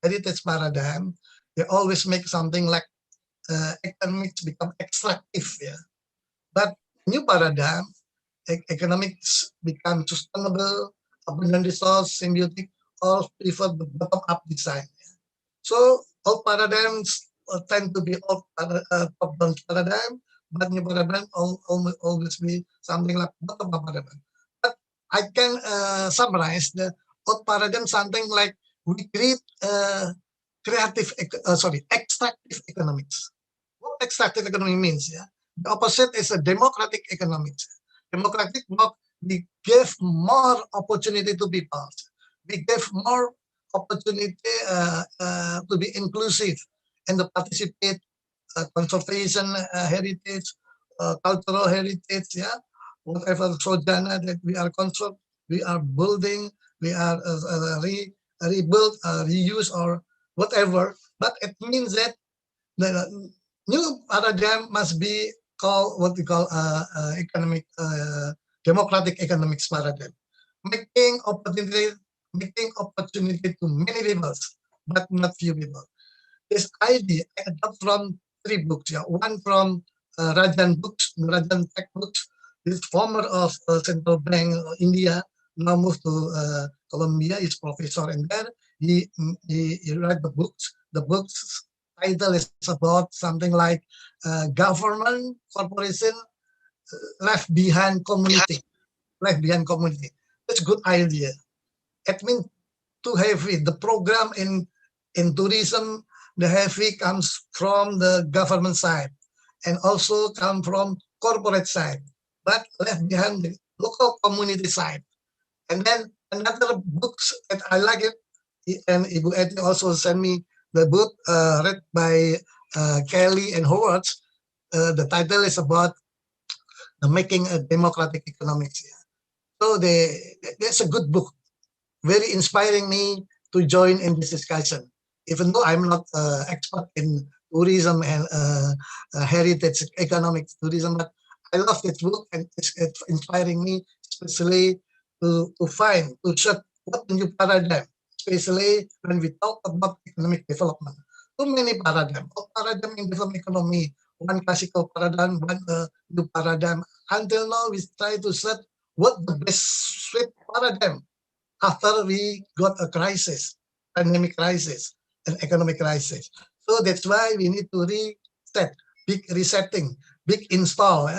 heritage paradigm. They always make something like economics become extractive, yeah. But new paradigm, economics become sustainable, abundant resource, symbiotic, or prefer the bottom-up design. So old paradigms tend to be old top-down paradigm, but new paradigm always be something like bottom-up paradigm. But I can summarize the old paradigm something like we create extractive economics. What extractive economy means? Yeah, the opposite is a democratic economics. Democratic, we give more opportunity to people. We give more opportunity to be inclusive and to participate conservation heritage, cultural heritage, yeah, whatever sojana that we are concerned, we are building, we are rebuild, reuse, or whatever. But it means that the new paradigm must be called what we call economic democratic economics paradigm, making opportunity to many people, but not few people. This idea I adopt from 3 books. Yeah, one from Rajan Tech books. This former of Central Bank India, now moved to Columbia. He's professor, and there he write the books. The books title is about something like government corporation left behind community. Left behind community. That's a good idea. It means too heavy. The program in tourism, the heavy comes from the government side and also come from corporate side, but left behind the local community side. And then another books that I like it, and Ibu Eti also sent me the book read by Kelly and Howard. The title is about making a democratic economics. So that's a good book, very inspiring me to join in this discussion. Even though I'm not expert in tourism and heritage economic tourism, but I love this book and it's inspiring me, especially to search what new paradigm, especially when we talk about economic development. Too many paradigm, paradigm in development economy, one classical paradigm, one new paradigm. Until now, we try to search what the best sweet paradigm after we got a crisis, pandemic crisis, and economic crisis. So that's why we need to reset, big resetting, big install,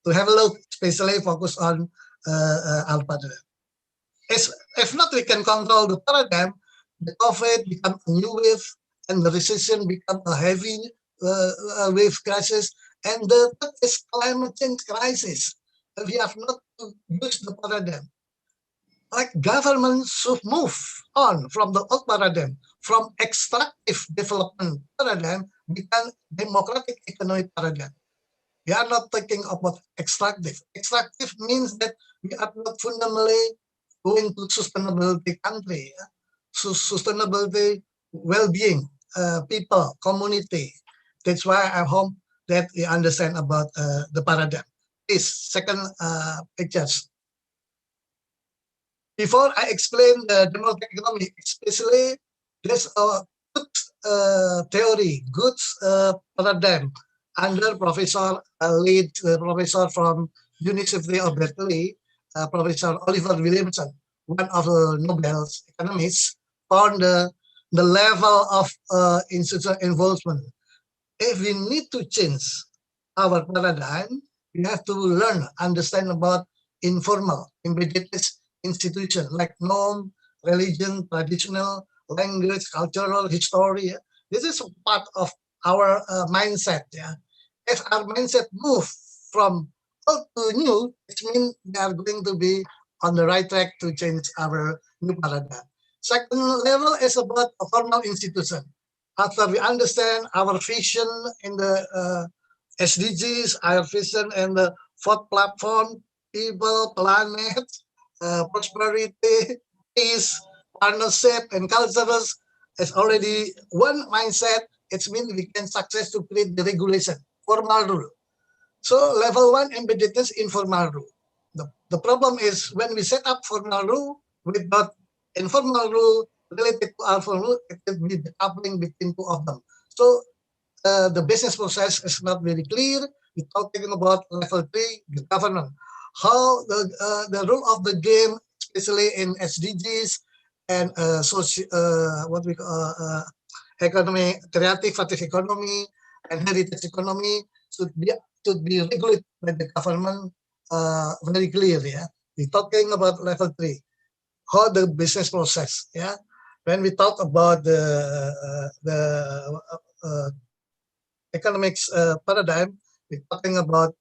to have a look, especially focus on our paradigm. If not, we can control the paradigm, the COVID become a new wave, and the recession become a heavy wave crisis, and the third is climate change crisis. We have not to use the paradigm. Like government should move on from the old paradigm, from extractive development paradigm, become democratic economic paradigm. We are not talking about extractive. Extractive means that we are not fundamentally going to sustainability country, sustainability, well-being, people, community. That's why I hope that you understand about the paradigm. This second pictures. Before I explain the democratic economy, especially there's a good theory, good paradigm under Professor lead professor from University of Berkeley, Professor Oliver Williamson, one of the Nobel economists, found the level of institutional involvement. If we need to change our paradigm, we have to learn, understand about informal, indigenous institution like norm, religion, traditional, language, cultural, history. This is part of our mindset. Yeah, if our mindset move from old to new, it means we are going to be on the right track to change our new paradigm. Second level is about a formal institution. After we understand our vision in the SDGs, our vision and the fourth platform, people, planet, prosperity, peace, partnership, and cultures is already one mindset. It means we can success to create the regulation, formal rule. So level 1 embedded is informal rule. The problem is when we set up formal rule without informal rule related to our formal rule, it will be the coupling between two of them. So the business process is not very clear. We're talking about level 3, the governance. How the rule of the game, especially in SDGs, and what we call economy, creative economy, and heritage economy should be regulated by the government very clear. Yeah, we're talking about level 3, how the business process. Yeah, when we talk about the economics paradigm, we're talking about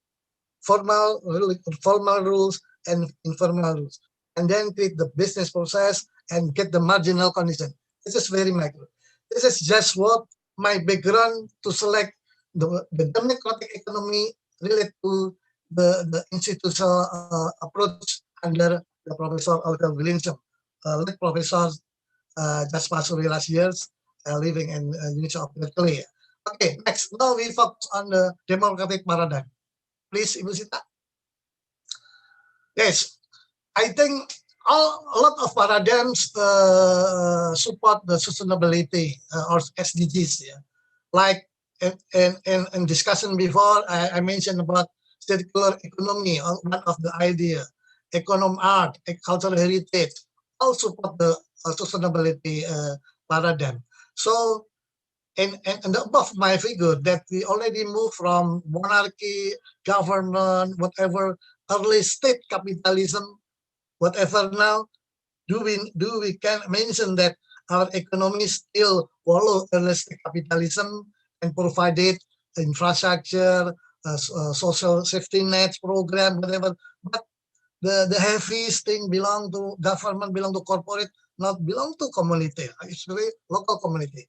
formal rules and informal rules, and then create the business process and get the marginal condition. This is very micro. This is just what my background to select the democratic economy related to the institutional approach under the Professor Alka Williamson, lead professor just Masuri last years, living in University of Berkeley. Okay, next. Now we focus on the democratic paradigm. Please, Ibu Sita. Yes, I think a lot of paradigms support the sustainability or SDGs. Yeah, like in discussion before, I mentioned about circular economy, one of the idea, economic art, cultural heritage, all support the sustainability paradigm. So, and above my figure that we already moved from monarchy, government, whatever, early state capitalism, whatever now, do we can mention that our economy still follow early state capitalism and provided infrastructure, social safety nets program, whatever, but the heaviest thing belong to government, belong to corporate, not belong to community, especially local community.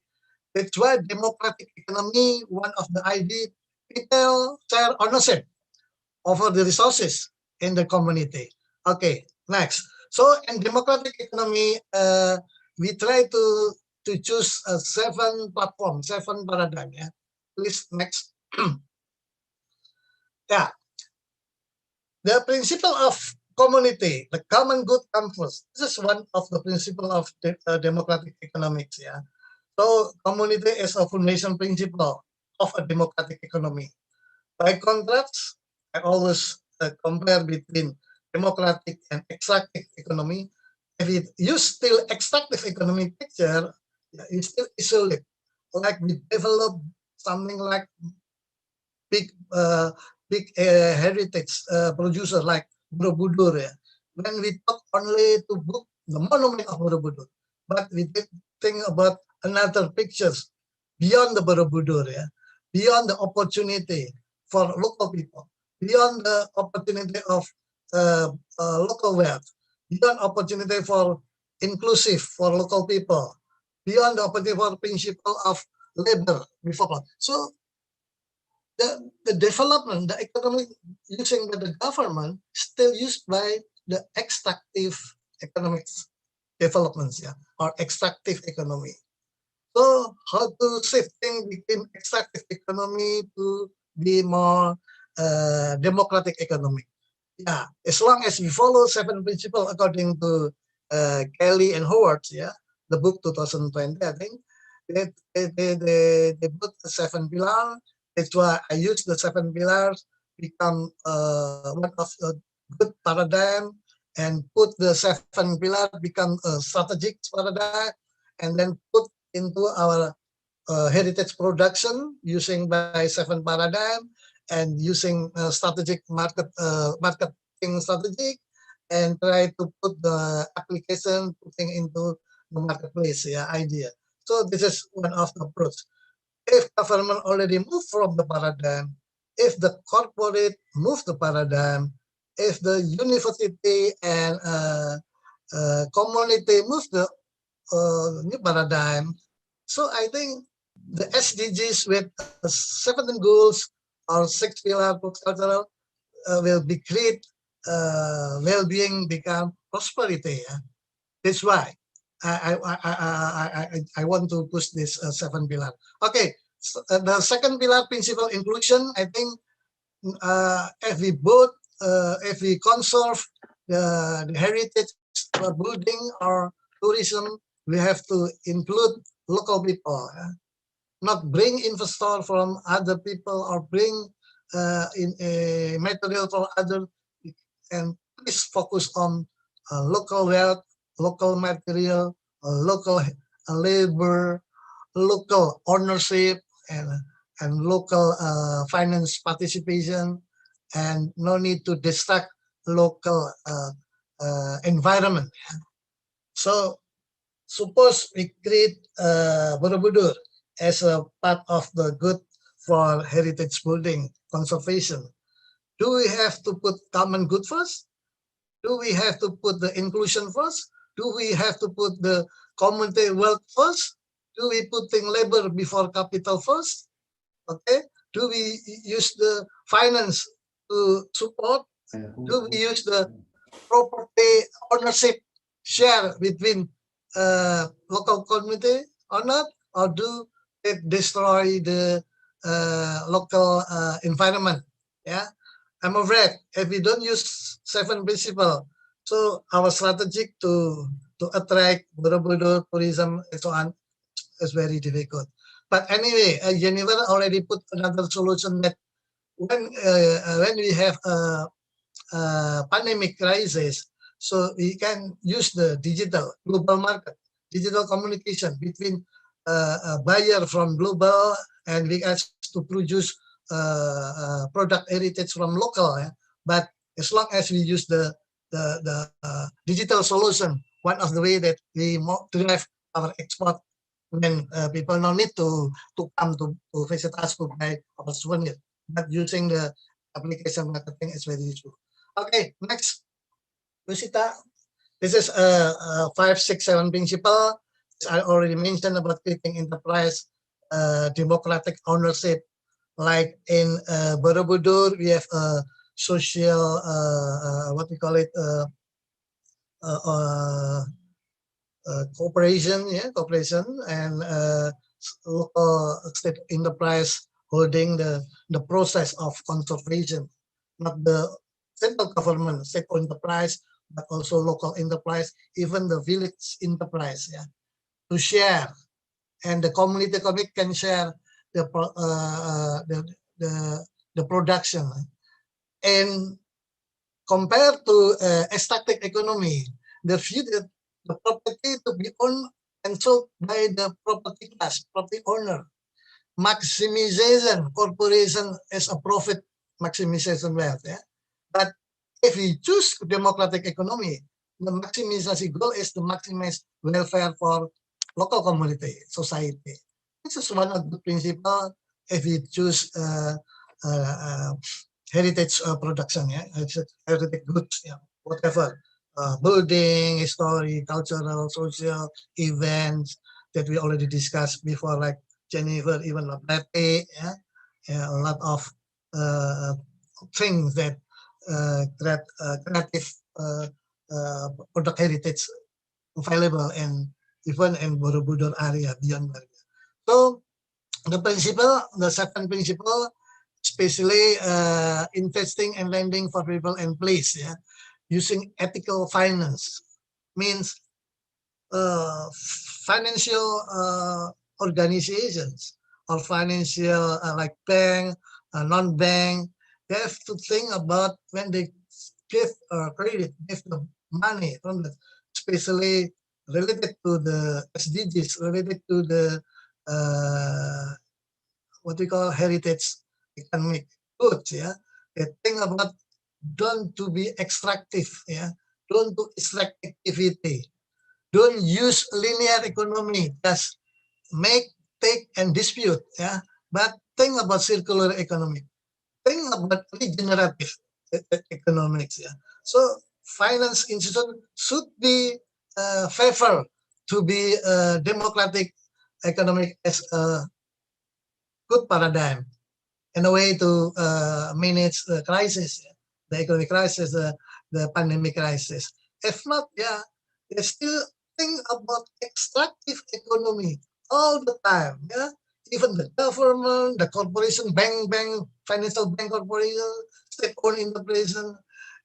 That's why democratic economy, one of the idea, people share ownership over the resources in the community. Okay, next. So in democratic economy, we try to choose 7 platform, 7 paradigm. Yeah, please next. Yeah, the principle of community, the common good comes first. This is one of the principle of democratic economics. Yeah. So community is a foundation principle of a democratic economy. By contrast, I always compare between democratic and extractive economy. If you use still extractive economic picture, you still isolate. Like we develop something like big heritage producer like Borobudur. Yeah. When we talk only to book the monument of Borobudur, but we did think about another pictures beyond the Borobudur, yeah, beyond the opportunity for local people, beyond the opportunity of local wealth, beyond opportunity for inclusive for local people, beyond the opportunity for principle of labor before. So the development, the economic using by the government still used by the extractive economics developments, yeah, or extractive economy. So how to shifting between extractive economy to be more democratic economy? Yeah, as long as we follow 7 principles according to Kelly and Howard, yeah, the book 2020, I think they put the 7 pillars. That's why I use the 7 pillars become one of the good paradigm, and put the 7 pillars become a strategic paradigm, and then put into our heritage production using by 7 paradigm, and using strategic marketing strategy, and try to put the application putting into the marketplace, yeah, idea. So this is one of the approach. If government already moved from the paradigm, if the corporate moved the paradigm, if the university and community move the new paradigm, so I think the SDGs with 7 goals or 6 pillars cultural will be great. Well-being become prosperity. Yeah? That's why I want to push this 7 pillar. Okay, so, the second pillar, principle inclusion. I think if we conserve the heritage building or tourism, we have to include local people. Not bring investor from other people or bring in a material from other, and please focus on local wealth, local material, local labor, local ownership, and local finance participation, and no need to distract local environment. So suppose we create Borobudur as a part of the good for heritage building conservation. Do we have to put common good first? Do we have to put the inclusion first? Do we have to put the community wealth first? Do we putting labor before capital first? Okay. Do we use the finance to support? Do we use the property ownership share between local community or not? Or do it destroy the local environment? Yeah. I'm afraid if we don't use 7 principles, so our strategy to attract Borobudur tourism and so on is very difficult. But anyway, Jennifer already put another solution that when we have a pandemic crisis, so we can use the digital global market, digital communication between a buyer from global and we ask to produce product heritage from local. But as long as we use the digital solution, one of the way that we drive our export, when people no need to come to visit us to buy our souvenir, but using the application marketing is very useful. Okay, next, Rosita. This is 5, 6, 7 principle. I already mentioned about creating enterprise, democratic ownership. Like in Borobudur, we have a social, what we call it, cooperation, cooperation, and local state enterprise holding the process of conservation, not the central government, state enterprise, but also local enterprise, even the village enterprise, to share, and the community can share the production. And compared to extractive economy, the view that the property to be owned and sold by the property class, property owner, maximization corporation as a profit maximization wealth. But if we choose democratic economy, the maximization goal is to maximize welfare for local community, society. This is one of the principles if we choose heritage production, heritage goods, whatever, building, history, cultural, social events that we already discussed before, like Jennifer, even Batik, a lot of things that creative product heritage available and even in Borobudur area, beyond area. So the principle, the 7 principle, especially investing and lending for people and place, using ethical finance, means financial organizations or financial like bank, non-bank, they have to think about when they give credit, give the money from the, especially related to the SDGs, related to the what we call heritage economic goods. They think about don't to be extractive, don't do extract activity, don't use linear economy, just make, take, and dispute, but think about circular economy, think about regenerative economics. So finance institution should be favored to be democratic economic as a good paradigm in a way to manage the crisis, the economic crisis, the pandemic crisis. If not, they still think about extractive economy all the time. Even the government, the corporation, bank, financial bank corporation, state-owned enterprise,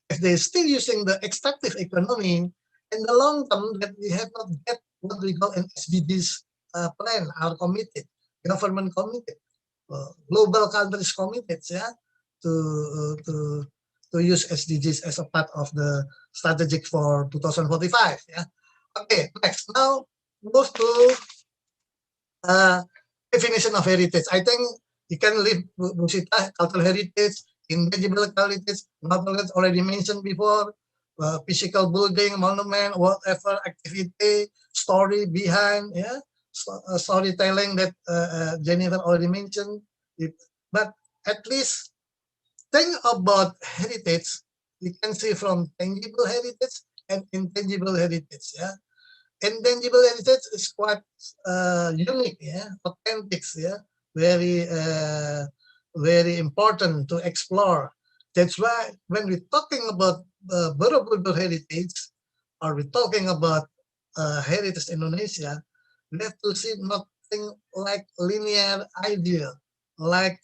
if they're still using the extractive economy, in the long term, that we have not get what we call an SDGs plan, are committed, government committed, global countries committed, to use SDGs as a part of the strategic for 2045. Okay, next. Now move to definition of heritage. I think you can leave Busita, cultural heritage, intangible heritage, novel already mentioned before, physical building, monument, whatever activity, story behind, yeah, storytelling that Jennifer already mentioned. But at least think about heritage, we can see from tangible heritage and intangible heritage. Yeah, intangible heritage is quite unique. Yeah, authentic. Yeah, very very important to explore. That's why when we're talking about Borobudur heritage, or we're talking about heritage Indonesia, we have to see nothing like linear idea, like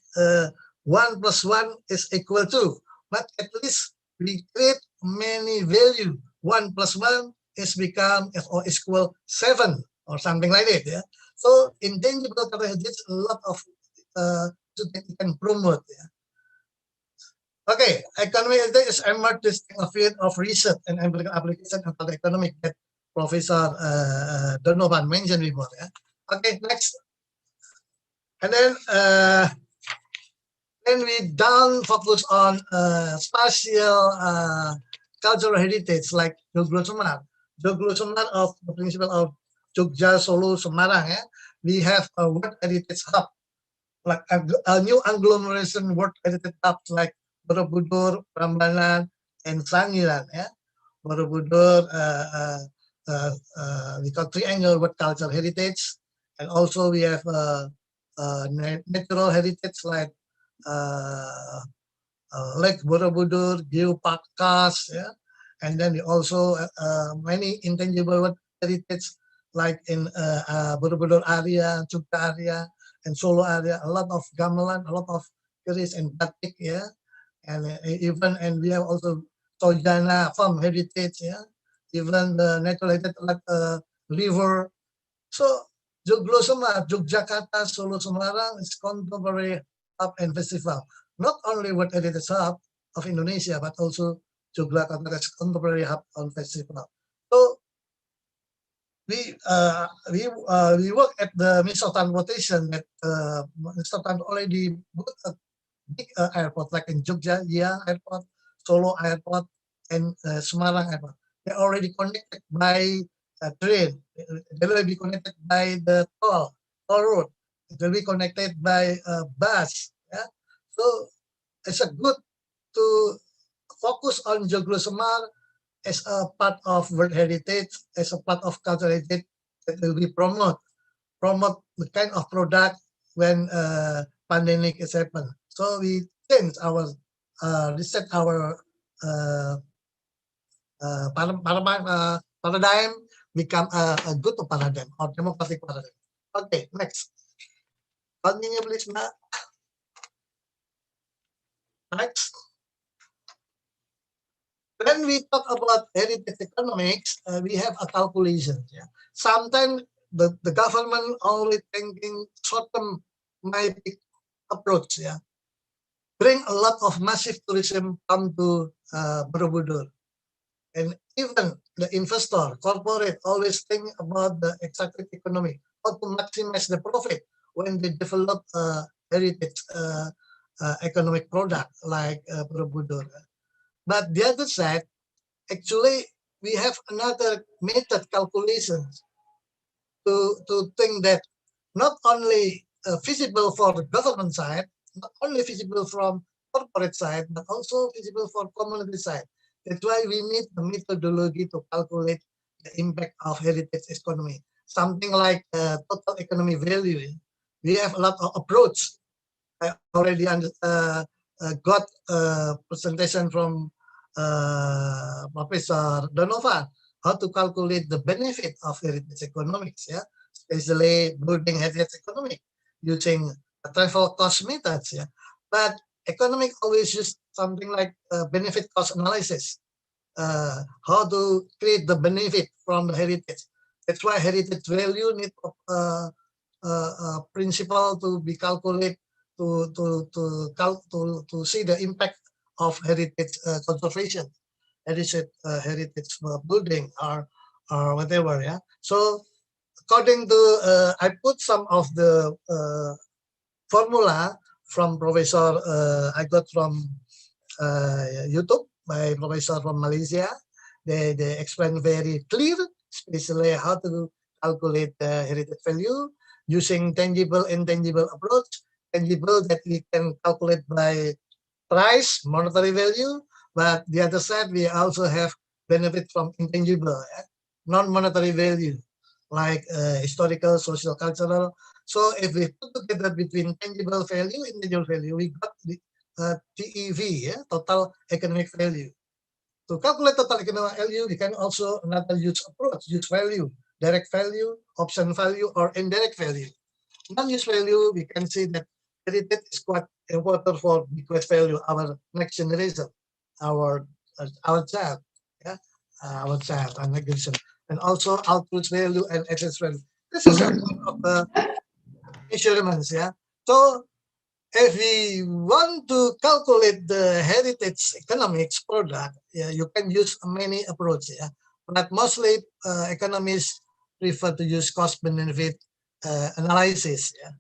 1 + 1 is equal to, but at least we create many value. 1 + 1 is become or is equal 7 or something like that. Yeah. So intangible heritage, a lot of that you can promote. Yeah. Okay, economic heritage is emerged a field of research and application of the economic that Professor Donovan mentioned before. Yeah. Okay, next. And then we down focus on spatial cultural heritage like Jogja Semar. Jogja Semar of the principle of Jogja, Solo, Semarang. Yeah? We have a World Heritage Hub, like a new agglomeration World Heritage Hubs like Borobudur, Prambanan, and Sangiran. Yeah? Borobudur, we call triangle World Cultural Heritage, and also we have natural heritage like Lake Borobudur, Geoparkas, yeah, and then we also many intangible heritage like in Borobudur area, Jogja area, and Solo area. A lot of gamelan, a lot of keris and batik, yeah, and we have also Tojana farm heritage, yeah, even the natural heritage like river. So Jogja Semar, Yogyakarta, Solo, Semarang is contemporary hub and festival. Not only World Heritage Hub of Indonesia, but also Yogyakarta is contemporary hub and festival. So we work at the Ministry of Transportation that Ministry of Transportation already built a big airport like in Jogja Airport, Solo Airport, and Semarang Airport. They're already connected by train. They will be connected by the toll road. It will be connected by bus. Yeah? So it's a good to focus on Jogja Semar as a part of World Heritage, as a part of cultural heritage that will be promote the kind of product when pandemic is happen. So we change our reset our paradigm, become a good paradigm or democratic paradigm. Okay, next. Continue, please, Mbak. Next. When we talk about heritage economics, we have a calculation. Yeah. Sometimes the government only thinking short-term mythic approach. Yeah. Bring a lot of massive tourism come to Borobudur. And even the investor, corporate, always think about the extractive economy, how to maximize the profit when they develop heritage economic product like Borobudur. But the other side, actually, we have another method calculations to think that not only feasible for the government side, not only feasible from corporate side, but also feasible for community side. That's why we need the methodology to calculate the impact of heritage economy. Something like total economic value. We have a lot of approach. I already got a presentation from Professor Donovan, how to calculate the benefit of heritage economics, yeah, especially building heritage economic using travel cost methods, yeah. But economic always use something like benefit cost analysis, how to create the benefit from the heritage. That's why heritage value need principle to be calculated to see the impact of heritage conservation, heritage building or whatever. Yeah. So according to, I put some of the formula from Professor, I got from YouTube by Professor from Malaysia. They explain very clear, especially how to calculate the heritage value using tangible, intangible approach. Tangible that we can calculate by price, monetary value, but the other side, we also have benefit from intangible, non-monetary value, like historical, social, cultural. So if we put together between tangible value, intangible value, we got the TEV, total economic value. To calculate total economic value, we can also another use approach, use value, direct value, option value, or indirect value. Non-use value, we can see that heritage is quite important for bequest value, our next generation, our child, yeah, our child, our next generation, and also output value and excess value. This is one of the measurements, yeah. So if we want to calculate the heritage economics product, yeah, you can use many approaches, yeah. But mostly economists prefer to use cost benefit analysis. Yeah.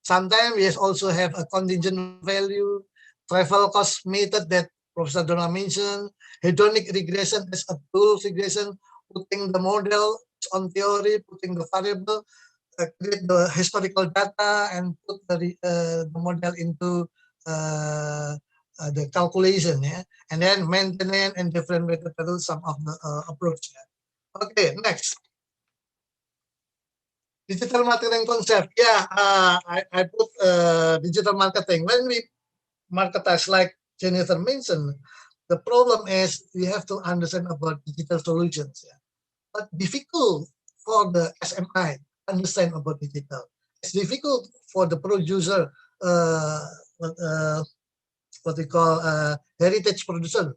Sometimes we also have a contingent value, travel cost method that Professor Dona mentioned, hedonic regression as a tool regression, putting the model on theory, putting the variable, create the historical data and put the model into the calculation, yeah, and then maintenance and different methods, some of the approach. Yeah. Okay, next. Digital marketing concept. Yeah, I put digital marketing. When we marketize, like Jennifer mentioned, the problem is we have to understand about digital solutions. Yeah. But difficult for the SMI understand about digital. It's difficult for the producer, what we call heritage producer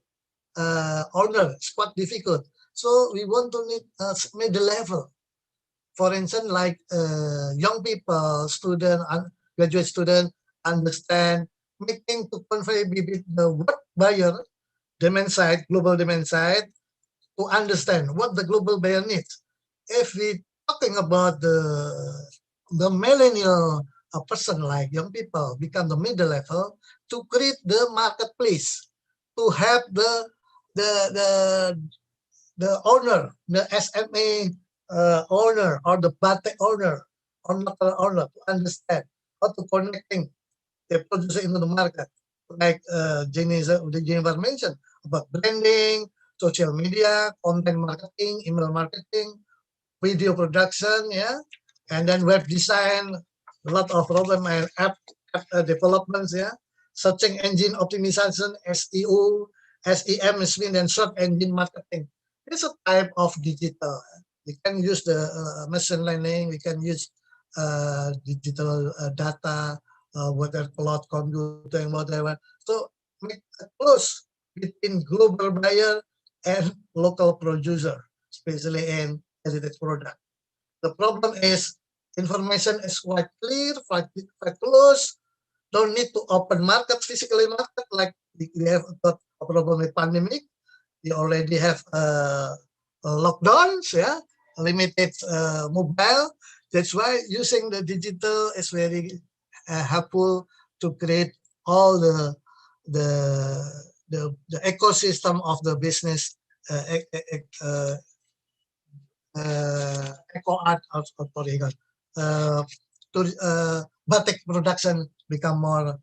owner. It's quite difficult. So we want to need middle level. For instance, like young people, student, graduate student, understand, making to convey between the work buyer, demand side, global demand side, to understand what the global buyer needs. If we talking about the millennial person like young people become the middle level, to create the marketplace, to have the owner, the SMA owner or the batik owner or local owner to understand how to connecting the producer into the market. Like Jennifer mentioned about branding, social media, content marketing, email marketing, video production, yeah, and then web design, a lot of problem and app developments, yeah, searching engine optimization, SEO, SEM, and search engine marketing. It's a type of digital. We can use the machine learning, we can use digital data, whether cloud computing, whatever. So make a close between global buyer and local producer, especially in heritage product. The problem is information is quite clear, quite close. Don't need to open market, physically market, like we have got a problem with pandemic. We already have lockdowns, yeah, limited mobile. That's why using the digital is very helpful to create all the ecosystem of the business eco art to batik production become more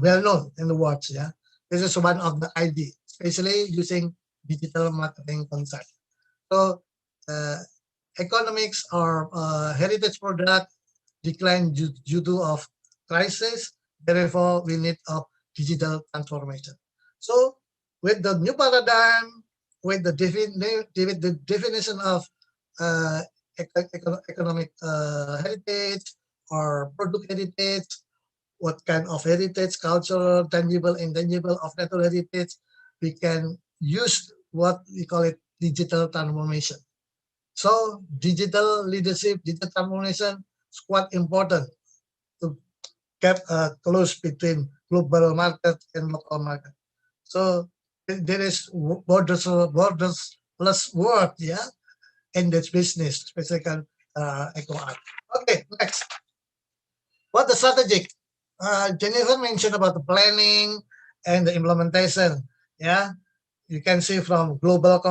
well known in the world. Yeah, this is one of the idea, especially using digital marketing concept. So economics or heritage product decline due to of crisis. Therefore, we need a digital transformation. So with the new paradigm, with the definition of economic heritage or product heritage, what kind of heritage, cultural, tangible, intangible of natural heritage, we can use what we call it digital transformation. So digital leadership, digital transformation is quite important to get close between global market and local market. So there is borderless world, yeah. engage business, especially eco art. Okay, next. What the strategic? Jennifer mentioned about the planning and the implementation. Yeah, you can see from global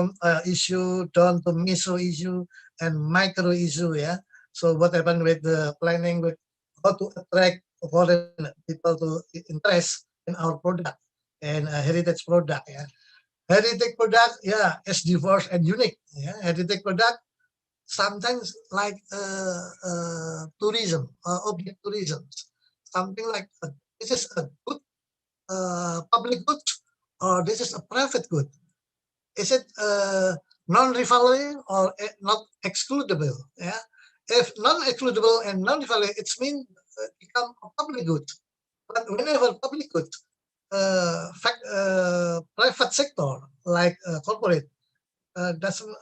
issue down to meso issue and micro issue. Yeah. So what happened with the planning, with how to attract foreign people to interest in our product and heritage product. Yeah. Heritage product, yeah, is diverse and unique. Yeah. Heritage product sometimes like tourism, object tourism, something like this is a good public good or this is a private good. Is it non-rivalry or not excludable? Yeah, if non-excludable and non-rivalry, it means become a public good. But whenever public good, private sector like corporate doesn't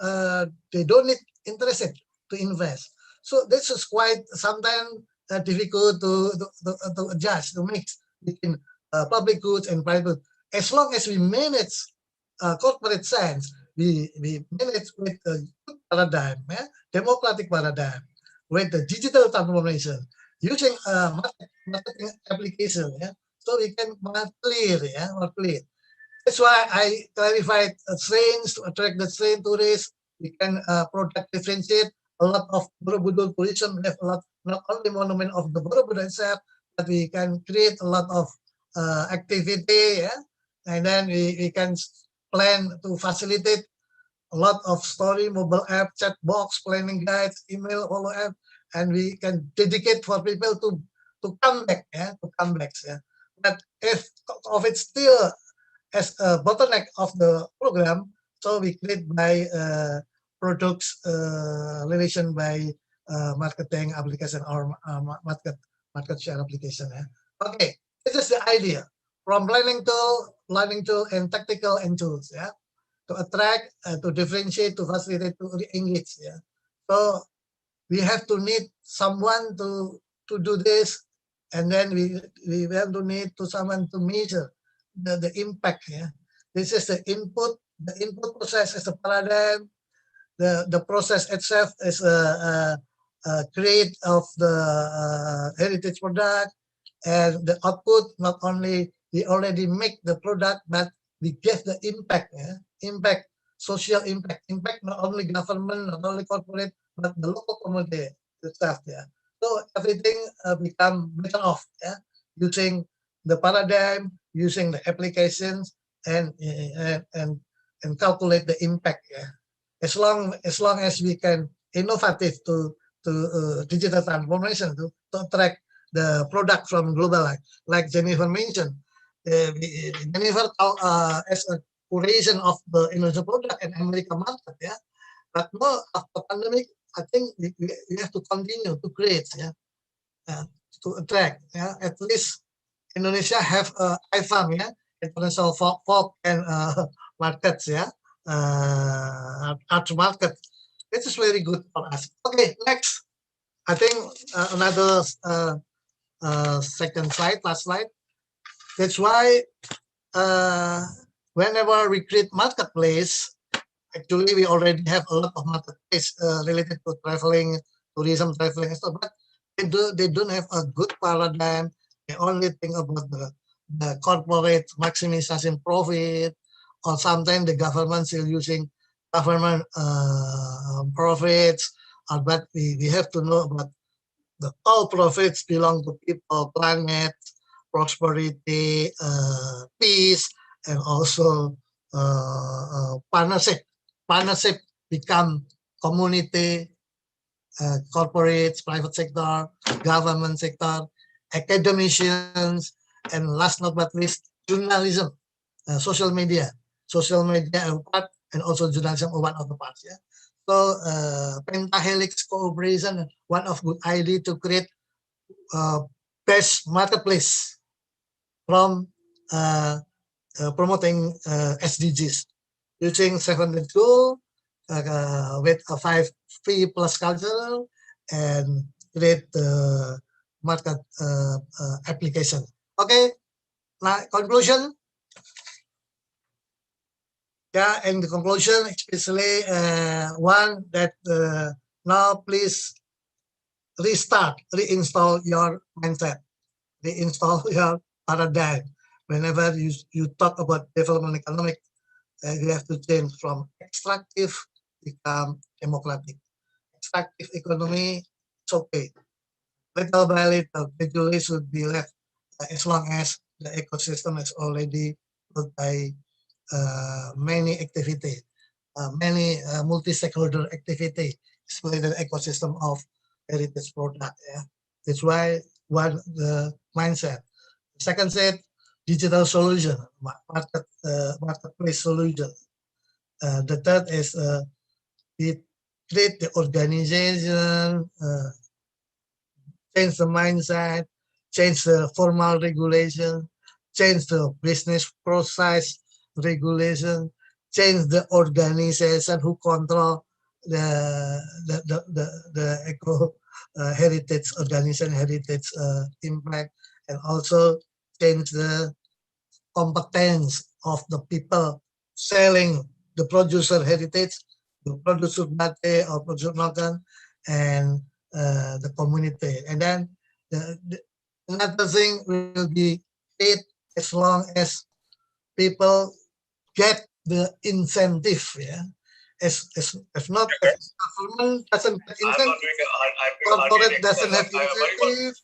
they don't need interested to invest. So this is quite sometimes difficult to adjust, to mix between public goods and private. As long as we manage corporate sense, we manage with a good paradigm, yeah? Democratic paradigm, with the digital transformation, using marketing application, yeah? So we can more clear, yeah, more clear. That's why I clarified trains to attract the train tourists. We can product differentiate a lot of Borobudur tourism. We have a lot, not only monument of the Borobudur itself, but we can create a lot of activity, yeah? And then we can plan to facilitate a lot of story, mobile app, chat box, planning guides, email, follow app, and we can dedicate for people to come back, yeah, to come back, yeah. But if COVID still as a bottleneck of the program, so we create by products relation by marketing application or market share application. Yeah? Okay, this is the idea from planning tool, and tactical and tools. Yeah, to attract, to differentiate, to facilitate, to engage. Yeah, so we have to need someone to do this, and then we have to need to someone to measure the impact. Yeah, this is the input. The input process is a paradigm. The process itself is a create of the heritage product, and the output not only we already make the product, but we get the impact. Yeah? Impact, social impact, impact not only government, not only corporate, but the local community itself. Yeah. So everything become better off. Yeah, using the paradigm, using the applications, and calculate the impact. Yeah, as long as we can innovative to digital transformation to attract the product from global, like Jennifer mentioned. Jennifer as a curation of the Indonesian product and American market. Yeah, but no, after pandemic, I think we have to continue to create. Yeah, to attract. Yeah, at least Indonesia have IFAM, yeah, international folk and markets, yeah, art market. This is very good for us. Okay, next. I think another second slide, last slide. That's why whenever we create marketplace, actually we already have a lot of marketplace related to traveling, tourism, traveling, and stuff, but they don't have a good paradigm. They only think about the corporate maximization profit, or sometimes the government still using government profits. But we have to know about all profits belong to people, planet, prosperity, peace, and also partnership. Partnership become community, corporates, private sector, government sector, academicians, and last not but least, journalism, social media part, and also journalism are one of the parts. Yeah. So pentahelix cooperation, one of good idea to create best marketplace from promoting SDGs using 7 goal with a 5P plus cultural and create market application. Okay, now conclusion. Yeah, and the conclusion, especially one that now please reinstall your mindset, reinstall your paradigm. Whenever you talk about development economic, you have to change from extractive become democratic. Extractive economy, it's okay. Little by little, gradually should be left as long as the ecosystem is already built by many activity, many multi-stakeholder activity, especially the ecosystem of heritage product. Yeah, that's why one the mindset. Second set, digital solution, marketplace solution. The third is it create the organization, change the mindset, change the formal regulation, change the business process regulation, change the organization who control the eco heritage organization, heritage impact, and also change the competence of the people selling the producer heritage, the producer batik or producer makan, and the community. And then another thing will be paid as long as people get the incentive. Yeah, if not, if government doesn't get incentive, corporate doesn't have incentive,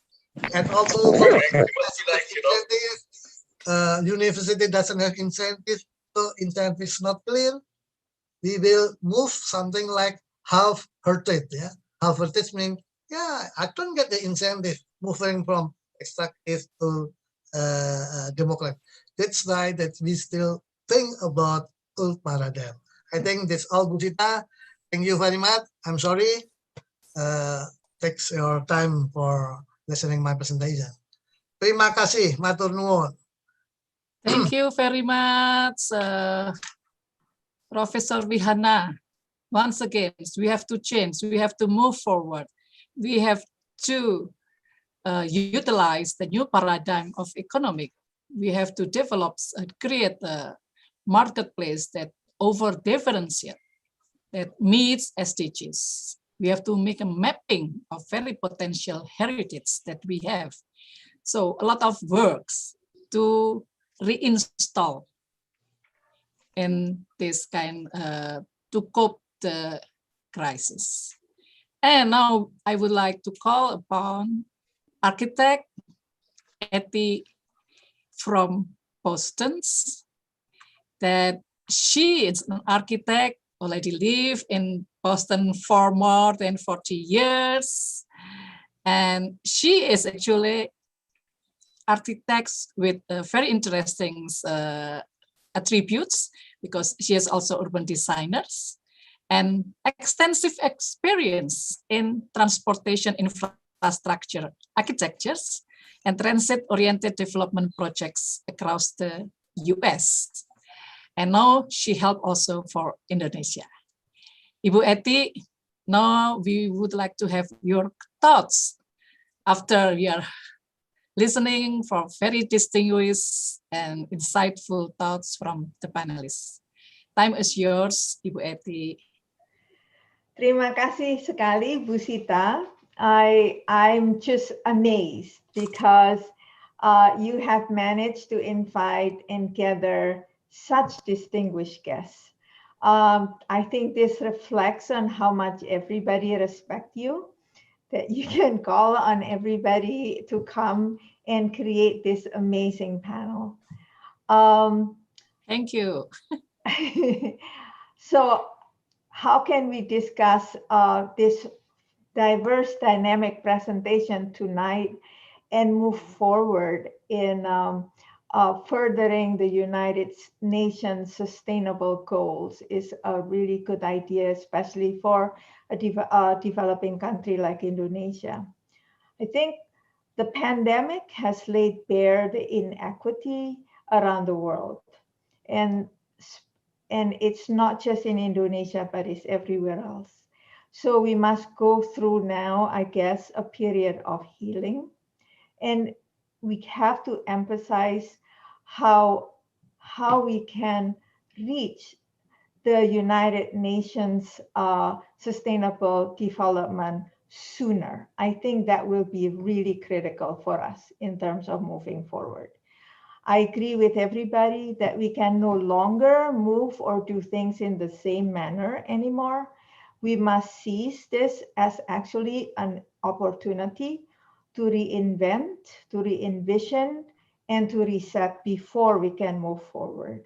and also doesn't have incentive. University doesn't have incentive, so incentive is not clear. We will move something like half-hearted. Yeah, half-hearted means I don't get the incentive moving from extractive to democratic. That's why that we still think about old paradigm. I think that's all, Bu Sita. Thank you very much. I'm sorry. Takes your time for listening my presentation. Terima kasih, matur nuwun. Thank you very much, Professor Vihana. Once again, we have to change, we have to move forward. We have to utilize the new paradigm of economic. We have to develop and create a marketplace that over-differentiate, that meets SDGs. We have to make a mapping of very potential heritage that we have. So a lot of works to reinstall in this kind to cope the crisis. And now I would like to call upon architect Etty from Boston, that she is an architect, already live in Boston for more than 40 years. And she is actually architects with very interesting attributes, because she is also urban designers and extensive experience in transportation infrastructure architectures and transit-oriented development projects across the US. And now she helped also for Indonesia. Ibu Etty, now we would like to have your thoughts after we are listening for very distinguished and insightful thoughts from the panelists. Time is yours, Ibu Etty. Terima kasih sekali, Bu Sita. I'm just amazed because you have managed to invite and gather such distinguished guests. I think this reflects on how much everybody respects you, that you can call on everybody to come and create this amazing panel. Thank you. So how can we discuss this diverse dynamic presentation tonight and move forward in furthering the United Nations sustainable goals is a really good idea, especially for a developing country like Indonesia. I think the pandemic has laid bare the inequity around the world. And it's not just in Indonesia, but it's everywhere else. So we must go through now, I guess, a period of healing. And we have to emphasize how we can reach the United Nations Sustainable Development sooner. I think that will be really critical for us in terms of moving forward. I agree with everybody that we can no longer move or do things in the same manner anymore. We must seize this as actually an opportunity to reinvent, to re-envision, and to reset before we can move forward.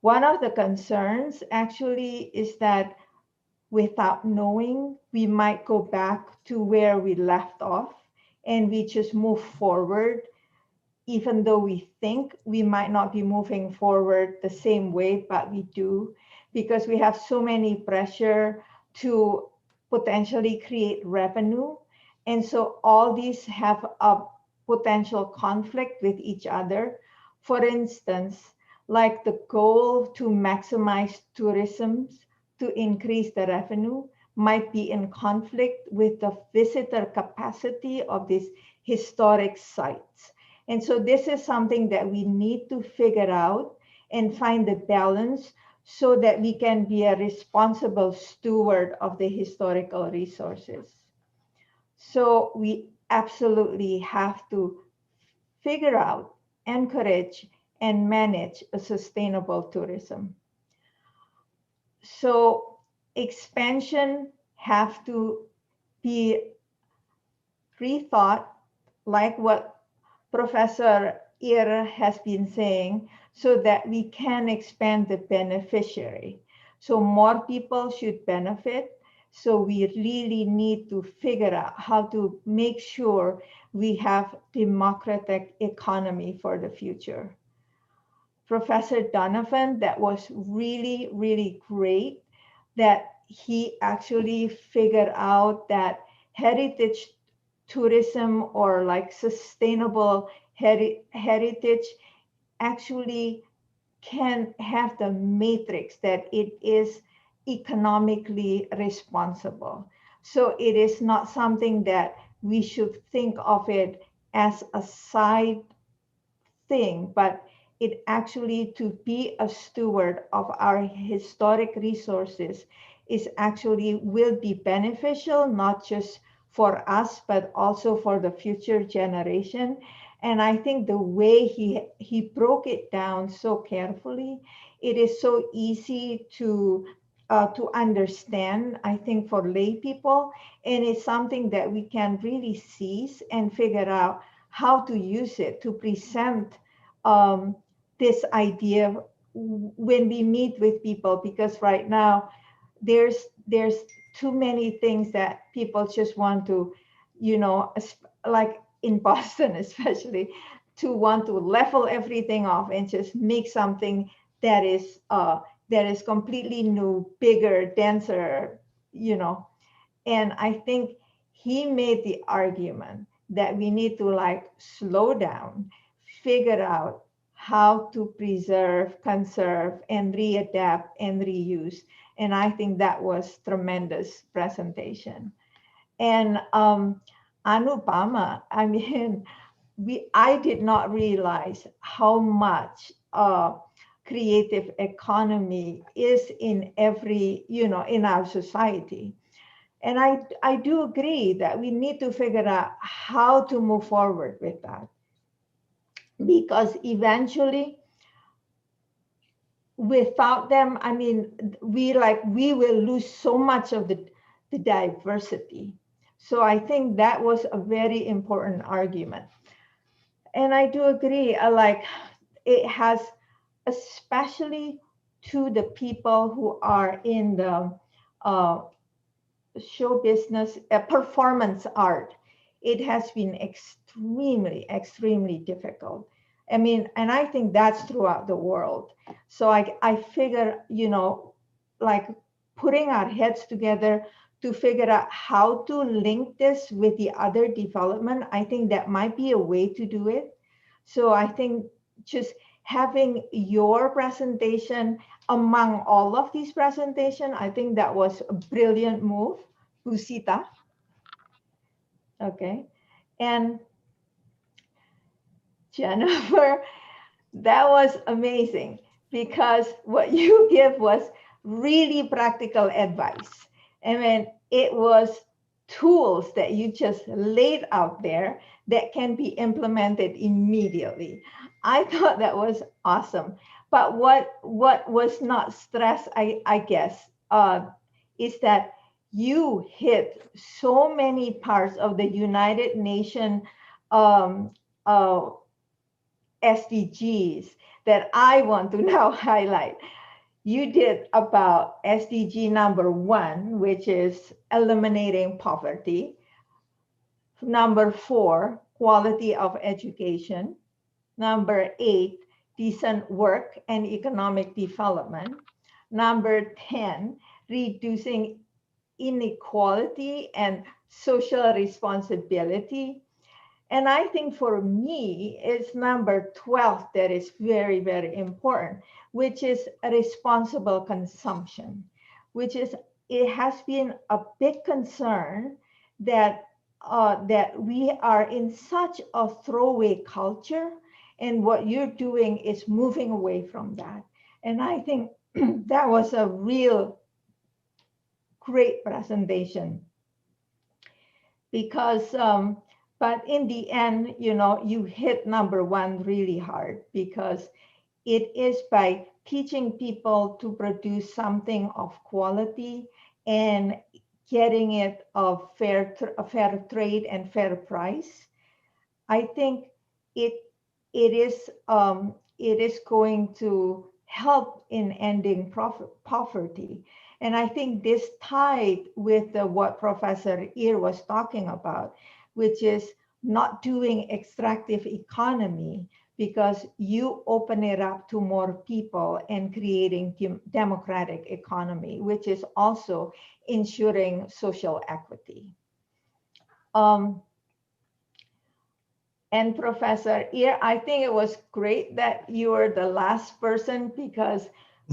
One of the concerns actually is that without knowing, we might go back to where we left off and we just move forward, even though we think we might not be moving forward the same way, but we do, because we have so many pressure to potentially create revenue. And so all these have a potential conflict with each other. For instance, like the goal to maximize tourism to increase the revenue might be in conflict with the visitor capacity of these historic sites. And so this is something that we need to figure out and find the balance so that we can be a responsible steward of the historical resources. So we absolutely have to figure out, encourage, and manage a sustainable tourism. So expansion have to be rethought, like what Professor Ir has been saying, so that we can expand the beneficiary. So more people should benefit. So we really need to figure out how to make sure we have democratic economy for the future. Professor Donovan, that was really, really great that he actually figured out that heritage tourism or like sustainable heritage actually can have the matrix that it is economically responsible. So it is not something that we should think of it as a side thing, but it actually to be a steward of our historic resources is actually will be beneficial, not just for us, but also for the future generation. And I think the way he broke it down so carefully, it is so easy to understand, I think, for lay people. And it's something that we can really seize and figure out how to use it to present this idea when we meet with people, because right now there's too many things that people just want to, you know, like in Boston especially, to want to level everything off and just make something that is completely new, bigger, denser, you know. And I think he made the argument that we need to like slow down, figure out how to preserve, conserve, and readapt and reuse. And I think that was tremendous presentation. And Anupama, I mean, I did not realize how much creative economy is in every, you know, in our society. And I do agree that we need to figure out how to move forward with that. Because eventually, without them, I mean, we will lose so much of the diversity. So I think that was a very important argument. And I do agree, like it has, especially to the people who are in the show business, performance art, it has been extremely, extremely difficult. I mean, and I think that's throughout the world. So I figure, you know, like putting our heads together to figure out how to link this with the other development, I think that might be a way to do it. So I think just having your presentation among all of these presentations, I think that was a brilliant move, Pusita. Okay, and Jennifer, that was amazing because what you give was really practical advice. I mean, it was tools that you just laid out there that can be implemented immediately. I thought that was awesome. But what was not stressed, I guess, is that you hit so many parts of the United Nations SDGs that I want to now highlight. You did about SDG number 1, which is eliminating poverty. Number 4, quality of education. Number 8, decent work and economic development. Number 10, reducing inequality and social responsibility. And I think for me, it's number 12 that is very, very important, which is responsible consumption, which is, it has been a big concern that, that we are in such a throwaway culture, and what you're doing is moving away from that. And I think that was a real great presentation, because but in the end, you know, you hit number 1 really hard, because it is by teaching people to produce something of quality and getting it a fair trade and fair price. I think it is going to help in ending poverty. And I think this tied with what Professor Ear was talking about, which is not doing extractive economy, because you open it up to more people and creating democratic economy, which is also ensuring social equity. And Professor Ear, I think it was great that you were the last person, because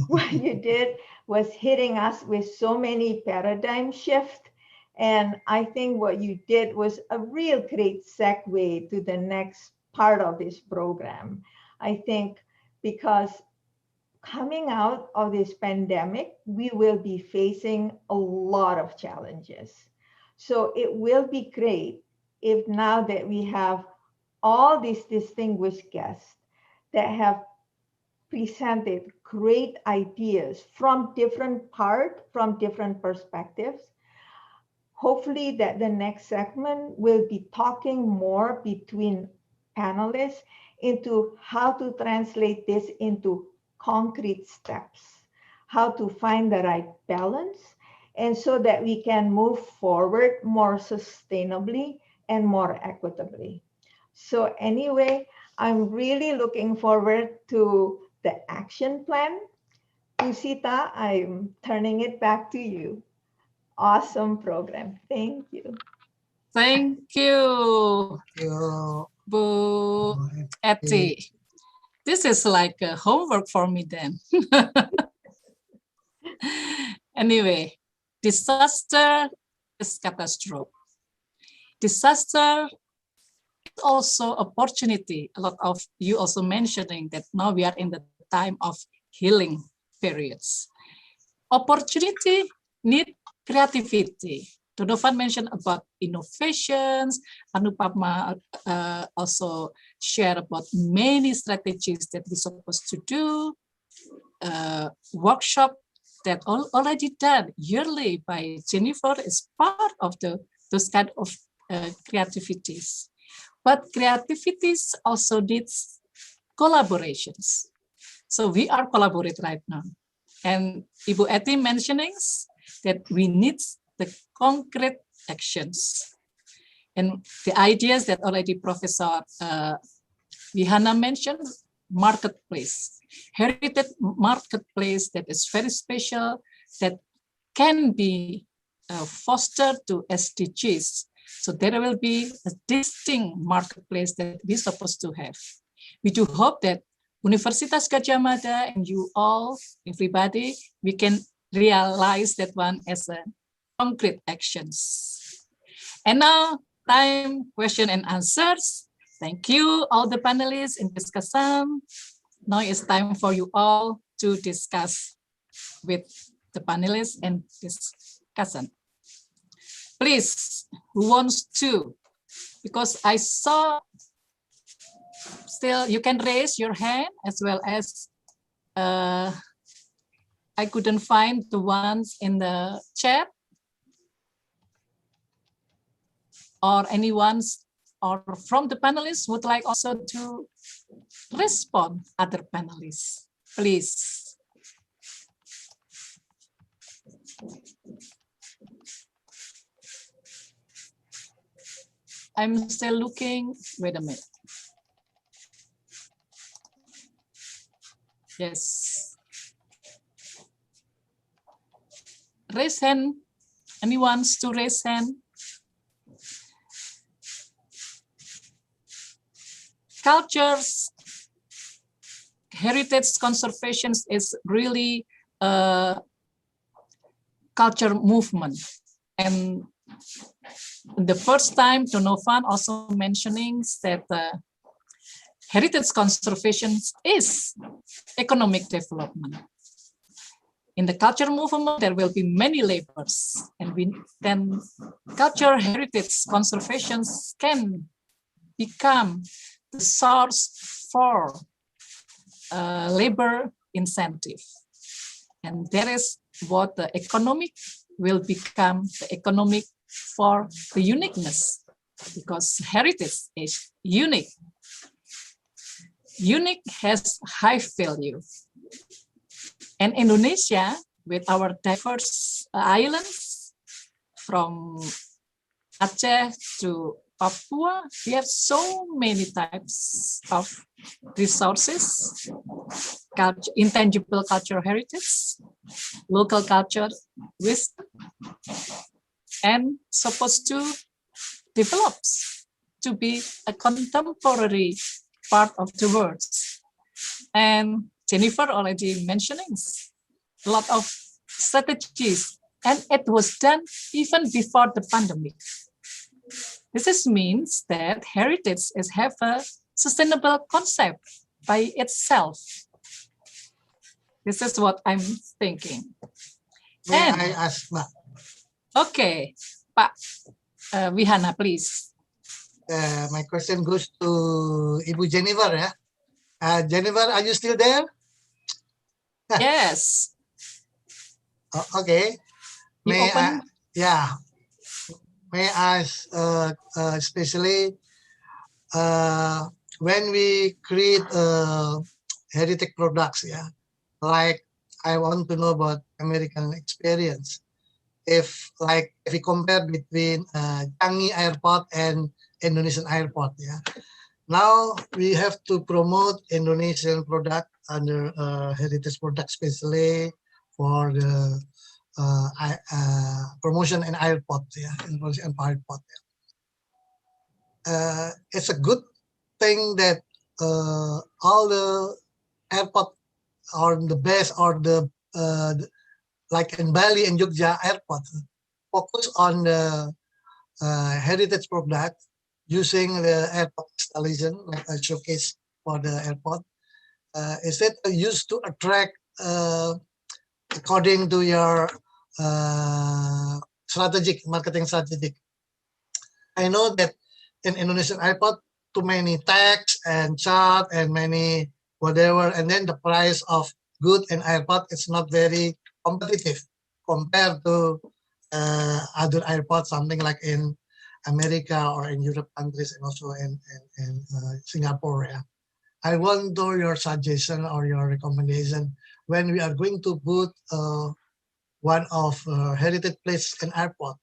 what you did was hitting us with so many paradigm shifts. And I think what you did was a real great segue to the next part of this program. I think because coming out of this pandemic, we will be facing a lot of challenges. So it will be great if, now that we have all these distinguished guests that have presented great ideas from different perspectives, hopefully that the next segment will be talking more between panelists into how to translate this into concrete steps, how to find the right balance, and so that we can move forward more sustainably and more equitably. So anyway, I'm really looking forward to the action plan. Pusita, I'm turning it back to you. Awesome program. Thank you. Thank you, Bu Etty. This is like a homework for me then. Anyway, disaster is catastrophe. Disaster is also opportunity. A lot of you also mentioning that now we are in the time of healing periods. Opportunity need creativity. Donovan mentioned about innovations. Anupama also shared about many strategies that we're supposed to do. Workshop that already done yearly by Jennifer is part of those kind of creativities. But creativities also needs collaborations. So we are collaborate right now. And Ibu Etty mentioning that we need the concrete actions. And the ideas that already Professor Vihana mentioned, marketplace, heritage marketplace that is very special, that can be fostered to SDGs. So there will be a distinct marketplace that we're supposed to have. We do hope that Universitas Gadjah Mada and you all, everybody, we can realize that one as a concrete actions. And now, time, question and answers. Thank you, all the panelists in discussion. Now it's time for you all to discuss with the panelists and discussant. Please, who wants to? Because I saw still you can raise your hand as well as I couldn't find the ones in the chat or anyone's or from the panelists would like also to respond other panelists, please. I'm still looking, wait a minute. Yes. Raise hand. Anyone wants to raise hand? Cultures, heritage conservation is really a culture movement. And the first time Donovan also mentioning that heritage conservation is economic development. In the culture movement, there will be many labors, and then culture heritage conservation can become the source for labor incentive. And that is what the economic will become, the economic for the uniqueness, because heritage is unique. Unique has high value. And Indonesia, with our diverse islands, from Aceh to Papua, we have so many types of resources, intangible cultural heritage, local culture wisdom, and supposed to develop to be a contemporary part of the world. And Jennifer already mentioning a lot of strategies, and it was done even before the pandemic. This means that heritage have a sustainable concept by itself. This is what I'm thinking. May I ask, Pak? Okay, Pak Wihana, please. My question goes to Ibu Jennifer, ya. Jennifer, are you still there? Yes. Okay. May I, yeah. May I ask, especially when we create heritage products, yeah, like I want to know about American experience. If we compare between Changi Airport and Indonesian Airport, yeah. Now we have to promote Indonesian product under heritage product, especially for the promotion in airport, yeah, in airport. Yeah. It's a good thing that all the airport or the base or the like in Bali and Jogja airport focus on the heritage product using the airport installation like a showcase for the airport. Is it used to attract according to your marketing strategic? I know that in Indonesian airport, too many tax and chart and many whatever, and then the price of good in airport is not very competitive compared to other airports, something like in America or in Europe countries and also in Singapore. Yeah. I want to know your suggestion or your recommendation when we are going to put one of heritage place in airport.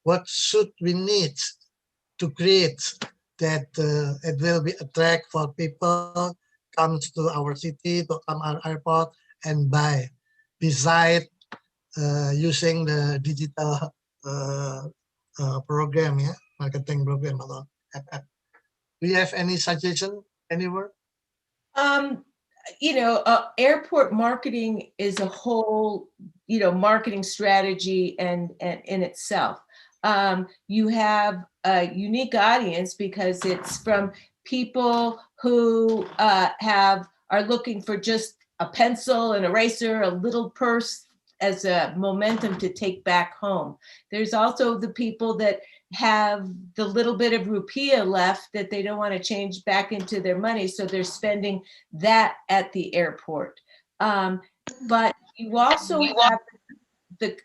What should we need to create that it will be attract for people comes to our city, to come our airport and buy, beside using the digital program, yeah, marketing program. Do you have any suggestion anywhere? Airport marketing is a whole, marketing strategy and in itself. You have a unique audience because it's from people who are looking for just a pencil, an eraser, a little purse as a momentum to take back home. There's also the people that have the little bit of rupiah left that they don't want to change back into their money, so they're spending that at the airport. But you also have the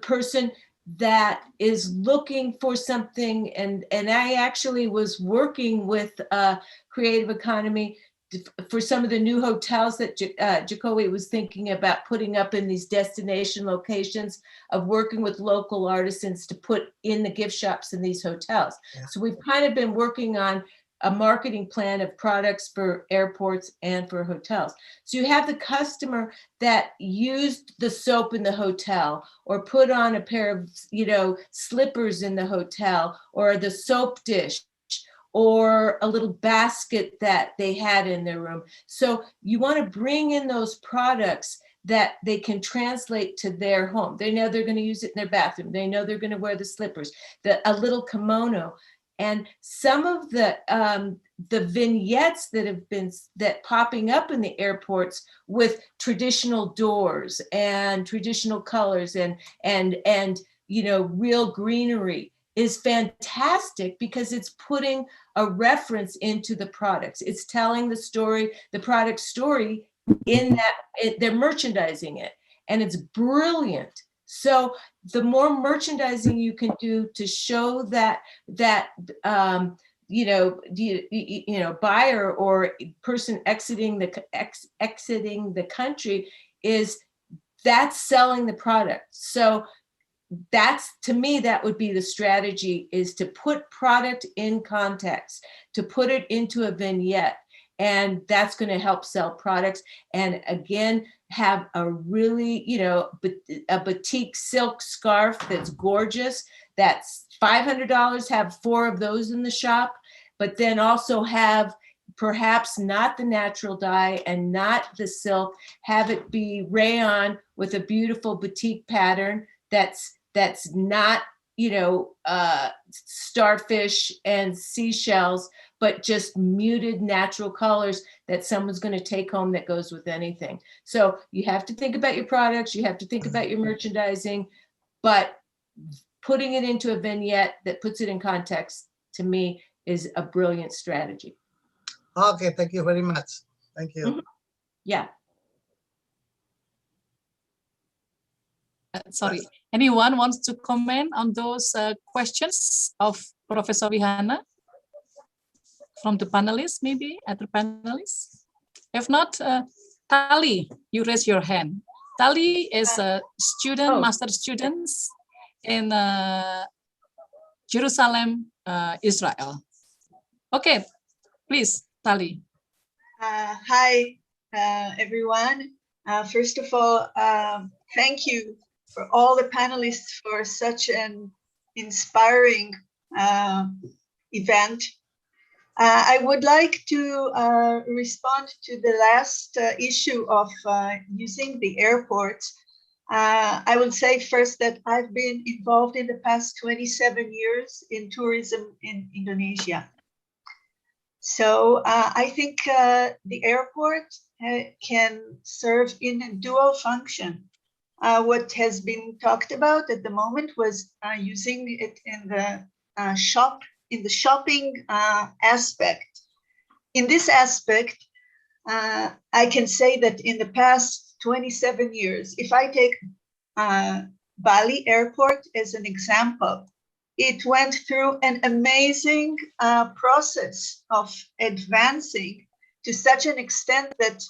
person that is looking for something, and I actually was working with Creative Economy for some of the new hotels that Jokowi was thinking about putting up in these destination locations, of working with local artisans to put in the gift shops in these hotels. Yeah. So we've kind of been working on a marketing plan of products for airports and for hotels. So you have the customer that used the soap in the hotel, or put on a pair of, slippers in the hotel, or the soap dish, or a little basket that they had in their room. So you want to bring in those products that they can translate to their home. They know they're going to use it in their bathroom. They know they're going to wear the slippers, a little kimono. And some of the vignettes that have been popping up in the airports with traditional doors and traditional colors and real greenery is fantastic, because it's putting a reference into the products. It's telling the story, the product story, in that they're merchandising it, and it's brilliant. So the more merchandising you can do to show that buyer or person exiting the country, that's selling the product. So to me, that would be the strategy, is to put product in context, to put it into a vignette, and that's going to help sell products. And again, have a really, a batik silk scarf that's gorgeous, that's $500, have 4 of those in the shop, but then also have perhaps not the natural dye and not the silk, have it be rayon with a beautiful batik pattern that's not, starfish and seashells, but just muted natural colors that someone's going to take home, that goes with anything. So you have to think about your products, you have to think about your merchandising, but putting it into a vignette that puts it in context, to me, is a brilliant strategy. Okay, thank you very much. Thank you. Mm-hmm. Yeah. Sorry, anyone wants to comment on those questions of Professor Wihana from the panelists, maybe other panelists? If not, Tali, you raise your hand. Tali is a student, master students in Jerusalem, Israel. Okay, please, Tali. Hi, everyone. First of all, thank you for all the panelists for such an inspiring event. I would like to respond to the last issue of using the airports. I will say first that I've been involved in the past 27 years in tourism in Indonesia. So I think the airport can serve in a dual function. What has been talked about at the moment was using it in the shopping aspect. In this aspect, I can say that in the past 27 years, if I take Bali Airport as an example, it went through an amazing process of advancing to such an extent that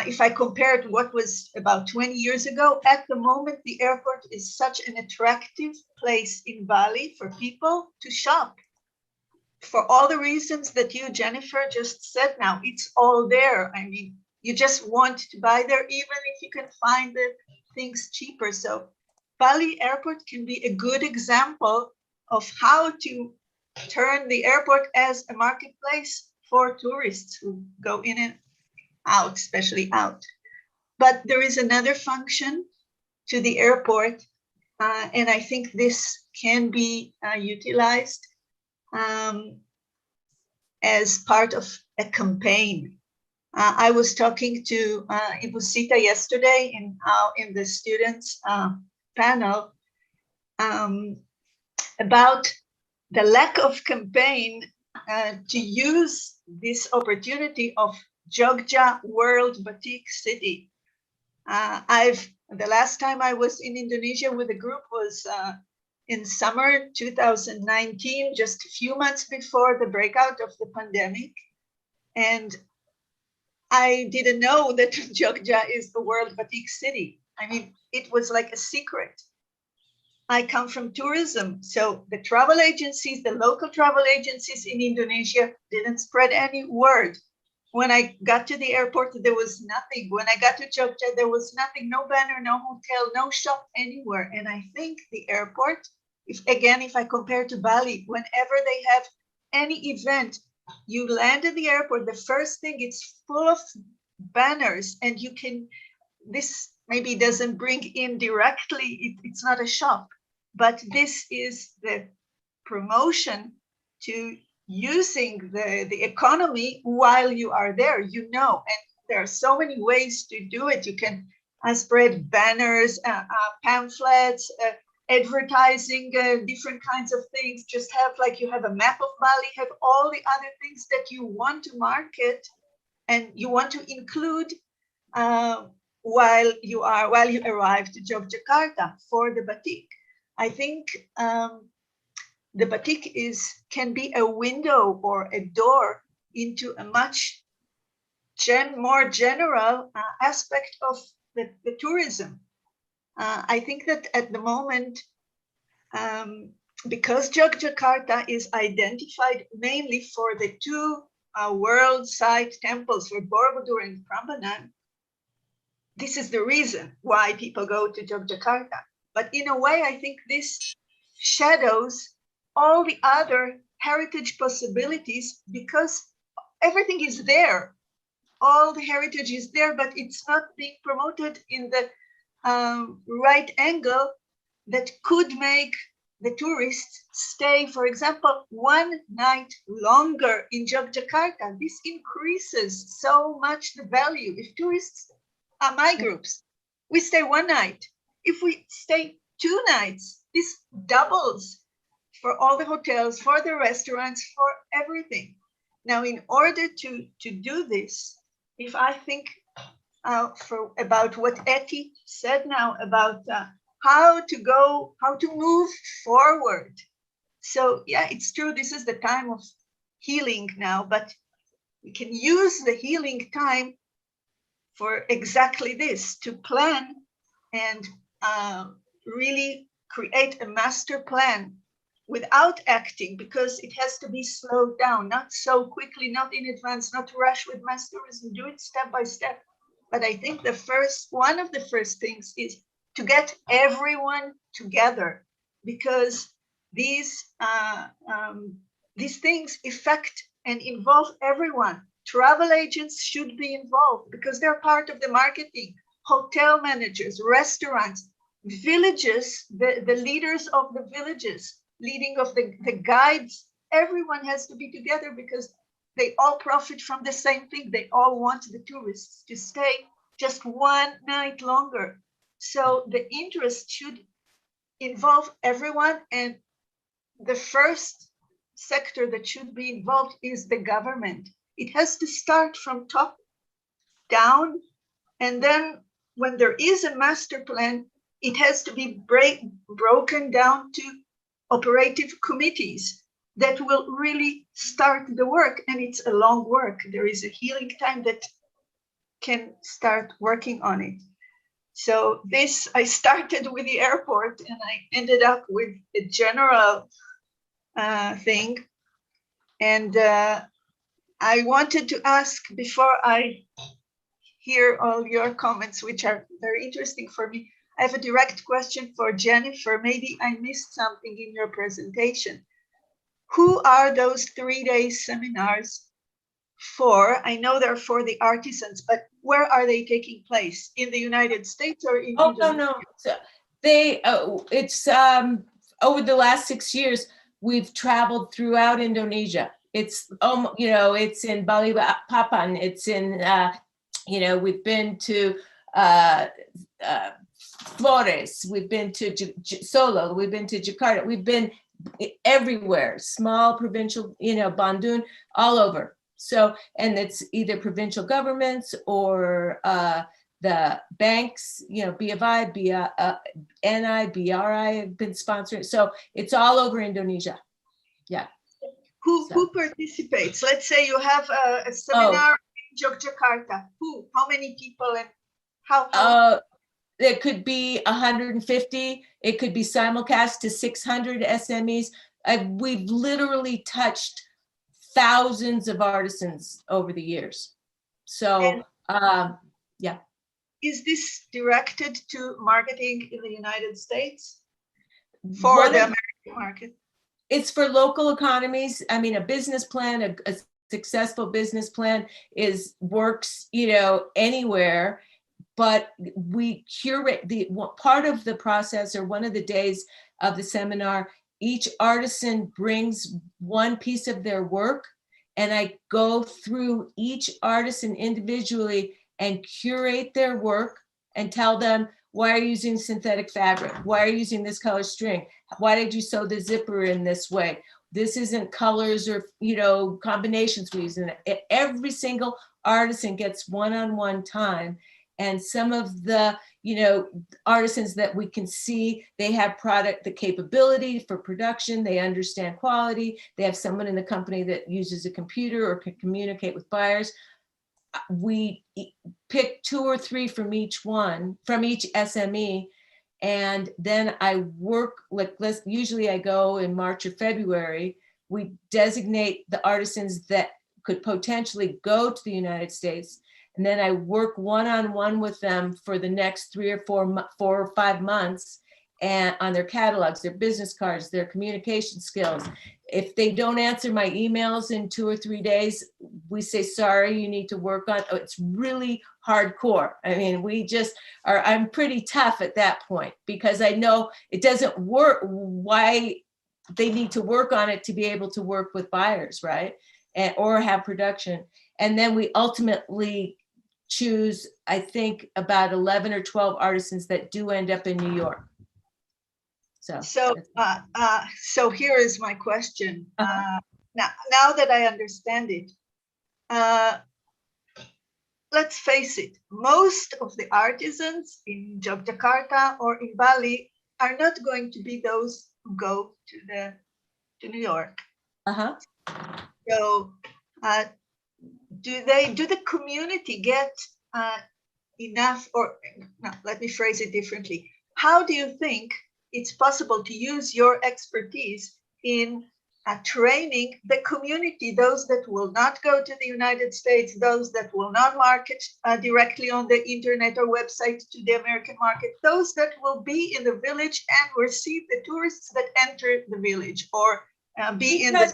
if I compare it to what was about 20 years ago, at the moment, the airport is such an attractive place in Bali for people to shop. For all the reasons that you, Jennifer, just said now, it's all there. I mean, you just want to buy there, even if you can find the things cheaper. So Bali Airport can be a good example of how to turn the airport as a marketplace for tourists who go in and out, especially out. But there is another function to the airport, and I think this can be utilized as part of a campaign. I was talking to Ibu Sita yesterday in the students panel about the lack of campaign to use this opportunity of Jogja World Batik City. The last time I was in Indonesia with a group was in summer 2019, just a few months before the breakout of the pandemic. And I didn't know that Jogja is the World Batik City. I mean, it was like a secret. I come from tourism, so the travel agencies, the local travel agencies in Indonesia didn't spread any word. When I got to the airport, there was nothing. When I got to Jogja, there was nothing, no banner, no hotel, no shop anywhere. And I think the airport, if I compare to Bali, whenever they have any event, you land at the airport, the first thing, it's full of banners, and you can, this maybe doesn't bring in directly, it's not a shop, but this is the promotion to using the economy while you are there, and there are so many ways to do it. You can spread banners, pamphlets, advertising, different kinds of things. Just have, like, you have a map of Bali, have all the other things that you want to market and you want to include while you arrive to Yogyakarta for the batik. I think the batik can be a window or a door into a much more general aspect of the tourism. I think that at the moment, because Yogyakarta is identified mainly for the two world site temples, for Borobudur and Prambanan, this is the reason why people go to Yogyakarta. But in a way, I think this shadows all the other heritage possibilities, because everything is there. All the heritage is there, but it's not being promoted in the right angle that could make the tourists stay, for example, one night longer in Yogyakarta. This increases so much the value. If tourists are my groups, we stay one night. If we stay 2 nights, this doubles for all the hotels, for the restaurants, for everything. Now, in order to do this, if I think about what Etty said now about how to move forward. So yeah, it's true, this is the time of healing now, but we can use the healing time for exactly this, to plan and really create a master plan without acting, because it has to be slowed down, not so quickly, not in advance, not to rush with mass tourism, do it step by step. But I think one of the first things is to get everyone together, because these things affect and involve everyone. Travel agents should be involved because they're part of the marketing, hotel managers, restaurants, villages, the leaders of the villages, leading of the guides. Everyone has to be together because they all profit from the same thing. They all want the tourists to stay just one night longer. So the interest should involve everyone, and the first sector that should be involved is the government. It has to start from top down, and then when there is a master plan, it has to be broken down to operative committees that will really start the work, and it's a long work. There is a healing time that can start working on it. So this, I started with the airport and I ended up with a general thing. And I wanted to ask, before I hear all your comments, which are very interesting for me, I have a direct question for Jennifer. Maybe I missed something in your presentation. Who are those 3-day seminars for? I know they're for the artisans, but where are they taking place? In the United States or in Indonesia? No. So it's over the last 6 years, we've traveled throughout Indonesia. It's it's in Balikpapan. It's in we've been to Flores. We've been to Solo. We've been to Jakarta. We've been everywhere. Small provincial, Bandung, all over. So, and it's either provincial governments or the banks, BFI, NI, BRI have been sponsoring. So it's all over Indonesia. Yeah. Who participates? Let's say you have a seminar in Yogyakarta. How many people and how? It could be 150. It could be simulcast to 600 SMEs. We've literally touched thousands of artisans over the years. So, yeah. Is this directed to marketing in the United States for the American market? It's for local economies. I mean, a business plan, a successful business plan works, anywhere. But we curate part of the process, or one of the days of the seminar. Each artisan brings one piece of their work, and I go through each artisan individually and curate their work and tell them, why are you using synthetic fabric? Why are you using this color string? Why did you sew the zipper in this way? This isn't colors or, combinations we use in it. Every single artisan gets one-on-one time. And some of the, artisans that we can see, they have the capability for production. They understand quality. They have someone in the company that uses a computer or can communicate with buyers. We pick 2 or 3 from each SME. And then I work, usually I go in March or February. We designate the artisans that could potentially go to the United States. And then I work one-on-one with them for the next 3 or 4 or 5 months, and on their catalogs, their business cards, their communication skills. If they don't answer my emails in 2 or 3 days, we say, sorry, you need to work on. It's really hardcore. I mean, I'm pretty tough at that point, because I know it doesn't work. Why they need to work on it to be able to work with buyers, right? Or have production. And then we ultimately choose, I think, about 11 or 12 artisans that do end up in New York. So here is my question. Now that I understand it, let's face it, most of the artisans in Yogyakarta or in Bali are not going to be those who go to New York. So do the community get enough, or no, let me phrase it differently. How do you think it's possible to use your expertise in training the community, those that will not go to the United States, those that will not market directly on the internet or website to the American market, those that will be in the village and receive the tourists that enter the village, or be in the...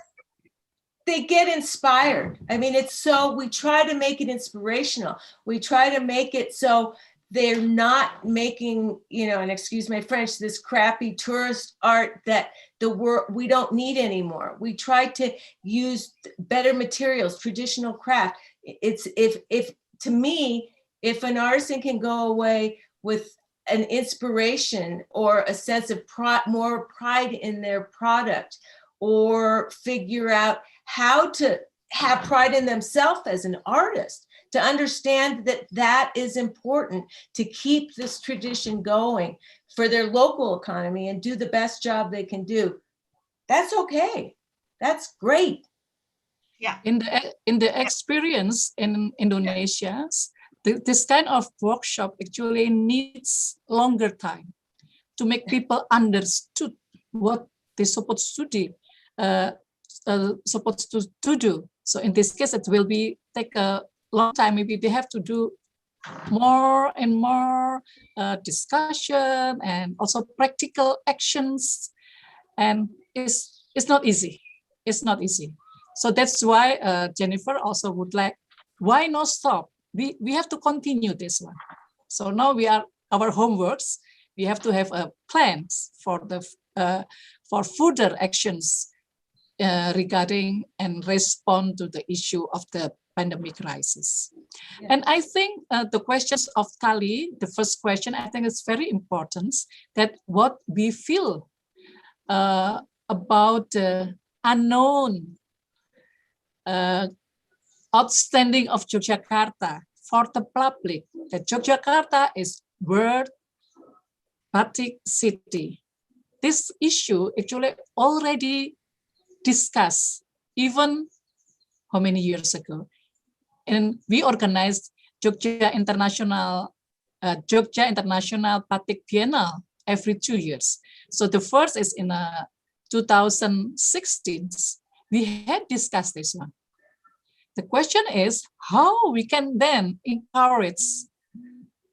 They get inspired. I mean, we try to make it inspirational. We try to make it so they're not making, and excuse my French, this crappy tourist art that we don't need anymore. We try to use better materials, traditional craft. To me, if an artisan can go away with an inspiration or a sense of more pride in their product, or figure out how to have pride in themselves as an artist, to understand that is important to keep this tradition going for their local economy and do the best job they can do. That's okay. That's great. Yeah. In the experience in Indonesia, this kind of workshop actually needs longer time to make people understood what they're supposed to do. So in this case, it will take a long time. Maybe they have to do more and more discussion and also practical actions, and it's not easy. It's not easy. So that's why Jennifer also would like, why not stop? We have to continue this one. So now our homeworks. We have to have plans for further actions regarding and respond to the issue of the pandemic crisis. Yeah. And I think the questions of Kali, the first question, I think is very important, that what we feel about the unknown outstanding of Yogyakarta for the public, that Yogyakarta is World Batik City. This issue actually already discussed even how many years ago. And we organized Jogja International Batik Biennale every 2 years. So the first is in 2016. We had discussed this one. The question is how we can then encourage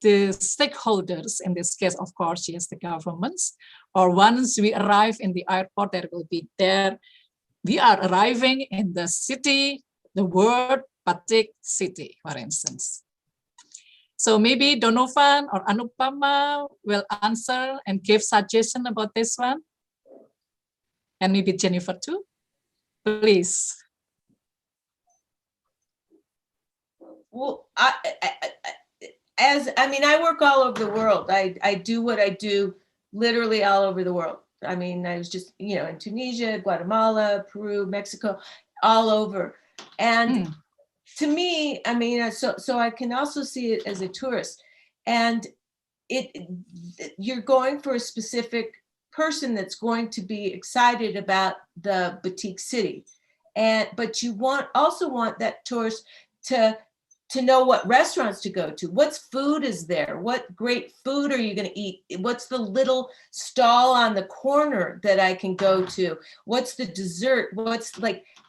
the stakeholders, in this case, of course, yes, the governments, or once we arrive in the airport, there will be there. We are arriving in the city, the World Batik City, for instance. So maybe Donovan or Anupama will answer and give suggestion about this one. And maybe Jennifer too, please. Well, I work all over the world. I do what I do literally all over the world. I mean, I was just, in Tunisia, Guatemala, Peru, Mexico, all over. And to me, I mean, so I can also see it as a tourist. And you're going for a specific person that's going to be excited about the Batik City. But you also want that tourist to know what restaurants to go to. What food is there? What great food are you going to eat? What's the little stall on the corner that I can go to? What's the dessert?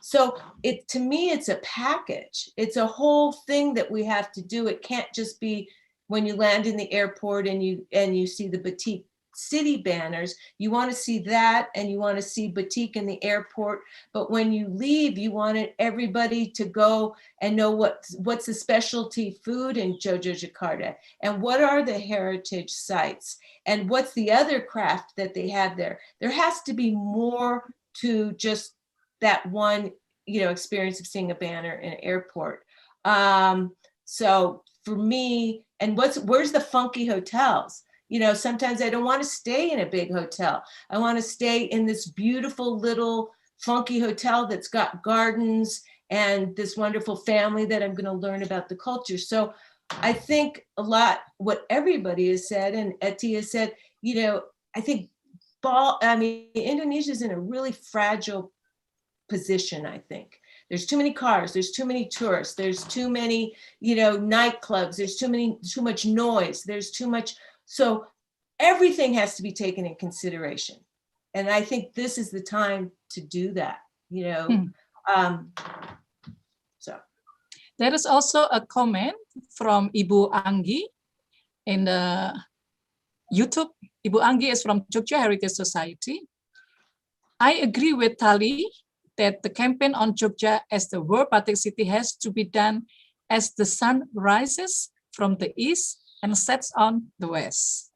So to me, it's a package. It's a whole thing that we have to do. It can't just be when you land in the airport and you see the Batik City banners. You want to see that, and you want to see Batik in the airport. But when you leave, you wanted everybody to go and know what's the specialty food in Yogyakarta, and what are the heritage sites, and what's the other craft that they have there. There has to be more to just that one, experience of seeing a banner in an airport. So for me, and where's the funky hotels? Sometimes I don't want to stay in a big hotel. I want to stay in this beautiful little funky hotel that's got gardens and this wonderful family that I'm going to learn about the culture. So I think a lot what everybody has said, and Eti has said, I think Indonesia is in a really fragile position, I think. There's too many cars, there's too many tourists, there's too many, nightclubs, there's too much noise, there's too much. So everything has to be taken in consideration. And I think this is the time to do that, So. There is also a comment from Ibu Anggi in the YouTube. Ibu Anggi is from Jogja Heritage Society. I agree with Tali that the campaign on Jogja as the World Batik City has to be done as the sun rises from the east and sets on the west.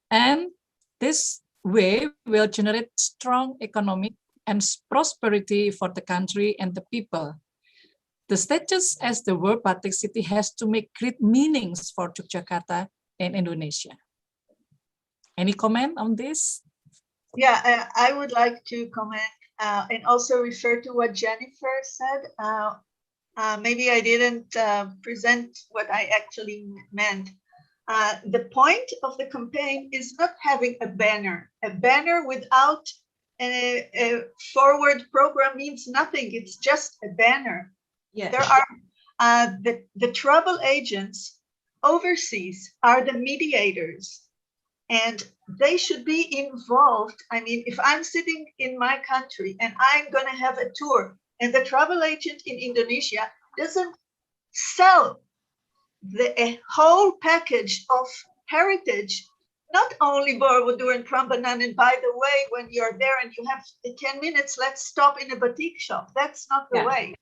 And this way will generate strong economic and prosperity for the country and the people. The status as the World Batik City has to make great meanings for Yogyakarta and Indonesia. Any comment on this? Yeah, I would like to comment and also refer to what Jennifer said. Maybe I didn't present what I actually meant. The point of the campaign is not having a banner. A banner without a forward program means nothing. It's just a banner. Yes. There are the travel agents overseas are the mediators, and they should be involved. I mean, if I'm sitting in my country and I'm going to have a tour, and the travel agent in Indonesia doesn't sell a whole package of heritage, not only Borobudur and Prambanan, and by the way, when you're there and you have 10 minutes, let's stop in a batik shop. That's not the way.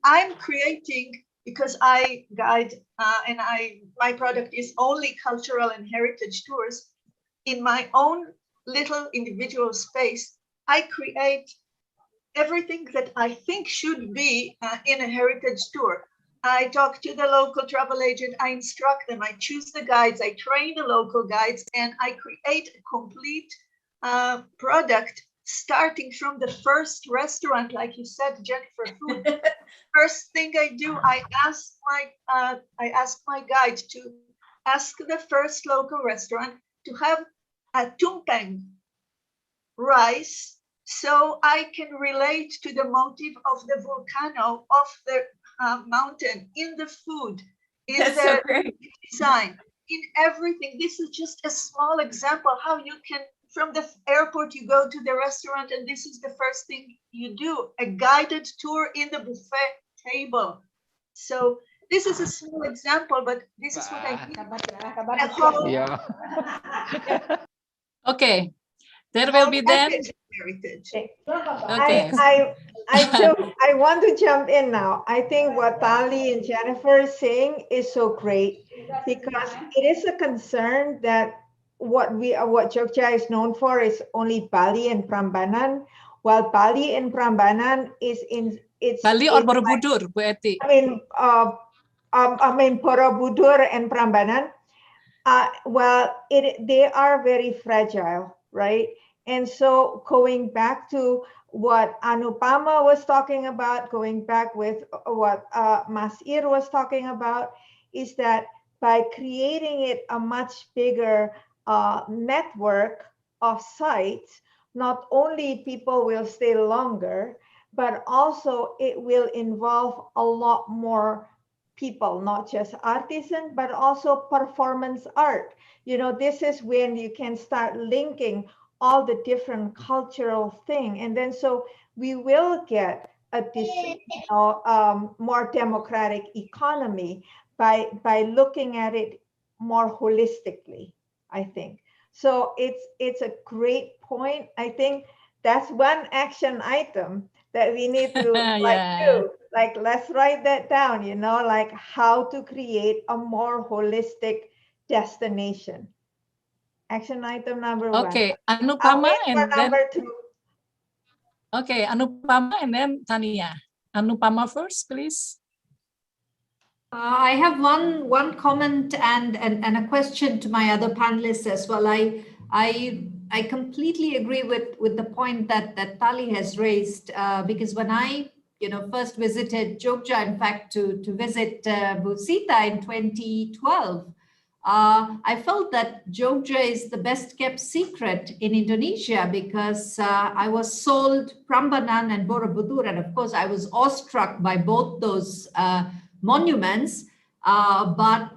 I'm creating, because I guide and my product is only cultural and heritage tours, in my own little individual space, I create everything that I think should be in a heritage tour. I talk to the local travel agent, I instruct them, I choose the guides, I train the local guides, and I create a complete product starting from the first restaurant, like you said, Jennifer, food. First thing I do, I ask my guide to ask the first local restaurant to have a tumpeng rice, so I can relate to the motif of the volcano of the mountain in the food, in That's so the great. design, in everything. This is just a small example how you can, from the airport, you go to the restaurant, and this is the first thing you do, a guided tour in the buffet table. So this is a small example, but this is what I mean. Yeah. Okay, there will be then. Heritage. Okay. I want to jump in now. I think what Tali and Jennifer is saying is so great, because it is a concern that what Jogja is known for is only Bali and Prambanan, while Bali and Prambanan is in it's Bali or Borobudur, Bu Eti? I mean Borobudur and Prambanan. They are very fragile, right? And so going back to what Anupama was talking about, going back with what Masir was talking about, is that by creating it a much bigger network of sites, not only people will stay longer, but also it will involve a lot more people, not just artisans, but also performance art. You know, this is when you can start linking all the different cultural thing, and then so we will get a more democratic economy by looking at it more holistically, I think. So it's a great point. I think that's one action item that we need to do. Like, let's write that down, you know, like how to create a more holistic destination. Action item number one. Okay, Anupama and then number two. Okay, Anupama and then Tania. Anupama first, please. I have one comment and a question to my other panelists as well. I completely agree with the point that Tali has raised, because when I first visited Jogja, in fact to visit Busita in 2012, I felt that Jogja is the best kept secret in Indonesia, because I was sold Prambanan and Borobudur, and of course I was awestruck by both those monuments, but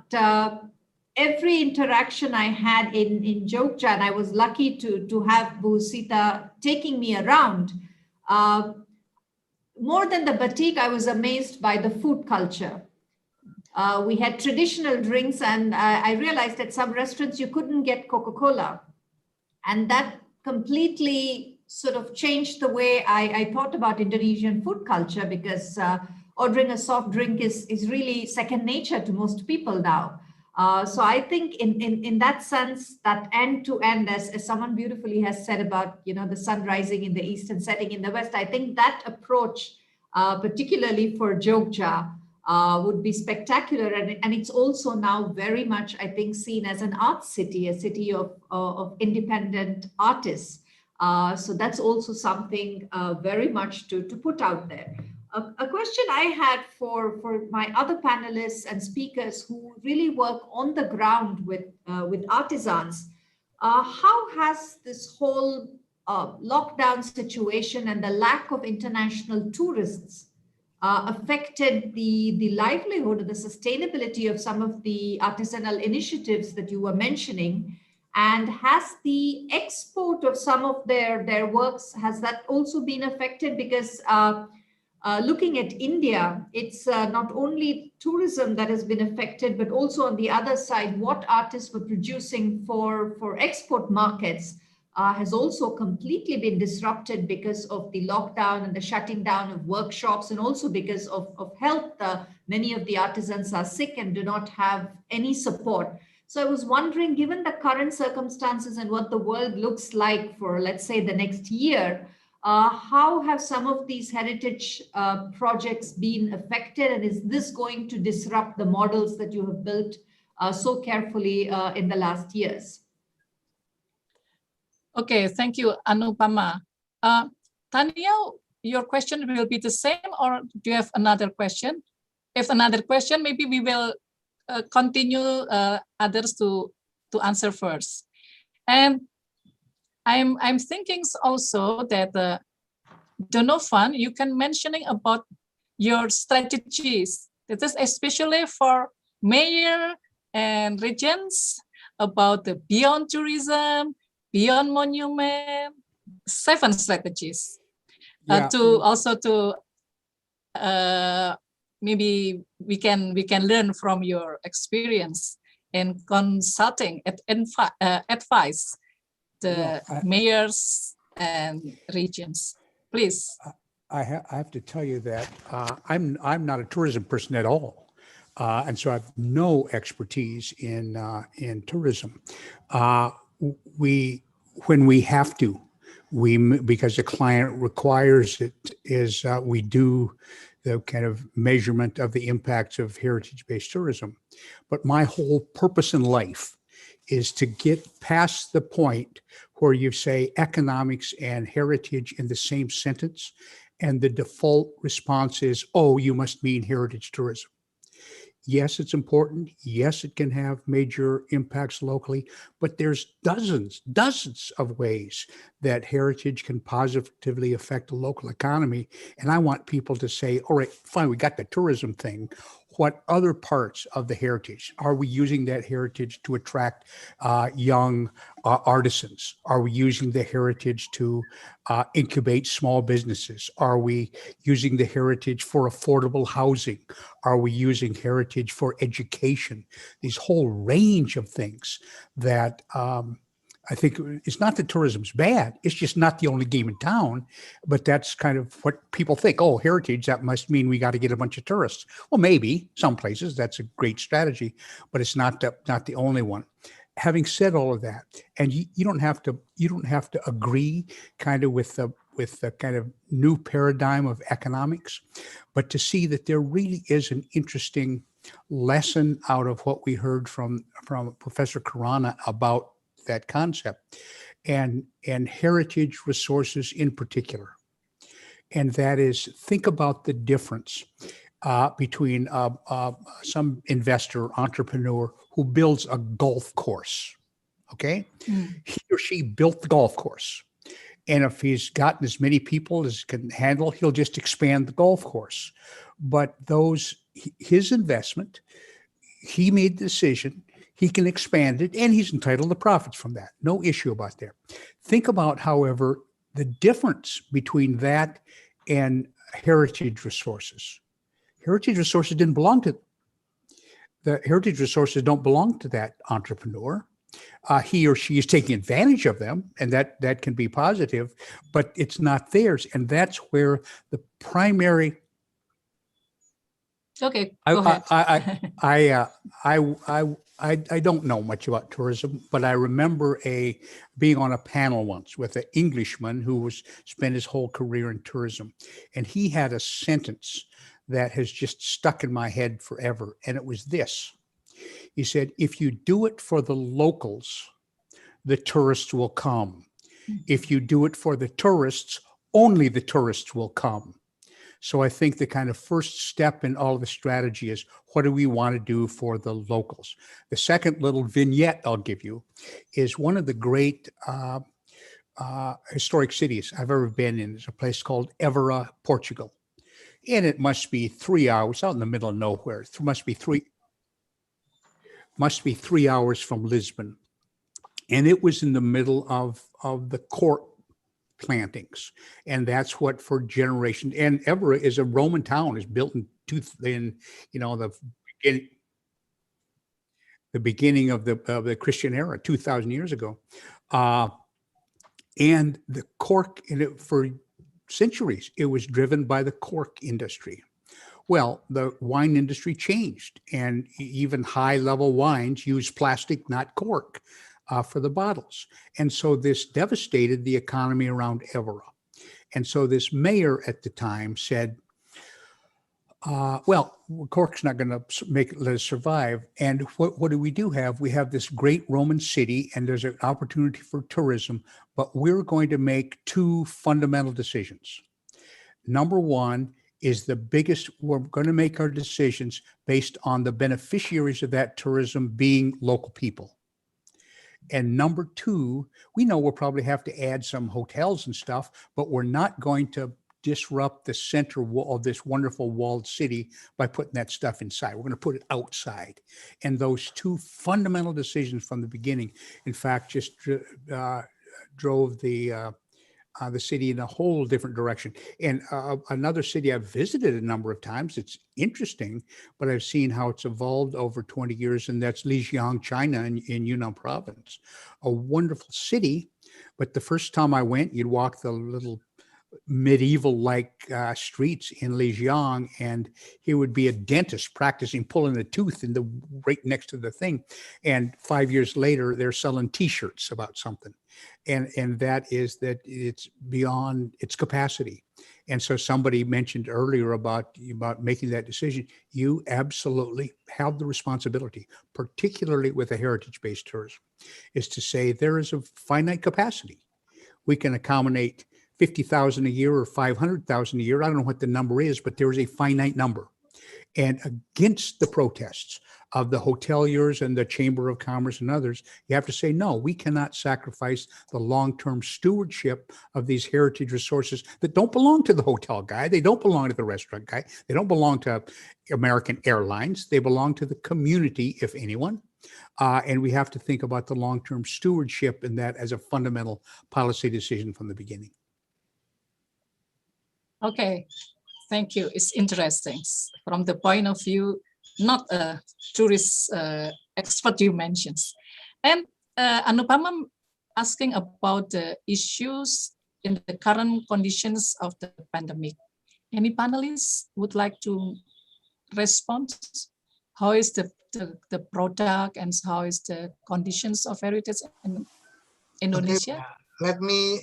every interaction I had in Jogja, and I was lucky to have Busita taking me around, more than the batik, I was amazed by the food culture. We had traditional drinks, and I realized at some restaurants you couldn't get Coca-Cola. And that completely sort of changed the way I thought about Indonesian food culture, because ordering a soft drink is really second nature to most people now. So I think in that sense, that end to end, as someone beautifully has said about, the sun rising in the east and setting in the west, I think that approach, particularly for Jogja, would be spectacular. And it's also now very much, I think, seen as an art city, a city of independent artists. So that's also something very much to put out there. A question I had for my other panelists and speakers who really work on the ground with artisans, how has this whole lockdown situation and the lack of international tourists affected the livelihood or the sustainability of some of the artisanal initiatives that you were mentioning? And has the export of some of their works, has that also been affected? Because looking at India, it's not only tourism that has been affected, but also on the other side, what artists were producing for export markets has also completely been disrupted because of the lockdown and the shutting down of workshops, and also because of health. Many of the artisans are sick and do not have any support. So I was wondering, given the current circumstances and what the world looks like for, let's say, the next year, How have some of these heritage projects been affected, and is this going to disrupt the models that you have built so carefully in the last years? Okay, thank you, Anupama. Tanya, your question will be the same, or do you have another question? If another question, maybe we will continue others to answer first. And I'm thinking also that Donovan, you can mentioning about your strategies. This is especially for mayor and regions about the beyond tourism, beyond monument, 7 strategies. To also to maybe we can learn from your experience in consulting advice the mayors and regions. Please. I have to tell you that I'm not a tourism person at all, and so I have no expertise in tourism. When we have to, because the client requires it, is we do the kind of measurement of the impacts of heritage-based tourism. But my whole purpose in life is to get past the point where you say economics and heritage in the same sentence, and the default response is, oh, you must mean heritage tourism. Yes, it's important. Yes, it can have major impacts locally, but there's dozens of ways that heritage can positively affect the local economy. And I want people to say, all right, fine, we got the tourism thing. What other parts of the heritage? Are we using that heritage to attract young artisans? Are we using the heritage to incubate small businesses? Are we using the heritage for affordable housing? Are we using heritage for education? These whole range of things that I think it's not that tourism's bad. It's just not the only game in town, but that's kind of what people think. Oh, heritage, that must mean we got to get a bunch of tourists. Well, maybe some places that's a great strategy, but it's not the only one. Having said all of that, and you don't have to agree kind of with the kind of new paradigm of economics, but to see that there really is an interesting lesson out of what we heard from Professor Khurana about that concept and heritage resources in particular. And that is, think about the difference between some investor, entrepreneur who builds a golf course, okay? He or she built the golf course. And if he's gotten as many people as can handle, he'll just expand the golf course. But his investment, he made the decision, he can expand it, and he's entitled to profits from that. No issue about that. Think about, however, the difference between that and heritage resources. Heritage resources didn't belong to the heritage resources don't belong to that entrepreneur. He or she is taking advantage of them, and that can be positive, but it's not theirs. And that's where the primary. Okay, go ahead. I don't know much about tourism, but I remember being on a panel once with an Englishman who spent his whole career in tourism, and he had a sentence that has just stuck in my head forever, and it was this. He said, if you do it for the locals, the tourists will come. If you do it for the tourists, only the tourists will come. So I think the kind of first step in all of the strategy is, what do we want to do for the locals? The second little vignette I'll give you is one of the great historic cities I've ever been in. Is a place called Évora, Portugal. And it must be 3 hours out in the middle of nowhere. It must be 3 hours from Lisbon. And it was in the middle of the cork plantings. And that's what for generations, and Évora is a Roman town, is built in the beginning of the Christian era, 2,000 years ago. And the cork in it for centuries, it was driven by the cork industry. Well, the wine industry changed, and even high-level wines use plastic, not cork, for the bottles. And so this devastated the economy around Évora. And so this mayor at the time said, well, Cork's not going to let us survive. And what do we have? We have this great Roman city, and there's an opportunity for tourism, but we're going to make two fundamental decisions. Number one is the biggest, we're going to make our decisions based on the beneficiaries of that tourism being local people. And number two, we know we'll probably have to add some hotels and stuff, but we're not going to disrupt the center of this wonderful walled city by putting that stuff inside. We're going to put it outside. And those two fundamental decisions from the beginning, in fact, just drove the city in a whole different direction. And another city I've visited a number of times, it's interesting, but I've seen how it's evolved over 20 years, and that's Lijiang, China in Yunnan province. A wonderful city, but the first time I went, you'd walk the little medieval-like streets in Lijiang, and here would be a dentist practicing pulling a tooth right next to the thing. And 5 years later, they're selling T-shirts about something. And that is that it's beyond its capacity. And so somebody mentioned earlier about making that decision. You absolutely have the responsibility, particularly with a heritage-based tourism, is to say there is a finite capacity. We can accommodate 50,000 a year or 500,000 a year. I don't know what the number is, but there is a finite number. And against the protests of the hoteliers and the Chamber of Commerce and others, you have to say, no, we cannot sacrifice the long-term stewardship of these heritage resources that don't belong to the hotel guy. They don't belong to the restaurant guy. They don't belong to American Airlines. They belong to the community, if anyone. And we have to think about the long-term stewardship in that as a fundamental policy decision from the beginning. Okay, thank you. It's interesting from the point of view, not a tourist expert you mentioned. And Anupama asking about the issues in the current conditions of the pandemic. Any panelists would like to respond? How is the product and how is the conditions of heritage in Indonesia? Okay, let me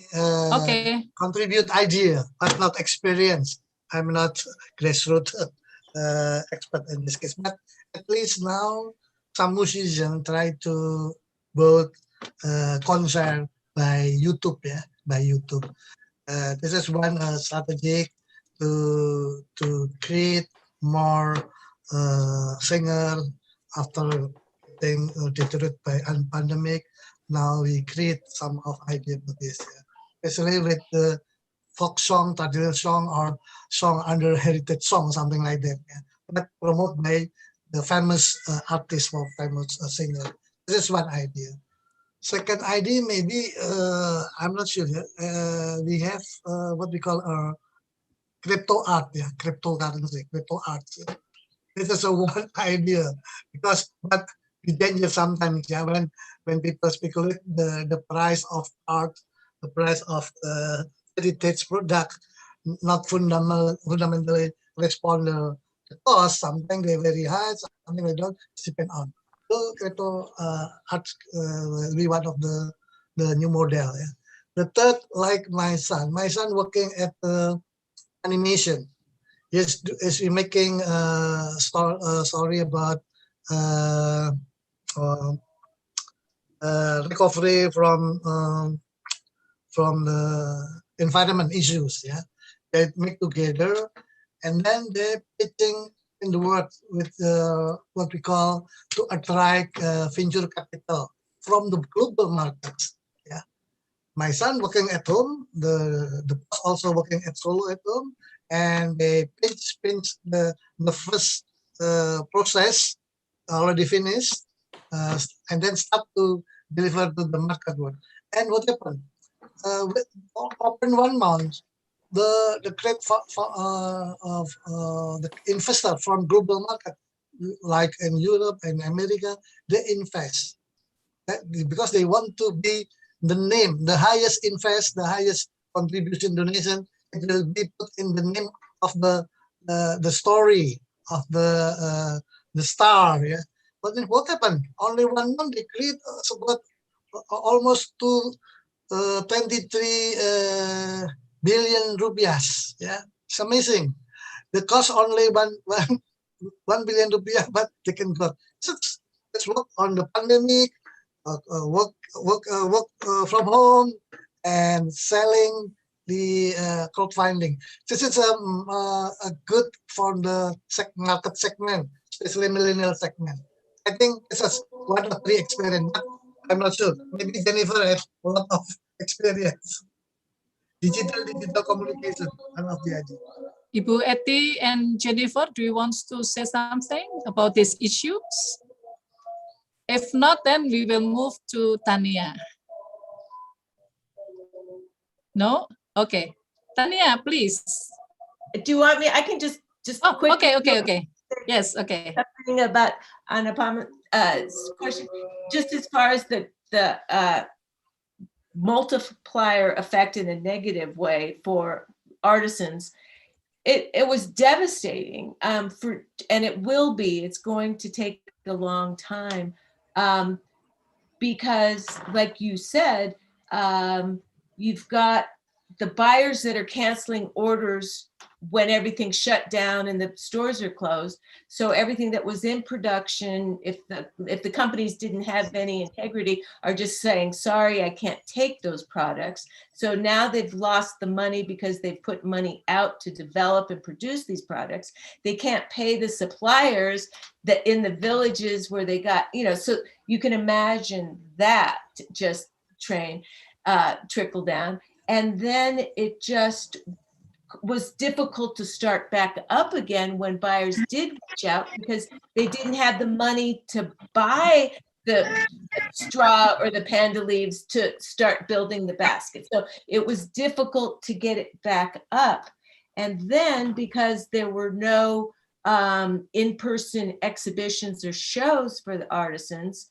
contribute idea, but not experience. I'm not grassroots expert in this case, but at least now some musicians try to both concert by YouTube, by YouTube. This is one strategy to create more singer after being deteriorated by a pandemic. Now we create some of idea for this, especially with the folk song, traditional song, or song under heritage song, something like that. But promoted by the famous artist or famous singer. This is one idea. Second idea, maybe I'm not sure. We have what we call crypto art, cryptocurrency, crypto art. This is a one idea because but we danger sometimes, when people speculate the price of art, the price of heritage product, not fundamentally respond to the cost. Sometimes they're very high, something they don't depend on. So crypto art will be one of the new model. The third, like my son working at animation. Is making a story about recovery from the environment issues. They make together, and then they're pitching in the world with what we call to attract venture capital from the global markets. My son working at home, the boss also working at solo at home. And they pinch the first process already finished, and then start to deliver to the market world. And what happened? Open 1 month, the great of the investor from global market, like in Europe and America, they invest because they want to be the name, the highest invest, the highest contribution donation. It will be put in the name of the story of the star. But then what happened? Only 1 month they create almost 23 billion rupiahs. Yeah, it's amazing. The cost only 1 billion rupiah, but they can go. So let's work on the pandemic, work from home, and selling the crowdfunding. This is a good for the market segment, especially millennial segment. I think this is one of the experience. But I'm not sure. Maybe Jennifer has a lot of experience. Digital communication, one of the idea. Ibu Eti and Jennifer, do you want to say something about these issues? If not, then we will move to Tania. No? Okay. Tania, please. Do you want me? I can just Oh, quickly. okay. Yes, okay. Something about Anupama's question, just as far as the multiplier effect in a negative way for artisans, it was devastating and it will be. It's going to take a long time because, like you said, you've got the buyers that are canceling orders when everything's shut down and the stores are closed. So everything that was in production, if the companies didn't have any integrity, are just saying, sorry, I can't take those products. So now they've lost the money because they've put money out to develop and produce these products. They can't pay the suppliers that in the villages where they got, so you can imagine that just trickle down. And then it just was difficult to start back up again when buyers did reach out because they didn't have the money to buy the straw or the panda leaves to start building the basket. So it was difficult to get it back up. And then because there were no in-person exhibitions or shows for the artisans,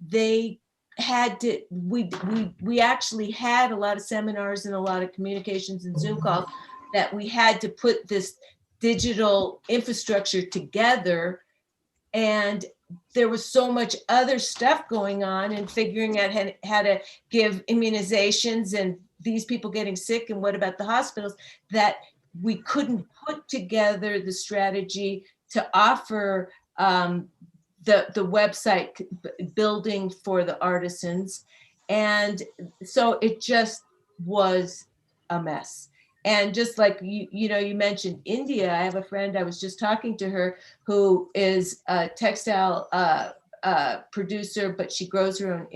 they had to, we actually had a lot of seminars and a lot of communications and Zoom calls that we had to put this digital infrastructure together. And there was so much other stuff going on and figuring out how to give immunizations and these people getting sick and what about the hospitals, that we couldn't put together the strategy to offer the website building for the artisans. And so it just was a mess. And just like you mentioned India, I have a friend, I was just talking to her, who is a textile producer, but she grows her own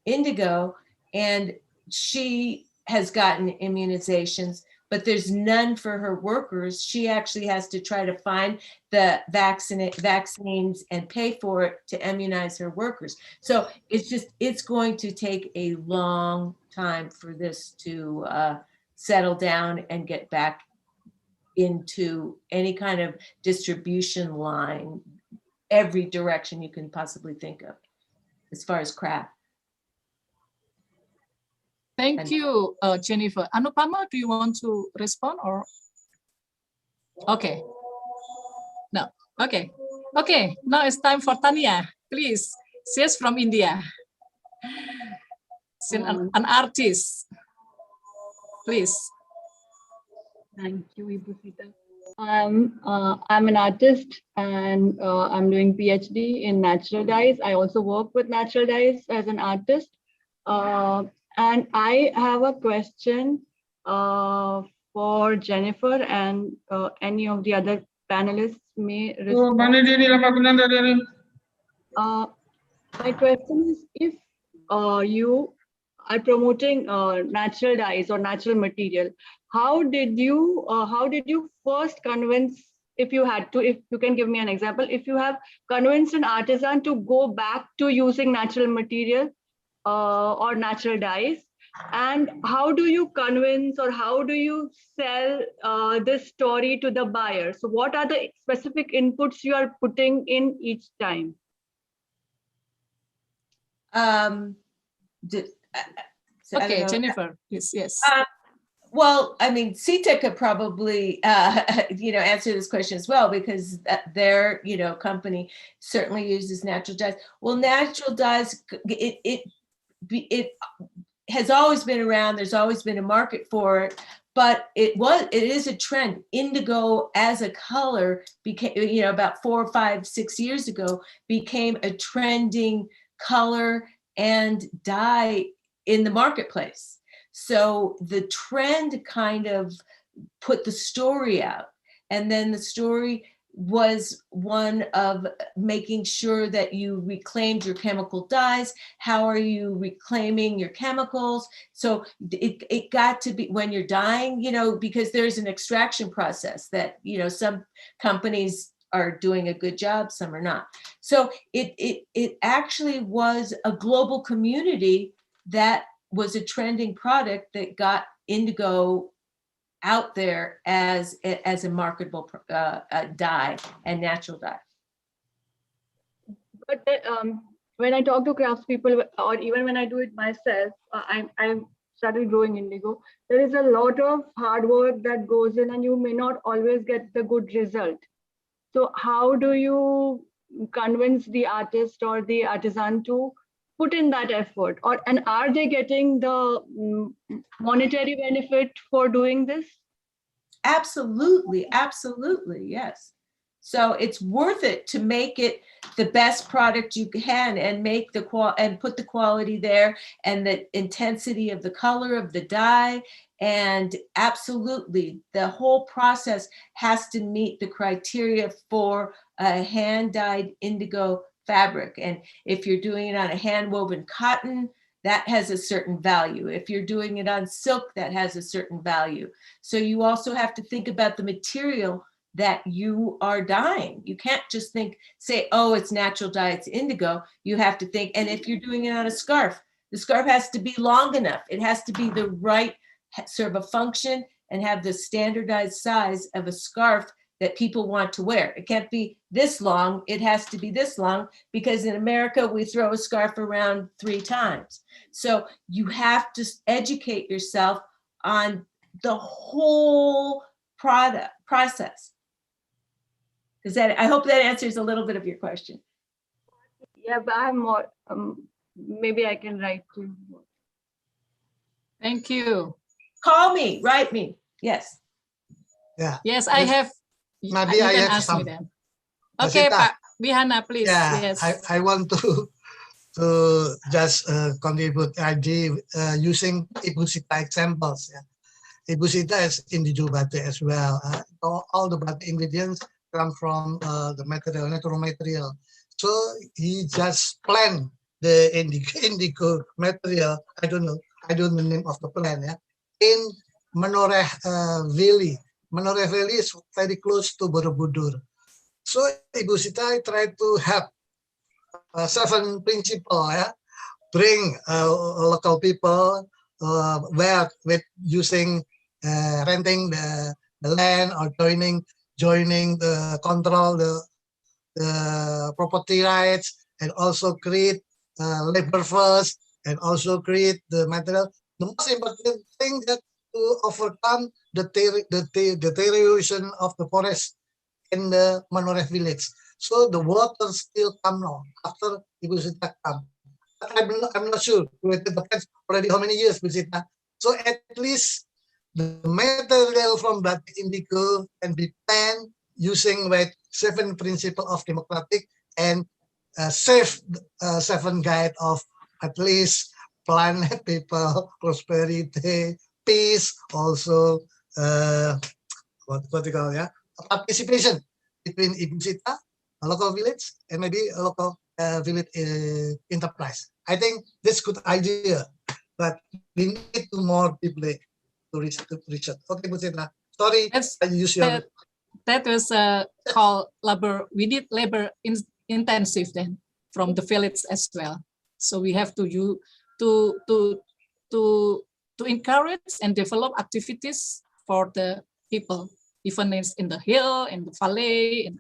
indigo, and she has gotten immunizations, but there's none for her workers. She actually has to try to find the vaccines and pay for it to immunize her workers. So it's going to take a long time for this to settle down and get back into any kind of distribution line, every direction you can possibly think of, as far as craft. Thank you, Jennifer. Anupama, do you want to respond or? Okay. No. Okay. Okay. Now it's time for Tania. Please. She's from India. She's an artist. Please. Thank you, Ibu Sita. I'm an artist and I'm doing PhD in natural dyes. I also work with natural dyes as an artist. And I have a question for Jennifer and any of the other panelists may respond. My question is, if you are promoting natural dyes or natural material, how did you first convince, if you can give me an example, if you have convinced an artisan to go back to using natural material or natural dyes, and how do you convince or how do you sell this story to the buyer? So what are the specific inputs you are putting in each time? Okay, Jennifer, yes. Well, I mean, Sita could probably, answer this question as well, because their, company certainly uses natural dyes. Well, natural dyes, has always been around. There's always been a market for it, but it is a trend. Indigo as a color became, about 4, 5, 6 years ago, became a trending color and dye in the marketplace. So the trend kind of put the story out, and then the story was one of making sure that you reclaimed your chemical dyes. How are you reclaiming your chemicals? So it got to be, when you're dyeing, because there's an extraction process that, some companies are doing a good job, some are not. So it actually was a global community that was a trending product that got indigo out there as a marketable dye and natural dye. But when I talk to craftspeople, or even when I do it myself, I started growing indigo. There is a lot of hard work that goes in, and you may not always get the good result. So how do you convince the artist or the artisan to put in that effort, and are they getting the monetary benefit for doing this? Absolutely, yes. So it's worth it to make it the best product you can, and make and put the quality there, and the intensity of the color of the dye, and absolutely the whole process has to meet the criteria for a hand-dyed indigo fabric. And if you're doing it on a hand-woven cotton, that has a certain value. If you're doing it on silk, that has a certain value. So you also have to think about the material that you are dyeing. You can't just say, oh, it's natural dye, it's indigo. You have to think, and if you're doing it on a scarf, the scarf has to be long enough. It has to be the right, serve a function, and have the standardized size of a scarf that people want to wear. It can't be this long, it has to be this long, because in America, we throw a scarf around 3 times. So you have to educate yourself on the whole process. I hope that answers a little bit of your question. Yeah, but I'm more, maybe I can write to you. Thank you. Call me, write me, yes. Yeah. Yes, I have. Maybe you I can have ask me some. then. Okay, Pak Wihana, please. Yeah, Yes. I want to just contribute idea using Ibu Sita examples. Yeah. Ibu Sita is indigo batik as well. All the batik ingredients come from the natural material. So he just planned the indigo material. I don't know the name of the plant. Yeah, in Menoreh Valley. Menoreh Valley is very close to Borobudur. So Ibu Sita tried to help 7 principles. Yeah, bring local people where with using renting the land, or joining the control the property rights, and also create labor force, and also create the material. The most important thing that to overcome the deterioration of the forest in the Menoreh village. So the water still come now after Ibu Sita come. I'm not sure. It depends already how many years, Ibu Sita. So at least the material from batik indigo can be planned using 7 principles of democratic and safe 7 guide of at least planet, people, prosperity, peace, also what you call, yeah, participation between Ibu Sita, a local village, and maybe a local village enterprise. I think this good idea, but we need to more deeply to reach it. Okay, Ibu Sita. Sorry, I use your. That was called labor. We did labor intensive then from the village as well. So we have to encourage and develop activities for the people, even in the hill, in the valley.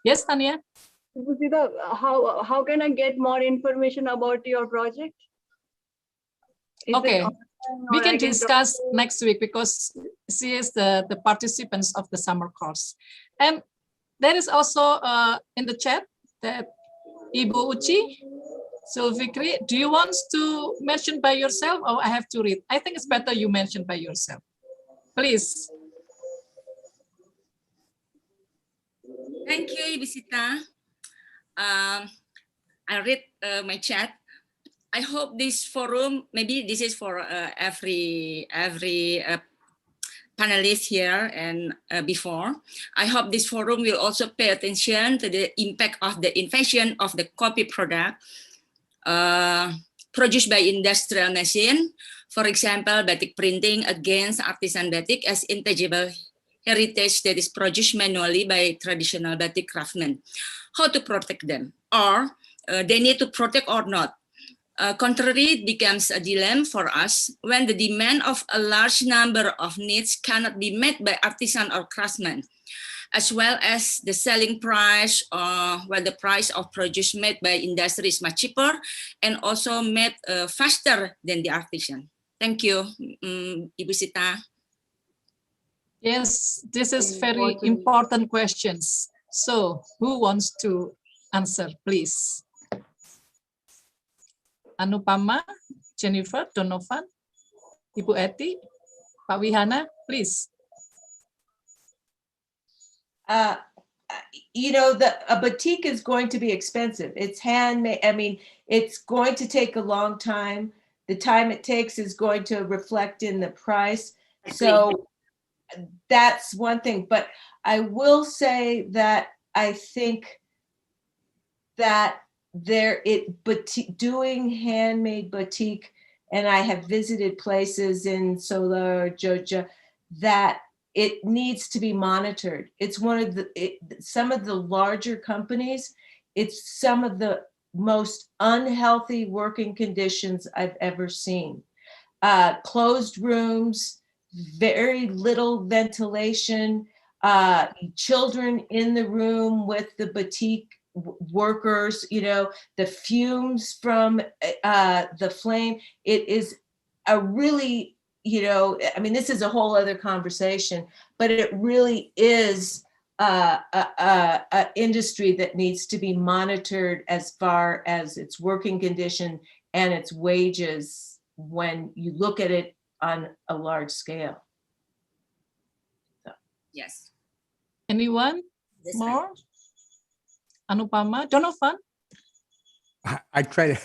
Yes, Tanya? How can I get more information about your project? Okay, we can discuss next week, because she is the participants of the summer course. And there is also in the chat that Ibu Uci, So Fikri, do you want to mention by yourself or I have to read? I think it's better you mention by yourself. Please. Thank you, Ibu Sita. I read my chat. I hope this forum, maybe this is for every panelist here and before. I hope this forum will also pay attention to the impact of the invention of the copy product produced by industrial machine. For example, batik printing against artisan batik as intangible heritage that is produced manually by traditional batik craftsmen. How to protect them, or they need to protect or not. Contrary, it becomes a dilemma for us when the demand of a large number of needs cannot be met by artisan or craftsmen, as well as the selling price, where the price of produce made by industry is much cheaper and also made faster than the artisan. Thank you, Ibu Sita. Yes, this is very important questions. So who wants to answer, please? Anupama, Jennifer, Donovan, Ibu Eti, Pak Wihana, please. You know, a batik is going to be expensive. It's handmade. I mean, it's going to take a long time. The time it takes is going to reflect in the price. So that's one thing. But I will say that I think that doing handmade batik, and I have visited places in Solo or Jogja, that it needs to be monitored. It's one of some of the larger companies, it's some of the most unhealthy working conditions I've ever seen. Closed rooms, very little ventilation, children in the room with the batik workers, you know, the fumes from the flame. It is a really, you know, I mean, this is a whole other conversation, but it really is a industry that needs to be monitored as far as its working condition and its wages when you look at it on a large scale. So. Yes. Anyone more? Anupama, Donovan? I try to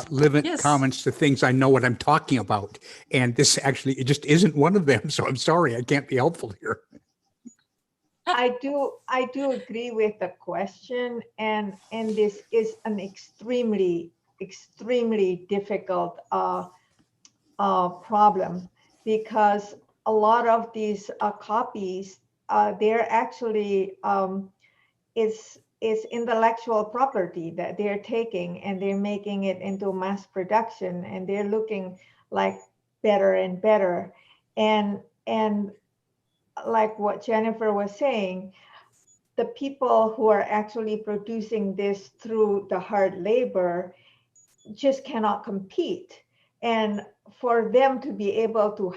limit comments to things I know what I'm talking about, and this actually it just isn't one of them. So I'm sorry, I can't be helpful here. I do agree with the question, and this is an extremely difficult problem, because a lot of these copies, they're actually is intellectual property that they're taking and they're making it into mass production, and they're looking like better and better. And like what Jennifer was saying, the people who are actually producing this through the hard labor just cannot compete. And for them to be able to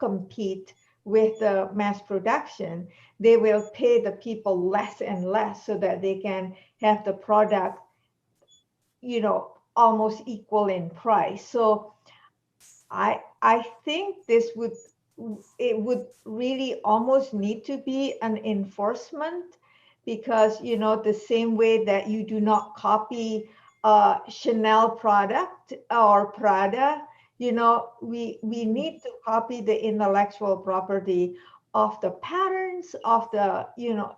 compete with the mass production, they will pay the people less and less so that they can have the product, you know, almost equal in price. So I think it would really almost need to be an enforcement, because, you know, the same way that you do not copy a Chanel product or Prada, you know, we need to copy the intellectual property of the patterns of the, you know,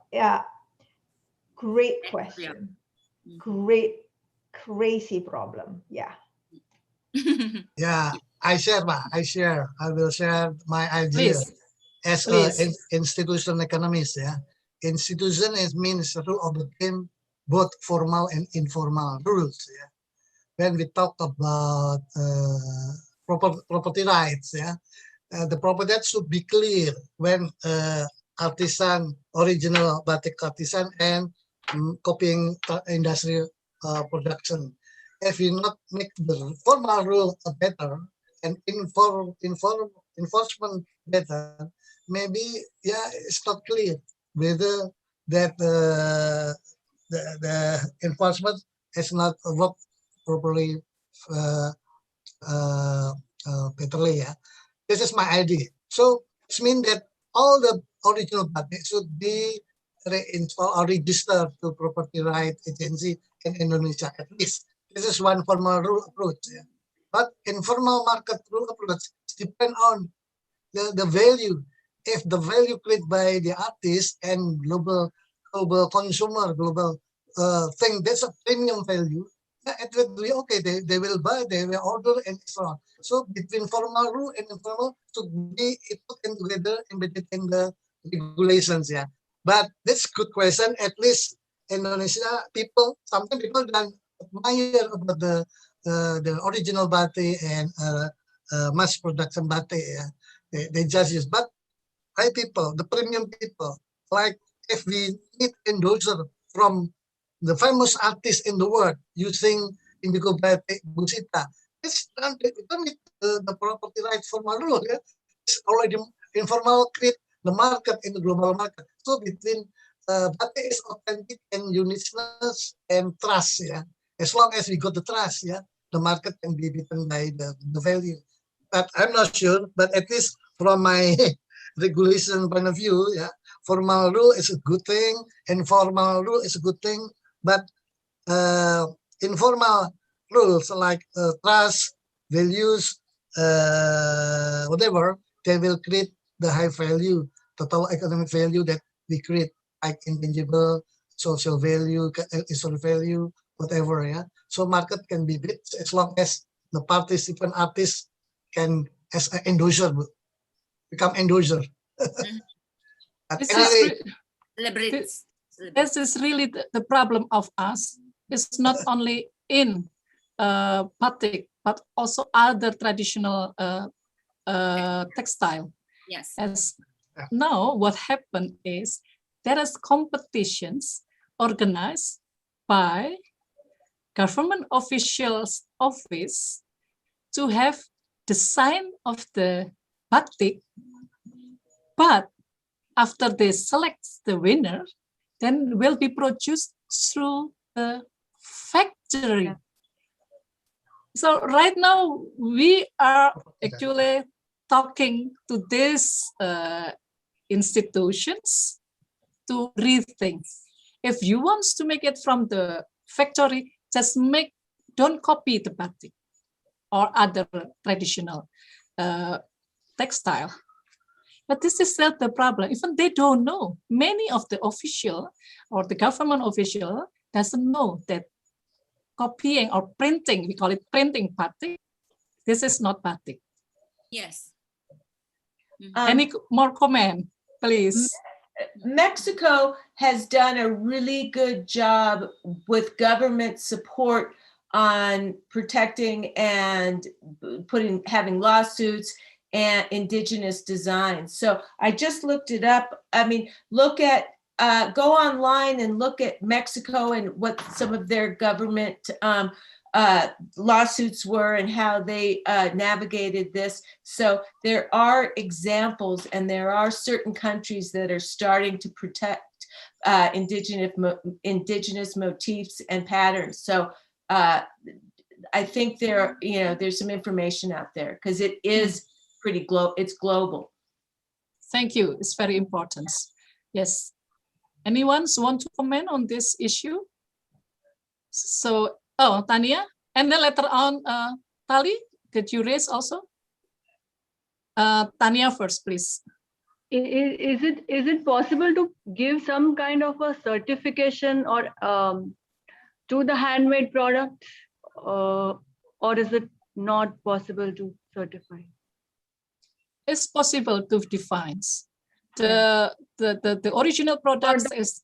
great question. Great, crazy problem. Yeah. Yeah, I will share my idea. As an institution economist. Yeah, institution means rule of the game, both formal and informal rules. Yeah, when we talk about property rights, yeah, the property rights should be clear when artisan, original batik artisan, and copying industrial production. If we not make the formal rule better and enforcement better, maybe it's not clear whether that the enforcement is not work properly betterly. Yeah, this is my idea. So it means that all the original batik should be reinstalled or registered to property right agency in Indonesia at least. This is one formal rule approach. Yeah. But informal market rule approach depend on the value. If the value created by the artist and global consumer, global thing, that's a premium value, it will be okay. They will buy, they will order, and so on. So between formal rule and informal to be put in together, embedded in the regulations. Yeah, but that's good question. At least Indonesia people, sometimes people don't admire about the original batik and mass production batik. Yeah, they just use, but high people, the premium people, like if we need endorser from the famous artists in the world using indigo batik Busita, it's done. We don't need the property rights formal rule. Yeah? It's already informal create the market in the global market. So between batik is authentic and uniqueness and trust. Yeah, as long as we got the trust, yeah, the market can be beaten by the value. But I'm not sure. But at least from my regulation point of view, yeah, formal rule is a good thing, informal rule is a good thing, but informal rules like trust, values, whatever, they will create the high value, total economic value that we create, like intangible, social value, historical value, whatever. Yeah. So market can be big as long as the participant artists can as an endorser, become endorser. This is really the problem of us. It's not only in batik, but also other traditional textile. Yes. As now, what happened is there is competitions organized by government officials' office to have design of the batik, but after they select the winner, then will be produced through the factory. Yeah. So right now we are actually talking to these institutions to rethink. If you want to make it from the factory, just don't copy the batik or other traditional textile. But this is not the problem. Even they don't know. Many of the official or the government official doesn't know that copying or printing, we call it printing batik, this is not batik. Yes. Any more comment, please? Mexico has done a really good job with government support on protecting and having lawsuits and indigenous design. So I just looked it up. I mean, go online and look at Mexico and what some of their government lawsuits were and how they navigated this. So there are examples, and there are certain countries that are starting to protect indigenous motifs and patterns. So I think there's some information out there because it is pretty it's global. Thank you. It's very important. Yes. Anyone want to comment on this issue? So, Tania, and then later on, Tali, did you raise also? Tania first, please. Is it possible to give some kind of a certification or to the handmade products, or is it not possible to certify? It's possible to define. The original products is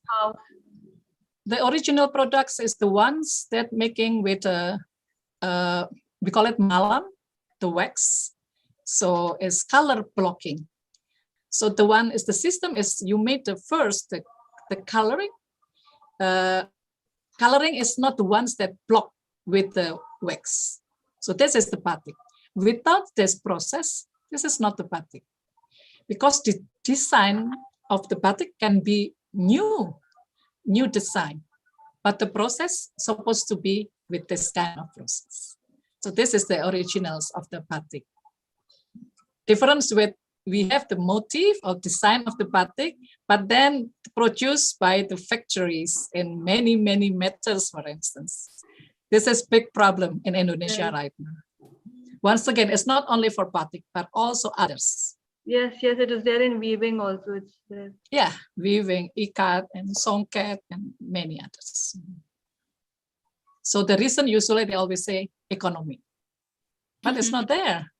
the original products is the ones that making with we call it malam, the wax. So it's color blocking. So the one is the system is you made the first the coloring. Coloring is not the ones that block with the wax. So this is the batik. Without this process, this is not the batik. Because the design of the batik can be new design. but the process supposed to be with this kind of process. So this is the originals of the batik. Difference with, we have the motif or design of the batik, but then produced by the factories in many, many metals, for instance. This is big problem in Indonesia right now. Once again, it's not only for batik, but also others. Yes, yes, it is there in weaving also. It's there. Yeah, weaving, ikat, and songket, and many others. So the reason usually they always say economy, but it's not there.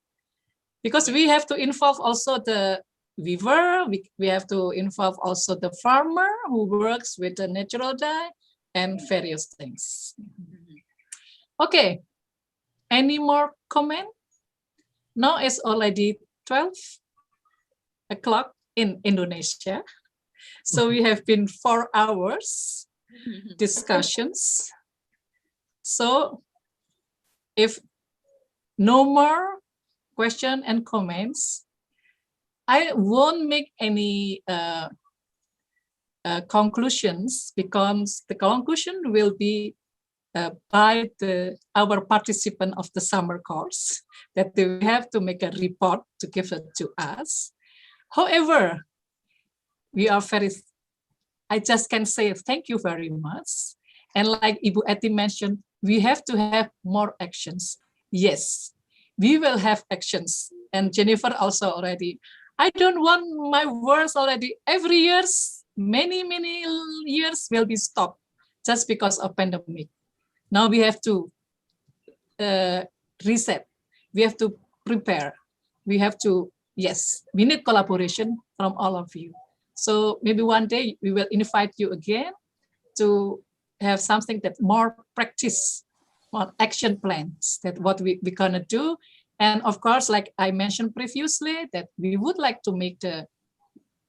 Because we have to involve also the weaver, we have to involve also the farmer who works with the natural dye and various things. Okay, any more comment? Now it's already 12 o'clock in Indonesia. So we have been 4 hours discussions. So if no more question and comments, I won't make any conclusions, because the conclusion will be by our participant of the summer course, that they have to make a report to give it to us. However, we are I just can say thank you very much. And like Ibu Eti mentioned, we have to have more actions. Yes, we will have actions. And Jennifer also already, I don't want my words already every years, many years will be stopped just because of pandemic. Now we have to reset. We have to prepare. We have to, yes, we need collaboration from all of you. So maybe one day we will invite you again to have something that more practice, more action plans, that what we're gonna do. And of course, like I mentioned previously, that we would like to make the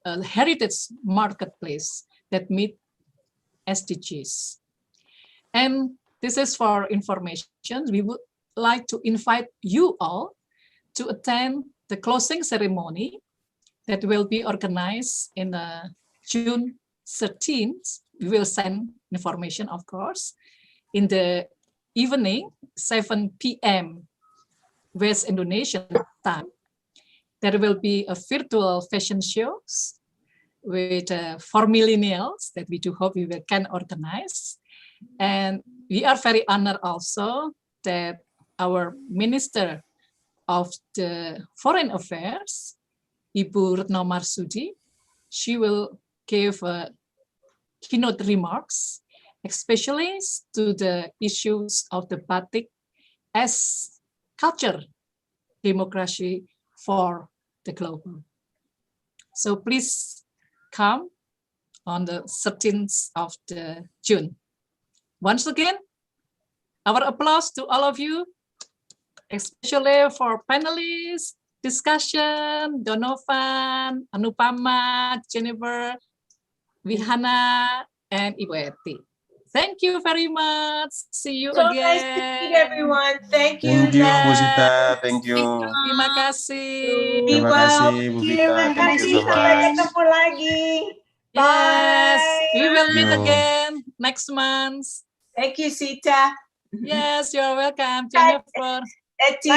heritage marketplace that meet SDGs. And this is for information. We would like to invite you all to attend the closing ceremony that will be organized in June 13th. We will send information, of course, in the evening, 7 p.m. West Indonesian time. There will be a virtual fashion shows with for millennials that we do hope we can organize. And we are very honored also that our Minister of the Foreign Affairs, Ibu Retno Marsudi, she will give keynote remarks, especially to the issues of the batik as culture democracy for the global. So please come on the 13th of the June. Once again, our applause to all of you, especially for panelists, discussion, Donovan, Anupama, Jennifer, Vihana, and Ibu Eti. Thank you very much. See you So again. nice to meet everyone. Thank you. Thank you, Bu Nat. Sita. Thank you. Terima kasih. Be Terima well. kasih, Bu Vita. Thank you so Sampai much. ketemu lagi. Yes, we will meet Thank you. again next month. Thank you, Sita. Yes, you're welcome, Jennifer. Eti.